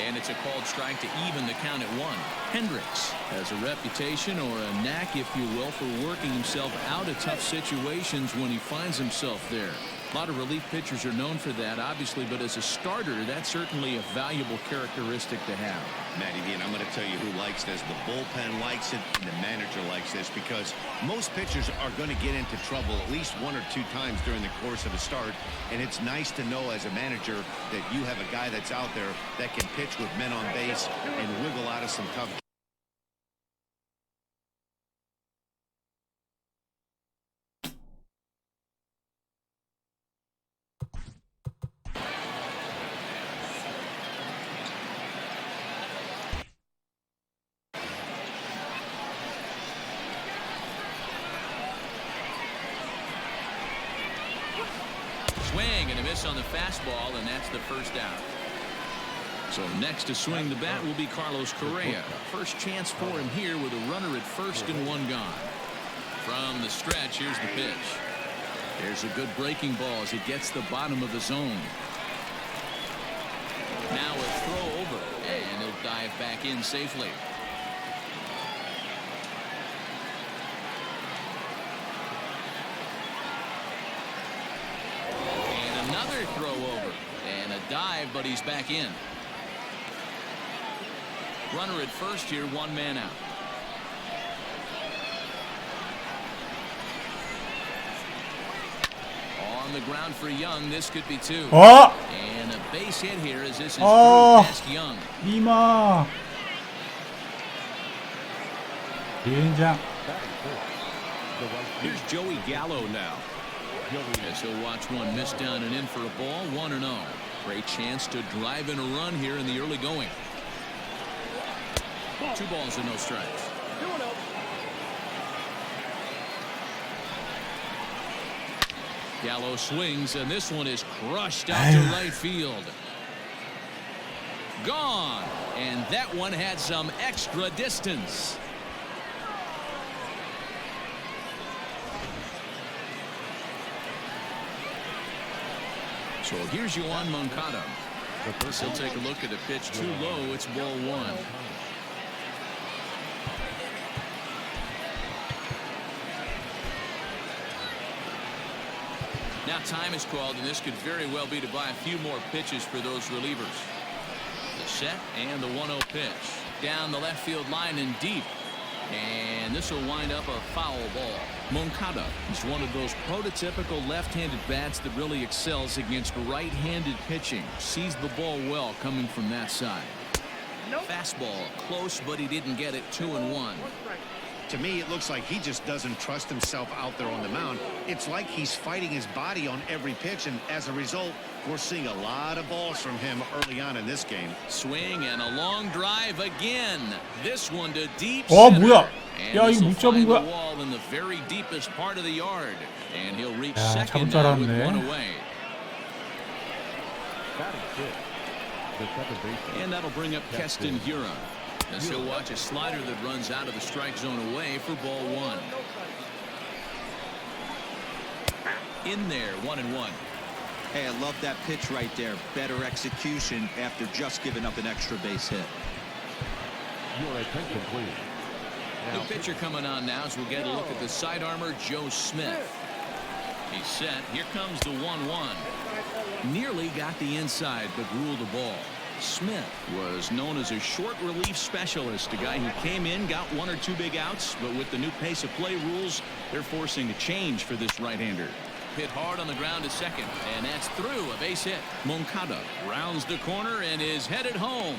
And it's a called strike to even the count at one. Hendricks has a reputation, or a knack, if you will, for working himself out of tough situations when he finds himself there. A lot of relief pitchers are known for that, obviously, but as a starter, that's certainly a valuable characteristic to have. Matty V, and I'm going to tell you who likes this. The bullpen likes it, and the manager likes this, because most pitchers are going to get into trouble at least one or two times during the course of a start, and it's nice to know as a manager that you have a guy that's out there that can pitch with men on base and wiggle out of some tough. Swing and a miss on the fastball, and that's the first out. So next to swing the bat will be Carlos Correa. First chance for him here with a runner at first and one gone. From the stretch, here's the pitch. There's a good breaking ball as it gets the bottom of the zone. Now a throw over, and he'll dive back in safely. Another throw over, and a dive, but he's back in. Runner at first here, one man out. On the ground for Young, this could be two. And a base hit here as this is through past Young. 이마. 비행장. Here's Joey Gallo now. As he'll watch one miss down and in for a ball, 1-0. Great chance to drive in a run here in the early going. 2 balls and no strikes. Gallo swings, and this one is crushed out to right field. Gone, and that one had some extra distance. So here's Yohan Moncada. He'll take a look at the pitch too low. It's ball one. Now time is called, and this could very well be to buy a few more pitches for those relievers. The set and the 1-0 pitch. Down the left field line and deep. And this will wind up a foul ball. Moncada is one of those prototypical left-handed bats that really excels against right-handed pitching. Sees the ball well coming from that side. Fastball close, but he didn't get it. 2-1. To me, it looks like he just doesn't trust himself out there on the mound. It's like he's fighting his body on every pitch, and as a result, we're seeing a lot of balls from him early on in this game. Swing and a long drive again. This one to deep 와, center. 뭐야? And 야, this 이거 will 못 잡은 find the 거야? wall in the very deepest part of the yard. And he'll reach 야, second 잡을 줄 now with 알았네. one away. Batting fifth, the second baseman. And that'll bring up Keston Hiura, as he'll watch a slider that runs out of the strike zone away for ball one. In there, 1-1. Hey, I love that pitch right there. Better execution after just giving up an extra base hit. Your attention, please. The pitcher coming on now as we'll get a look at the side armor, Joe Smith. He's set. Here comes the 1-1. Nearly got the inside, but ruled the ball. Smith was known as a short relief specialist, a guy who came in, got one or two big outs, but with the new pace of play rules, they're forcing a change for this right-hander. Hit hard on the ground to second, and that's through. A base hit. Moncada rounds the corner and is headed home.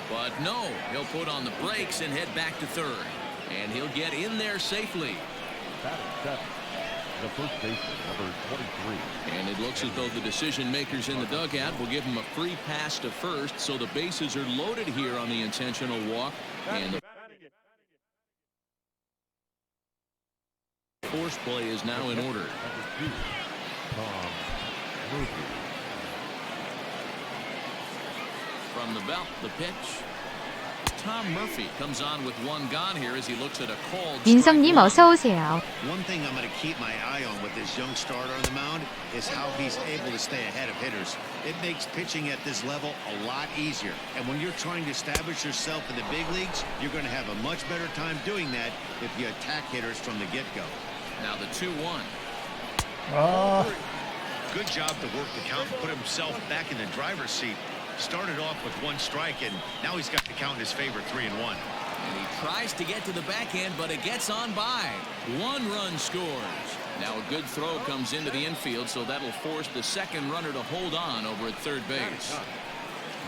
But no, he'll put on the brakes and head back to third. And he'll get in there safely. Batting seventh, the first baseman, number 23. And it looks as though the decision makers in the dugout will give him a free pass to first, so the bases are loaded here on the intentional walk. And the force play is now in order. Number 2, Tom Murphy. From the belt, the pitch. Tom Murphy comes on with one gone here as he looks at a called 민성님 strike 어서 오세요. One thing I'm going to keep my eye on with this young starter on the mound is how he's able to stay ahead of hitters. It makes pitching at this level a lot easier. And when you're trying to establish yourself in the big leagues, you're going to have a much better time doing that if you attack hitters from the get-go. Now the 2-1. 아, Good job to work the count and put himself back in the driver's seat. Started off with one strike, and now he's got the count in his favor, 3-1. And he tries to get to the backhand, but it gets on by. One run scores. Now a good throw comes into the infield, so that'll force the second runner to hold on over at third base.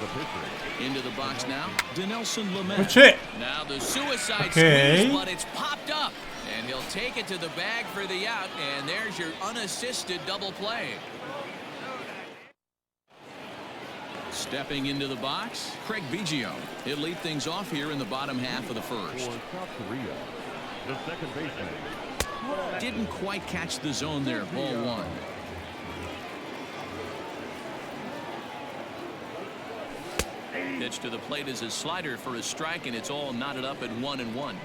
The pitcher. Into the box now, Dinelson Lamet. 그렇지. Now the suicide Okay. squeeze, but it's popped up. And he'll take it to the bag for the out, and there's your unassisted double play. Stepping into the box, Craig Biggio. He'll lead things off here in the bottom half of the first. For South Korea, the second baseman. Didn't quite catch the zone there, ball one. Pitch to the plate is a slider for a strike, and it's all knotted up at 1-1.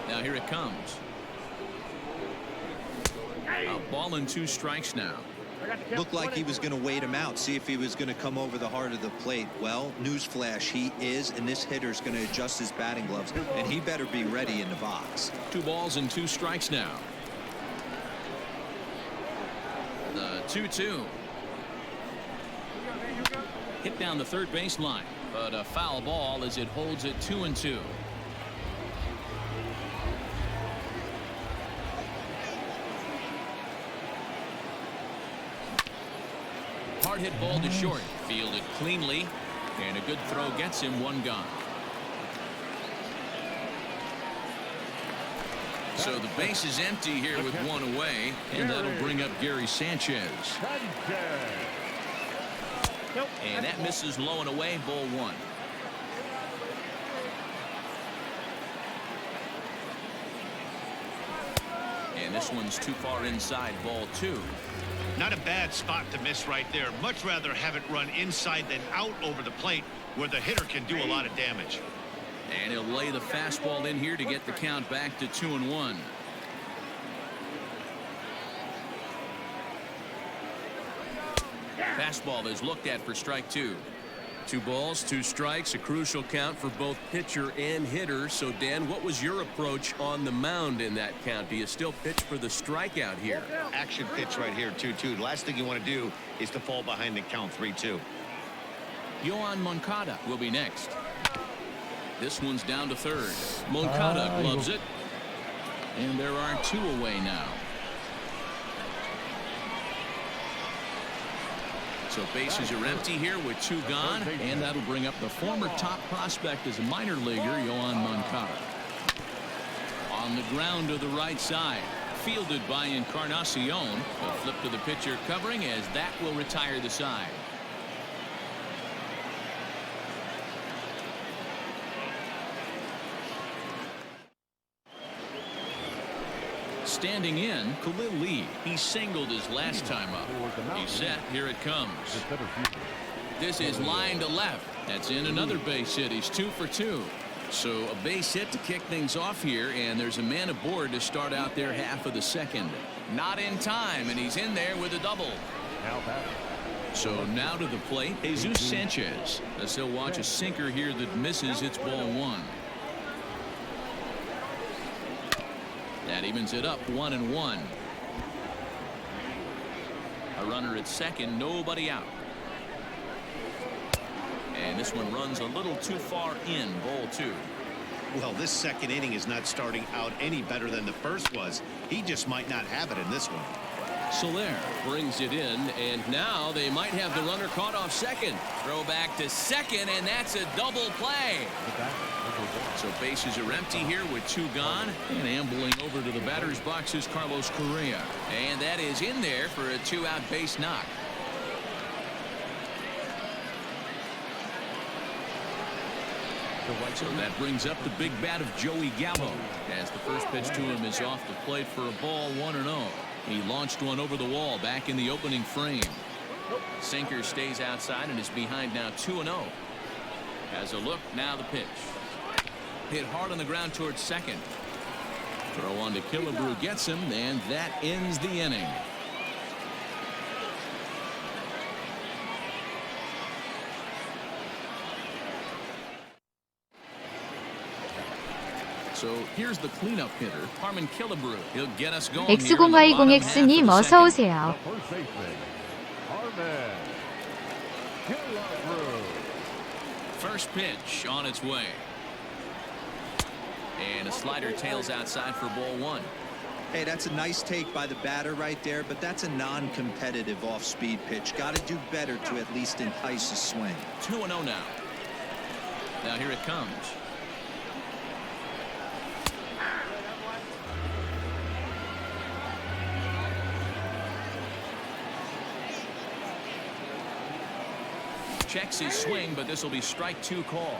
Now here it comes. A ball and 2 strikes now. Looked like he was going to wait him out, see if he was going to come over the heart of the plate. Well, newsflash, he is, and this hitter's going to adjust his batting gloves, and he better be ready in the box. 2 balls and 2 strikes now. The 2-2. Hit down the third baseline, but a foul ball as it holds it 2-2. Hard hit ball to short, fielded cleanly, and a good throw gets him 1 gone. So the base is empty here with 1 away, and that'll bring up Gary Sanchez. And that misses low and away, ball 1. And this one's too far inside, ball 2. Not a bad spot to miss right there. Much rather have it run inside than out over the plate where the hitter can do a lot of damage. And he'll lay the fastball in here to get the count back to 2-1. Fastball is looked at for strike two. 2 balls, 2 strikes, a crucial count for both pitcher and hitter. So, Dan, what was your approach on the mound in that count? Do you still pitch for the strikeout here? Action pitch right here, 2-2. The last thing you want to do is to fall behind the count 3-2. Yohan Moncada will be next. This one's down to third. Moncada gloves it. And there are 2 away now. So bases are empty here with 2 gone, and that'll bring up the former top prospect as a minor leaguer, Yohan Moncada. On the ground to the right side, fielded by Encarnacion. A flip to the pitcher covering as that will retire the side. Standing in, Khalil Lee. He singled his last time up. He's set. Here it comes. This is line to left. That's in another base hit. He's 2 for 2. So a base hit to kick things off here, and there's a man aboard to start out their half of the second. Not in time, and he's in there with a double. So now to the plate, Jesus Sanchez. As he'll watch a sinker here that misses. It's ball 1. That evens it up 1-1. A runner at second, nobody out. And this one runs a little too far in, ball 2. Well, this second inning is not starting out any better than the first was. He just might not have it in this one. Soler brings it in, and now they might have the runner caught off second. Throw back to second, and that's a double play. So bases are empty here with 2 gone, and ambling over to the batter's box is Carlos Correa. And that is in there for a 2-out base knock. So that brings up the big bat of Joey Gallo, as the first pitch to him is off the plate for a ball 1-0. He launched one over the wall back in the opening frame. Sinker stays outside and is behind now 2-0. Has a look, now the pitch. Hit hard on the ground towards second. Throw on to Killebrew gets him, and that ends the inning. So here's the cleanup hitter, Harmon Killebrew. He'll get us going. X0Y0X님 어서 오세요. First baseman, Harmon Killebrew. First pitch on its way. And a slider tails outside for ball 1. Hey, that's a nice take by the batter right there, but that's a non-competitive off-speed pitch. Got to do better to at least entice a swing. 2-0 now. Now here it comes. Checks his swing, but this will be strike 2 call.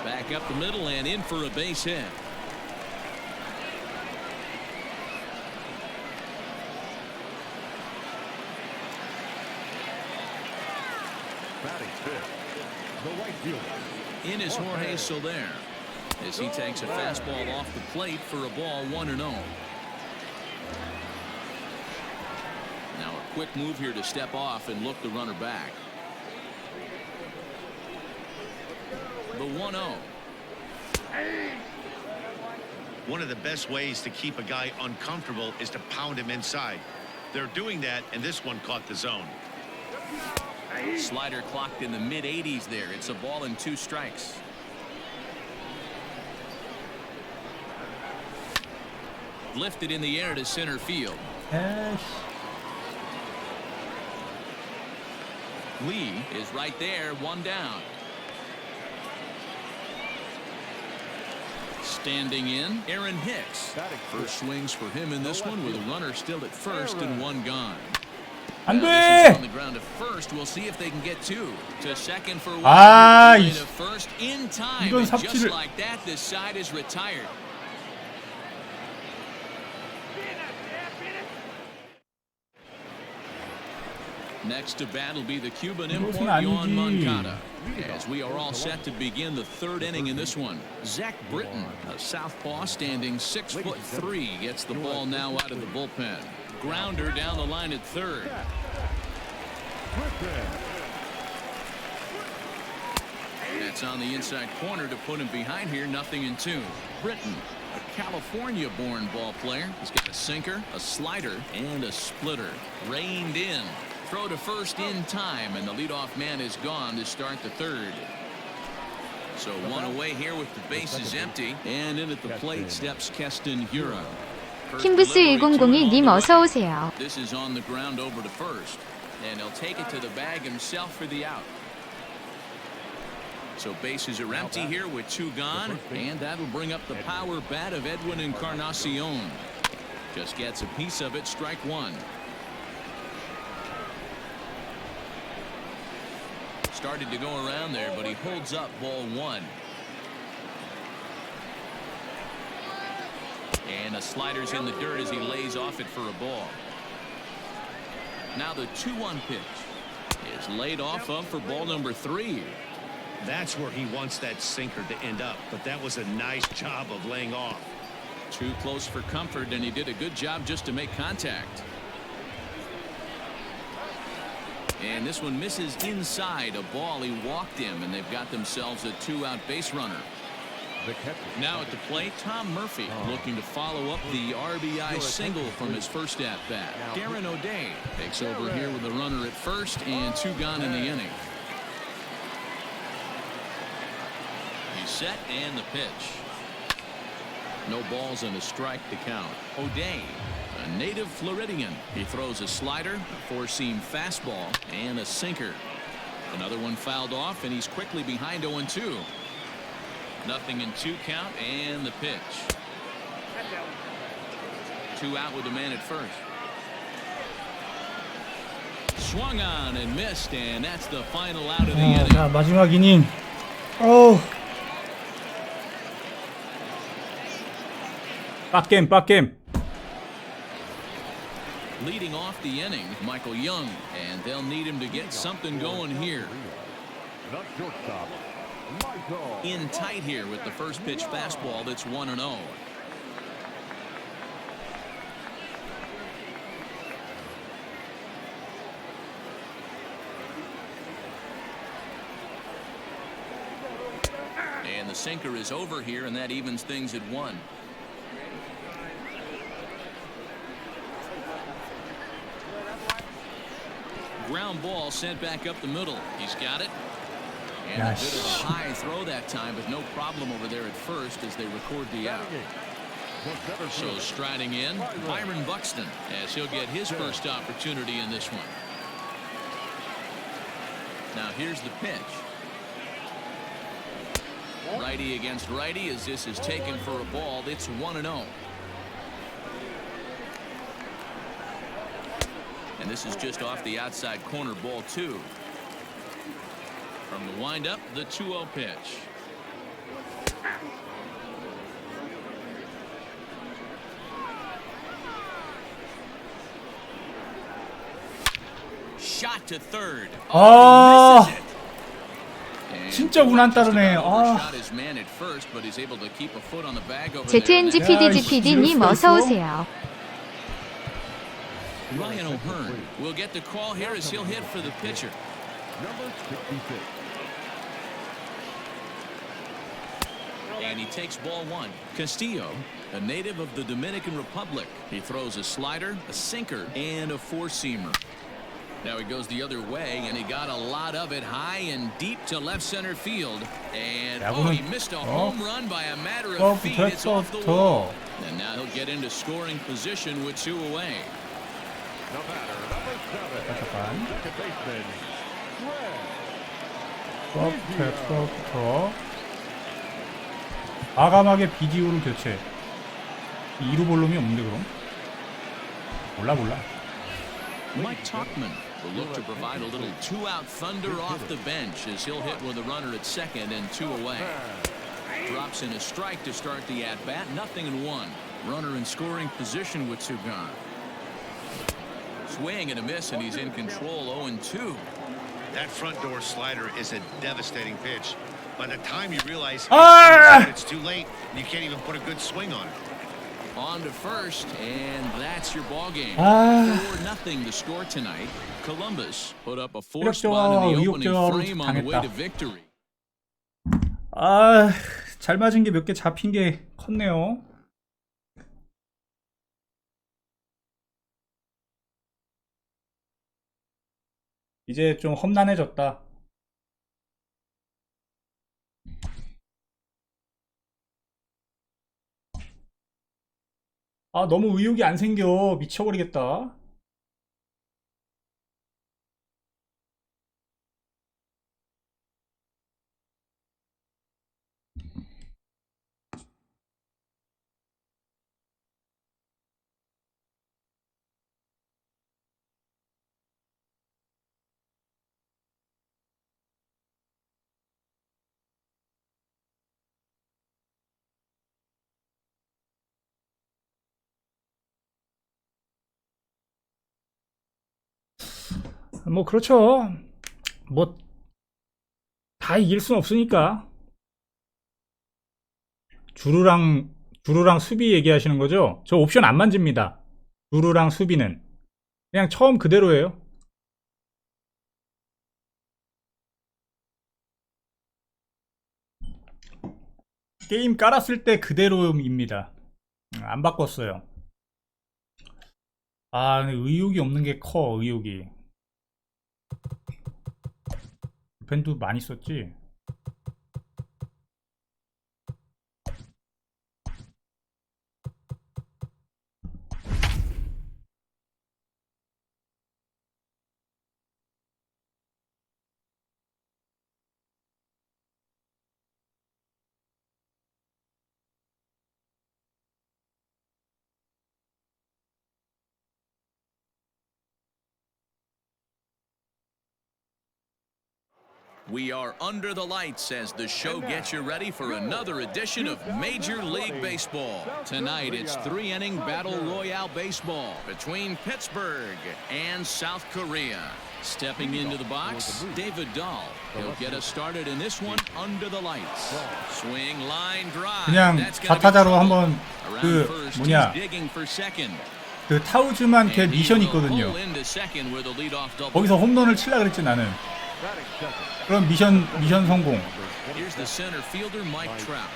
Back up the middle and in for a base hit. Batting fifth, the right fielder. In is Jorge Soler, as he takes a fastball off the plate for a ball 1-0. Now a quick move here to step off and look the runner back. The 1-0. One of the best ways to keep a guy uncomfortable is to pound him inside. They're doing that, and this one caught the zone. Slider clocked in the mid-80s there. It's a ball and 2 strikes. Lifted in the air to center field. Lee is right there, 1 down. Standing in, Aaron Hicks. First swings for him in this one with a runner still at first and 1 gone. 안 This is on 돼! the ground to first. We'll see if they can get 2. To second for 1. 아, To 이 first in time. 이건 And just 삽질을- like that, this side is retired. Next to bat will be the Cuban 이것은 import Yon 아니지. Moncada. As we are all set to begin the third inning in this one. Zach Britton, a southpaw standing 6'3", gets the ball now out of the bullpen. Grounder down the line at third. That's on the inside corner to put him behind here. 0-2. Britton, a California-born ball player. He's got a sinker, a slider, and a splitter. Reined in. Throw to first in time, and the leadoff man is gone to start the third. So one away here with the bases empty, and in at the plate steps Keston Hura. 킹부스 1002님 어서 오세요. This is on the ground over to first, and he'll take it to the bag himself for the out. So bases are empty here with 2 gone, and that'll bring up the power bat of Edwin Encarnacion. Just gets a piece of it, strike 1. Started to go around there, but he holds up ball 1. And a slider's in the dirt as he lays off it for a ball. Now the 2-1 pitch is laid off of for ball number 3. That's where he wants that sinker to end up, but that was a nice job of laying off. Too close for comfort, and he did a good job just to make contact. And this one misses inside a ball. He walked him, and they've got themselves a 2-out base runner. Now at the plate, Tom Murphy looking to follow up the RBI single from his first at-bat. Darren O'Day takes over here with a runner at first and 2 gone in the inning. He's set, and the pitch. No balls and a strike to count. O'Day, a native Floridian. He throws a slider, a 4-seam fastball, and a sinker. Another one fouled off, and he's quickly behind 0-2. 0-2 count, and the pitch. 2 out with the man at first. Swung on and missed, and that's the final out of the inning. 자, 마지막 이닝. 어우. 빡겜. Leading off the inning, Michael Young, and they'll need him to get something going here. In tight here with the first pitch fastball that's 1-0. And the sinker is over here, and that evens things at 1. Ground ball sent back up the middle. He's got it. And a bit of a high throw that time, but no problem over there at first as they record the out. So striding in, Byron Buxton, as he'll get his first opportunity in this one. Now here's the pitch. Righty against righty as this is taken for a ball. It's 1-0. And this is just off the outside corner, ball 2. From the windup, the 2-0 pitch. Shot to third. 아, He misses it. 진짜 운 안 따르네. 아. Shot his man at first, but he's able to keep a foot on the bag over ZNG there. PDGPD님 어서 오세요. Ryan O'Hearn will get the call here as he'll hit for the pitcher. Number 66. And he takes ball 1. Castillo, a native of the Dominican Republic. He throws a slider, a sinker, and a 4-seamer. Now he goes the other way, and he got a lot of it high and deep to left center field. And he missed a home run by a matter of feet. It's off the wall. And now he'll get into scoring position with 2 away. No matter, number 7. Second baseman, 서브부터 과감하게 비디오를 교체. 2루 볼륨이 없는데 그럼? 몰라. Mike Tauchman will look to provide a little 2-out thunder off the bench as he'll hit with a runner at second and 2 away. Drops in a strike to start the at-bat. 0-1. Runner in scoring position with 2 gone. Swing and a miss, and he's in control. 0-2. That front door slider is a devastating pitch. By the time you realize it's too late, and you can't even put a good swing on it. On to first, and that's your ball game. 4-0 the score tonight. Columbus put up a 4-spot in the opening frame on the way to victory. 잘 맞은 게 몇 개 잡힌 게 컸네요. 이제 좀 험난해졌다. 너무 의욕이 안 생겨. 미쳐버리겠다. 뭐 그렇죠. 뭐 다 이길 순 없으니까. 주루랑 수비 얘기하시는 거죠? 저 옵션 안 만집니다. 주루랑 수비는 그냥 처음 그대로예요. 게임 깔았을 때 그대로입니다. 안 바꿨어요. 근데 의욕이 없는 게 커. 의욕이. 펜도 많이 썼지. We are under the lights as the show gets you ready for another edition of Major League Baseball. Tonight, it's 3-inning Battle Royale baseball between Pittsburgh and South Korea. Stepping into the box, David Dahl. He'll get us started in this one under the lights. Swing, line, drive. 그냥 좌타자로 한번 그 타우즈만 걔 미션이 있거든요. 거기서 홈런을 치려고 그랬지 나는. 그럼 미션 성공. Here's the center fielder Mike Trout.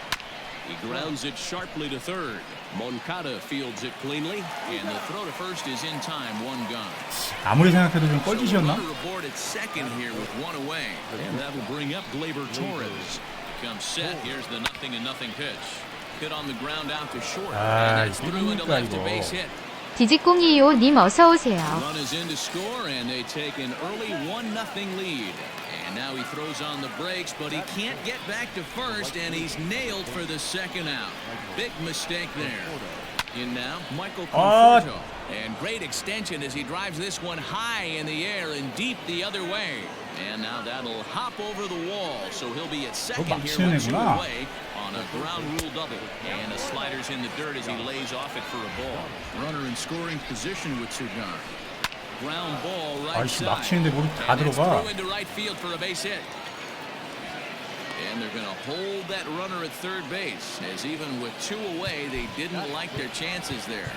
He grounds it sharply to third. Moncada fields it cleanly, and the throw to first is in time. 1 gone. 아무리 생각해도 좀 뻘짓이었나? Aboard at second here with 1 away, and that will bring up Gleyber Torres. Comes set. Here's the 0-0 pitch. Hit on the ground out to short, and that's through into left to base hit. 디지콩25님 어서오세요. Run is in to score, and they take an early 1-0 lead. And now he throws on the brakes, but he can't get back to first, and he's nailed for the second out. Big mistake there. In now, Michael Conforto. And great extension as he drives this one high in the air and deep the other way. And now that'll hop over the wall, so he'll be at second here with 2 away on a ground rule double. And the slider's in the dirt as he lays off it for a ball. Runner in scoring position with Sugan. Ground ball right side. 막치는데 머리 다 들어가. Into right field for a base hit. And they're going to hold that runner at third base, as even with 2 away, they didn't like their chances there.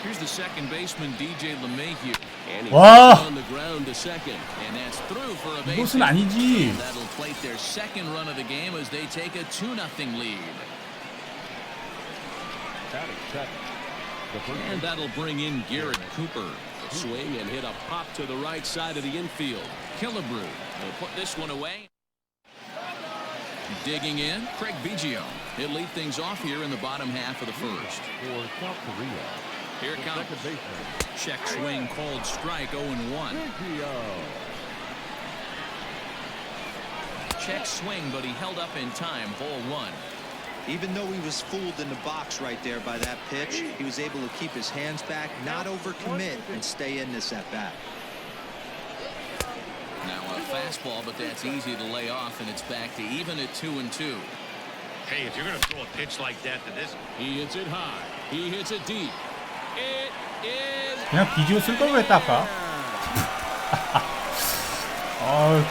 Here's the second baseman, DJ LeMahieu. And he's on the ground to second, and that's through for a base hit. 이것은 아니지. That'll plate their second run of the game as they take a 2-0 lead. And that'll bring in Garrett Cooper. Swing and hit a pop to the right side of the infield. Killebrew will put this one away. Digging in, Craig Biggio. He'll lead things off here in the bottom half of the first. For South Korea. Here it comes. Check swing called strike 0-1. Check swing, but he held up in time. Ball 1. Even though he was fooled in the box right there by that pitch, he was able to keep his hands back, not overcommit, and stay in this at-bat. Now a fastball, but that's easy to lay off, and it's back to even at 2-2. Hey, if you're going to throw a pitch like that to this. He hits it high. He hits it deep. It is. 그냥 비디오 쓸 걸 그랬다 아까.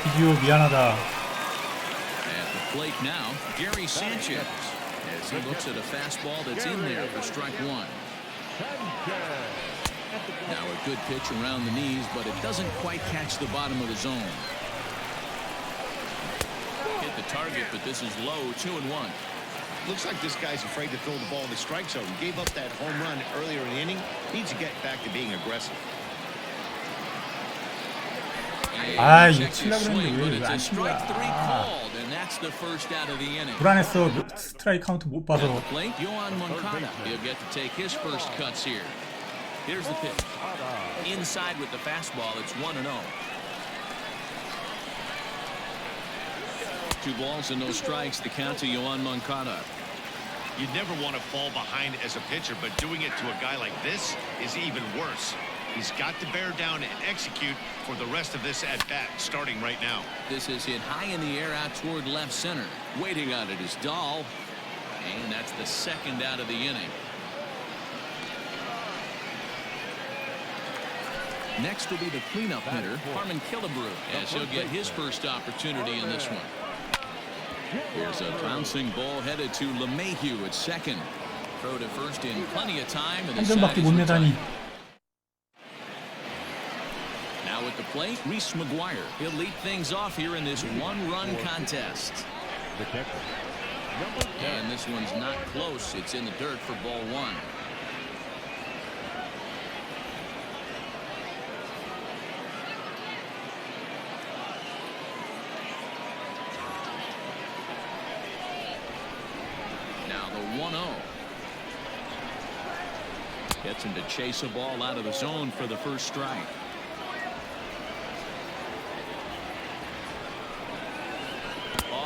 비디오 미안하다. At the plate now, Gary Sanchez, as he looks at a fastball that's in there for strike one. Now a good pitch around the knees, but it doesn't quite catch the bottom of the zone. Hit the target, but this is low, 2-1. Looks like this guy's afraid to throw the ball in the strike zone. He gave up that home run earlier in the inning. Needs to get back to being aggressive. 이거 치려고 했는데 왜 안 친 거야? 불안했어. 스트라이크 카운트 못 봐서. He'll get to take his first cuts here. Here's the pitch. Inside with the fastball. It's 1-0. 2 balls and no strikes. The count to Yoan Moncada. You never want to fall behind as a pitcher, but doing it to a guy like this is even worse. He's got to bear down and execute for the rest of this at-bat, starting right now. This is hit high in the air out toward left center. Waiting on it is Dahl. And that's the second out of the inning. Next will be the cleanup hitter, Harmon Killebrew, as he'll get his first opportunity in this one. Here's a bouncing ball headed to LeMahieu at second. Throw to first in plenty of time, and the side is retired. Now at the plate, Reese McGuire. He'll lead things off here in this one-run contest. And this one's not close. It's in the dirt for ball one. Now the 1-0. Gets him to chase a ball out of the zone for the first strike.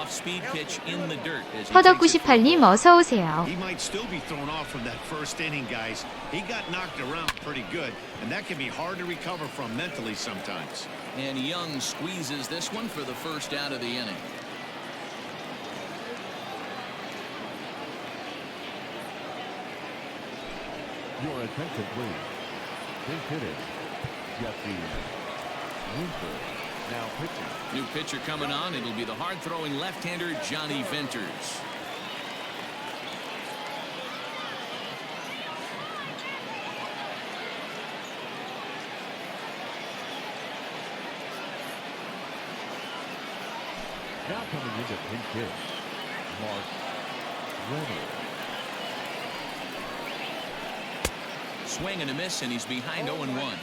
Speed pitch in the dirt. 허덕98님 어서 오세요. He might still be thrown off from that first inning, guys. He got knocked around pretty good, and that can be hard to recover from mentally sometimes. And Young squeezes this one for the first out of the inning. Your attention, please. Big hitter, Jeffy Winter. Now pitching. New pitcher coming on. It'll be the hard-throwing left-hander Johnny Venters. Now coming into pinch hit, Mark Reynolds. Swing and a miss, and he's behind 0-1.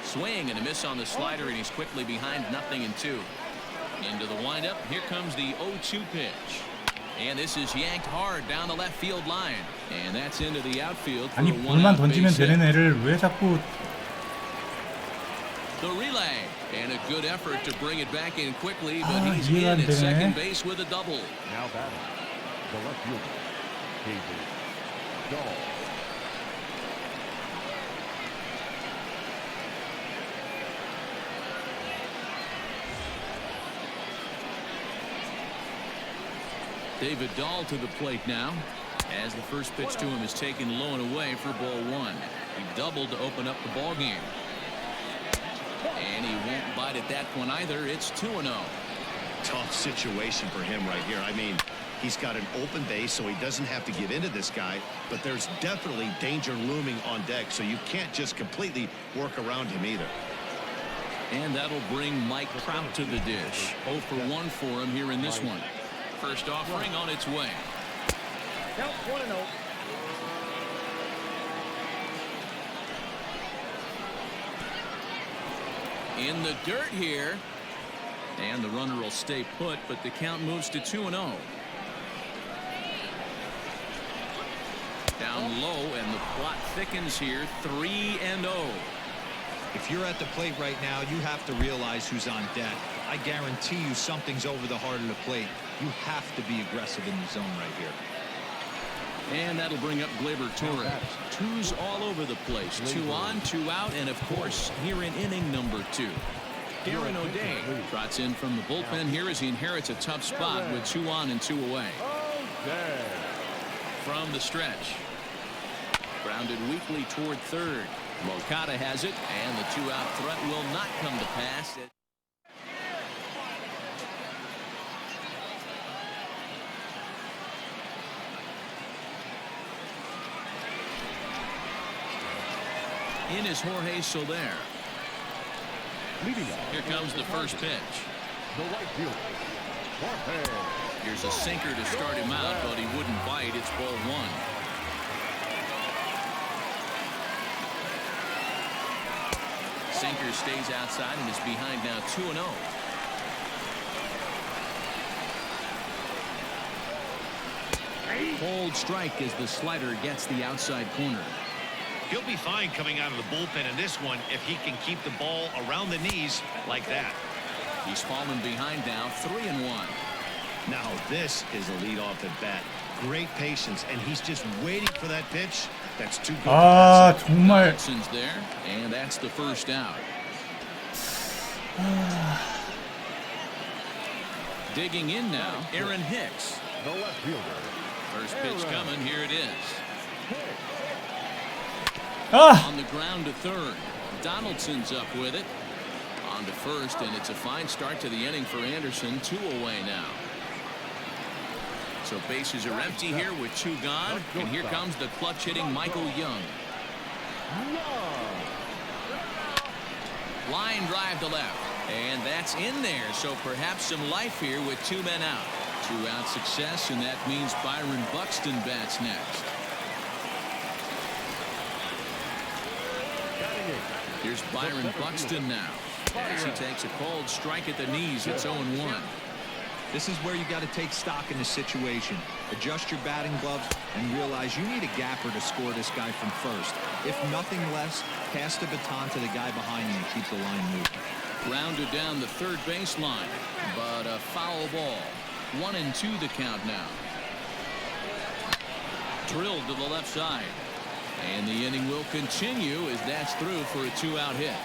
Swing and a miss on the slider, and he's quickly behind 0-2. Into the windup. Here comes the 0-2 pitch. And this is yanked hard down the left field line. And that's into the outfield for 아니 a one-out 볼만 던지면 base hit. 되는 애를 왜 자꾸 The relay. And a good effort to bring it back in quickly, but he's 이해가 in 안 at 되네. second base with a double. Now batting, the left fielder, David Dahl. David Dahl to the plate now, as the first pitch to him is taken low and away for ball one. He doubled to open up the ball game. And he won't bite at that one either. It's 2-0. Tough situation for him right here. I mean, he's got an open base, so he doesn't have to give into this guy, but there's definitely danger looming on deck, so you can't just completely work around him either. And that'll bring Mike Trout to the dish. 0 for 1 for him here in this one. First offering on its way. Count 1-0. In the dirt here. And the runner will stay put, but the count moves to 2-0. Down low, and the plot thickens here. 3-0. If you're at the plate right now, you have to realize who's on deck. I guarantee you something's over the heart of the plate. You have to be aggressive in the zone right here. And that'll bring up Gleyber Torres. Twos all over the place. 2 on, 2 out, and of course, here in inning number 2. Aaron O'Day trots in from the bullpen here as he inherits a tough spot with 2 on and 2 away. From the stretch. Grounded weakly toward third. Moncada has it, and the 2-out threat will not come to pass. In is Jorge Soler. Here comes the first pitch. The right fielder, Jorge. Here's a sinker to start him out, but he wouldn't bite. It's ball 1. Sinker stays outside and is behind now 2-0. Cold strike as the slider gets the outside corner. He'll be fine coming out of the bullpen in this one if he can keep the ball around the knees like that. He's fallen behind now 3-1. Now this is a leadoff at bat. Great patience, and he's just waiting for that pitch. That's too good. 아 정말 Hudson's there, and that's the first out. Digging in now, Aaron Hicks. The left fielder. First pitch coming, here it is. 아 On the ground to third. Donaldson's up with it. On to first, and it's a fine start to the inning for Anderson. 2 away now. So bases are empty here with 2 gone, and here comes the clutch hitting Michael Young. Line drive to left, and that's in there. So perhaps some life here with 2 men out. 2-out success, and that means Byron Buxton bats next. Here's Byron Buxton now as he takes a cold strike at the knees. It's 0-1. This is where you got to take stock in the situation. Adjust your batting gloves and realize you need a gapper to score this guy from first. If nothing less, pass the baton to the guy behind you and keep the line moving. Rounded down the third baseline, but a foul ball. 1-2 the count now. Drilled to the left side. And the inning will continue as that's through for a 2-out hit.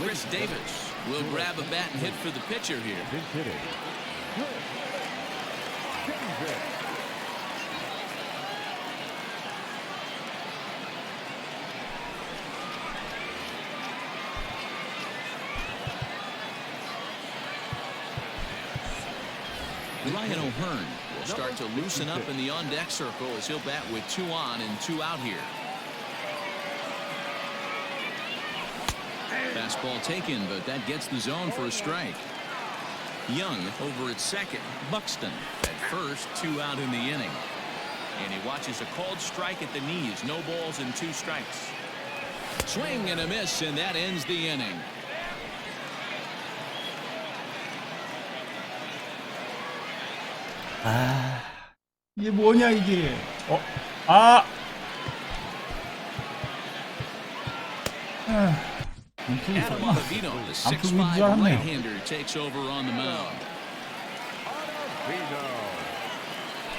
Chris Davis will grab a bat and hit for the pitcher here. Pinch hitting. Ryan O'Hearn will start to loosen up in the on-deck circle as he'll bat with 2 on and 2 out here. Fastball taken, but that gets the zone for a strike. Young over at second. Buxton at first. 2 out in the inning. And he watches a called strike at the knees. No balls and 2 strikes. Swing and a miss, and that ends the inning. 아 이게 뭐냐 이게 아 Adam Ottavino, the 6'5" right-hander, takes over on the mound.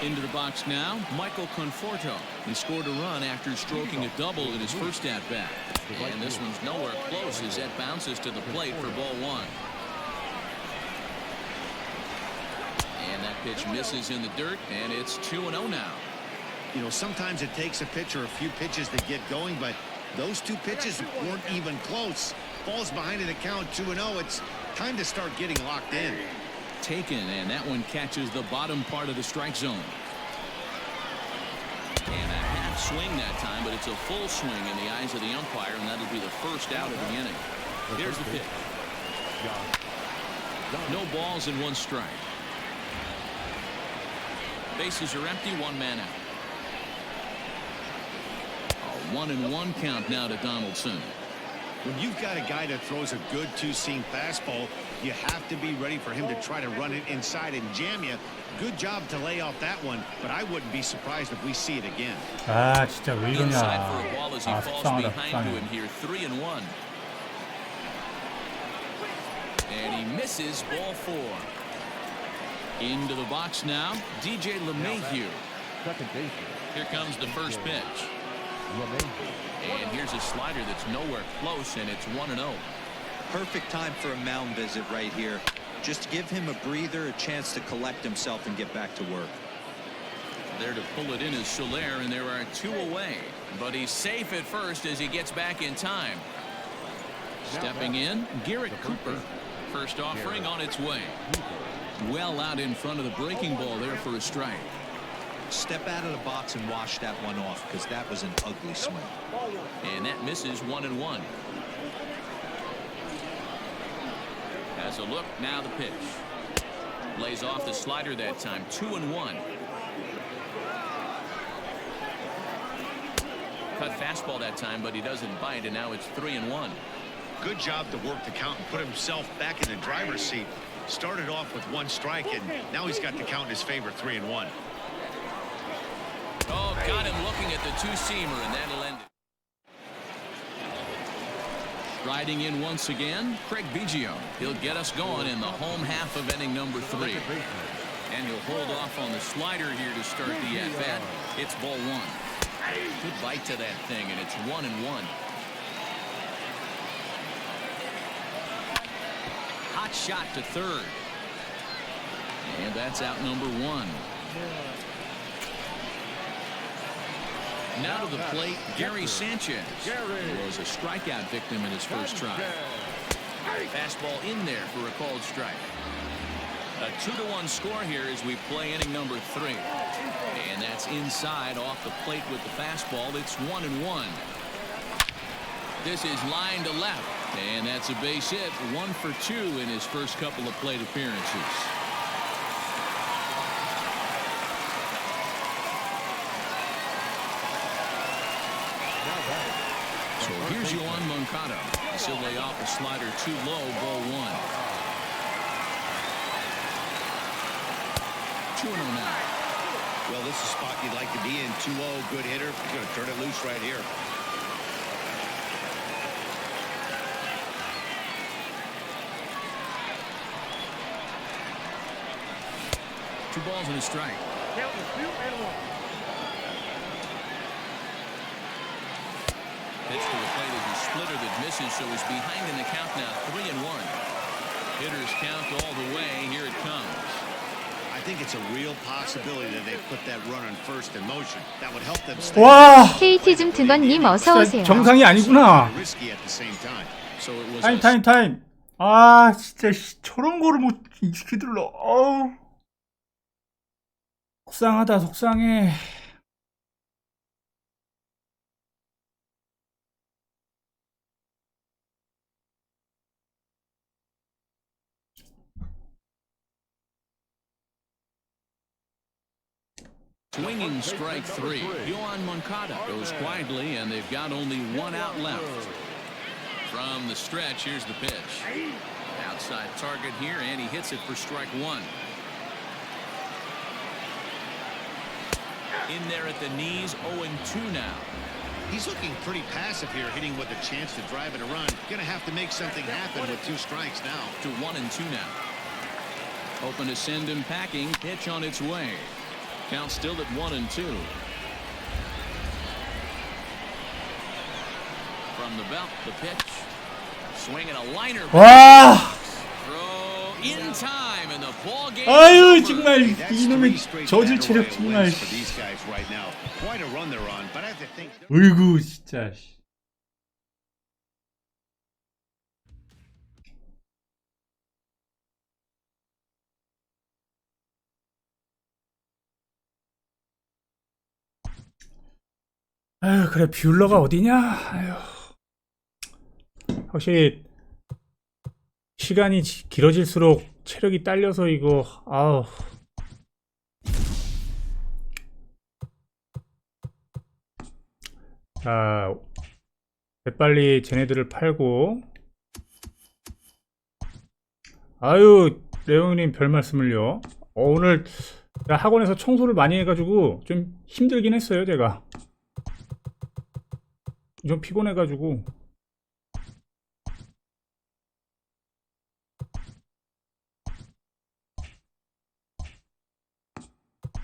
Into the box now, Michael Conforto. He scored a run after stroking a double in his first at-bat. And this one's nowhere close as that bounces to the plate for ball 1. And that pitch misses in the dirt, and it's 2-0 now. You know, sometimes it takes a pitcher a few pitches to get going, but those 2 pitches weren't even close. Ball's behind in the count 2-0. It's time to start getting locked in. Taken, and that one catches the bottom part of the strike zone. And a half swing that time, but it's a full swing in the eyes of the umpire, and that'll be the first out of the inning. Here's the pitch. No balls and 1 strike. Bases are empty, 1 man out. A 1-1 count now to Donaldson. When you've got a guy that throws a good 2-seam fastball, you have to be ready for him to try to run it inside and jam you. Good job to lay off that one, but I wouldn't be surprised if we see it again. 아 진짜 왜 이러냐 Inside for a ball as he 아 falls 속상하다 behind to 속상해 him here. 3-1. And he misses ball 4. Into the box now, DJ LeMahieu. Second baseman. Here comes the first pitch. And here's a slider that's nowhere close, and it's 1-0. Perfect time for a mound visit right here. Just give him a breather, a chance to collect himself and get back to work. There to pull it in is Soler, and there are 2 away. But he's safe at first as he gets back in time. Stepping in, Garrett Cooper. First offering on its way. Well out in front of the breaking ball there for a strike. Step out of the box and wash that one off, because that was an ugly swing. And that misses 1-1. Has a look, now the pitch. Lays off the slider that time, 2-1. Cut fastball that time, but he doesn't bite, and now it's 3-1. Good job to work the count and put himself back in the driver's seat. Started off with 1 strike, and now he's got the count in his favor, 3-1. Oh, got him looking at the 2-seamer, and that'll end it. Riding in once again, Craig Biggio. He'll get us going in the home half of inning number 3. And he'll hold off on the slider here to start the at-bat. It's ball 1. Good bite to that thing, and it's 1-1. Hot shot to third. And that's out number 1. Now to the plate, Gary Sanchez. He was a strikeout victim in his first try. Fastball in there for a called strike. A 2-1 score here as we play inning number 3. And that's inside off the plate with the fastball. It's 1-1. This is line to left. And that's a base hit. 1 for 2 in his first couple of plate appearances. So here's Yohan Moncada. He'll lay off a slider too low, ball 1. 2-0 now. Well, this is a spot you'd like to be in. 2-0, good hitter. He's going to turn it loose right here. Two balls and a strike. Count is 2-1. Pitch to the plate is a splitter that misses, so he's behind in the count now, 3-1. Hitters count all the way. Here it comes. I think it's a real possibility that they put that run on first in motion. That would help them stay 와, KT즘 등건님 어서 오세요. 정상이 아니구나. risky at the same time. So it was 타임 a 타임 타임. 아 진짜 저런 거를 못 시키들러. 어우, 속상하다 속상해. swinging strike 3. Yohan Moncada goes quietly, and they've got only 1 out left. From the stretch, here's the pitch. Outside target here, and he hits it for strike 1. In there at the knees, 0-2 now. He's looking pretty passive here, hitting with a chance to drive it a run. Gonna have to make something happen with 2 strikes now. To 1-2 now. Open to send him packing. Pitch on its way. Count still at 1-2. From the belt, the pitch. Swinging a liner. 와, Throw in time, and the ball game. 아유 is over. 정말 Hey, that's 이놈의 3 straight 저질 battle 체력 royal 정말. wins for these guys right now. Quite a run they're on, but I have to think. 어이구 진짜. 아유 그래 뷰러가 어디냐. 아유 확실히 시간이 길어질수록 체력이 딸려서 이거 아우. 자, 빨리 쟤네들을 팔고. 아유 레옹님 별 말씀을요. 오늘 학원에서 청소를 많이 해가지고 좀 힘들긴 했어요. 제가 좀 피곤해가지고.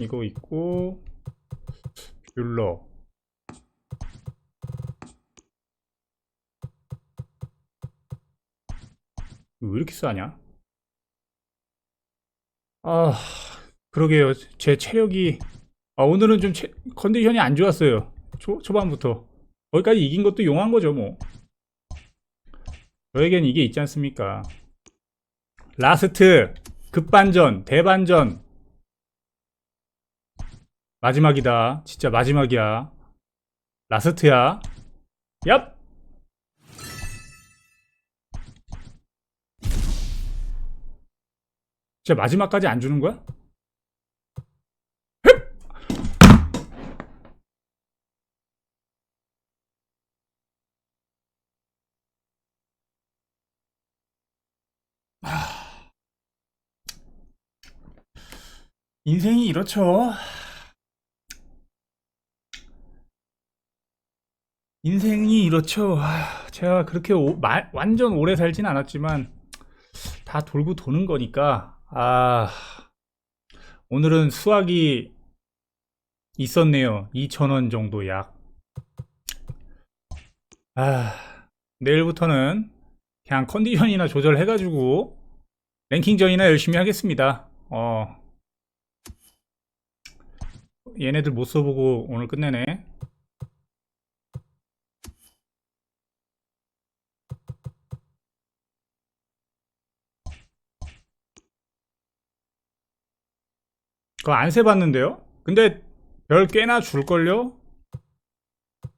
이거 있고 뷰러 왜 이렇게 싸냐? 아, 그러게요. 제 체력이 오늘은 좀 컨디션이 안 좋았어요. 초반부터 거기까지 이긴 것도 용한 거죠 뭐. 저에겐 이게 있지 않습니까? 라스트 급반전 대반전 마지막이다. 진짜 마지막이야. 라스트야. 얍. 진짜 마지막까지 안 주는 거야? 인생이 이렇죠. 인생이 이렇죠. 제가 그렇게 완전 오래 살진 않았지만 다 돌고 도는 거니까. 오늘은 수확이 있었네요. 2,000원 정도 약. 내일부터는 그냥 컨디션이나 조절해가지고 랭킹전이나 열심히 하겠습니다. 얘네들 못 써보고 오늘 끝내네. 그거 안 세봤는데요? 근데 별 꽤나 줄걸요?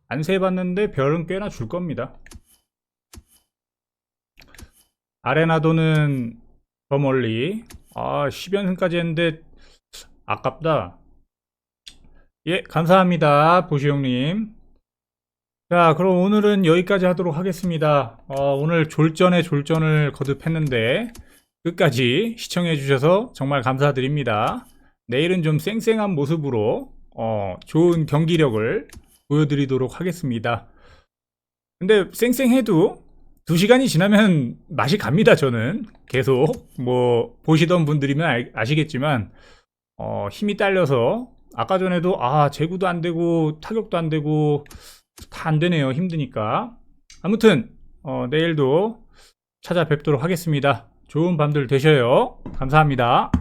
안 세봤는데 별은 꽤나 줄 겁니다. 아레나도는 더 멀리. 10연승까지 했는데 아깝다. 예, 감사합니다. 보시형님. 자, 그럼 오늘은 여기까지 하도록 하겠습니다. 오늘 졸전에 졸전을 거듭했는데 끝까지 시청해 주셔서 정말 감사드립니다. 내일은 좀 쌩쌩한 모습으로 좋은 경기력을 보여드리도록 하겠습니다. 근데 쌩쌩해도 2시간이 지나면 맛이 갑니다. 저는 계속 뭐 보시던 분들이면 아시겠지만 힘이 딸려서 아까 전에도 제구도 안 되고 타격도 안 되고 다 안 되네요. 힘드니까. 아무튼 내일도 찾아뵙도록 하겠습니다. 좋은 밤들 되셔요. 감사합니다.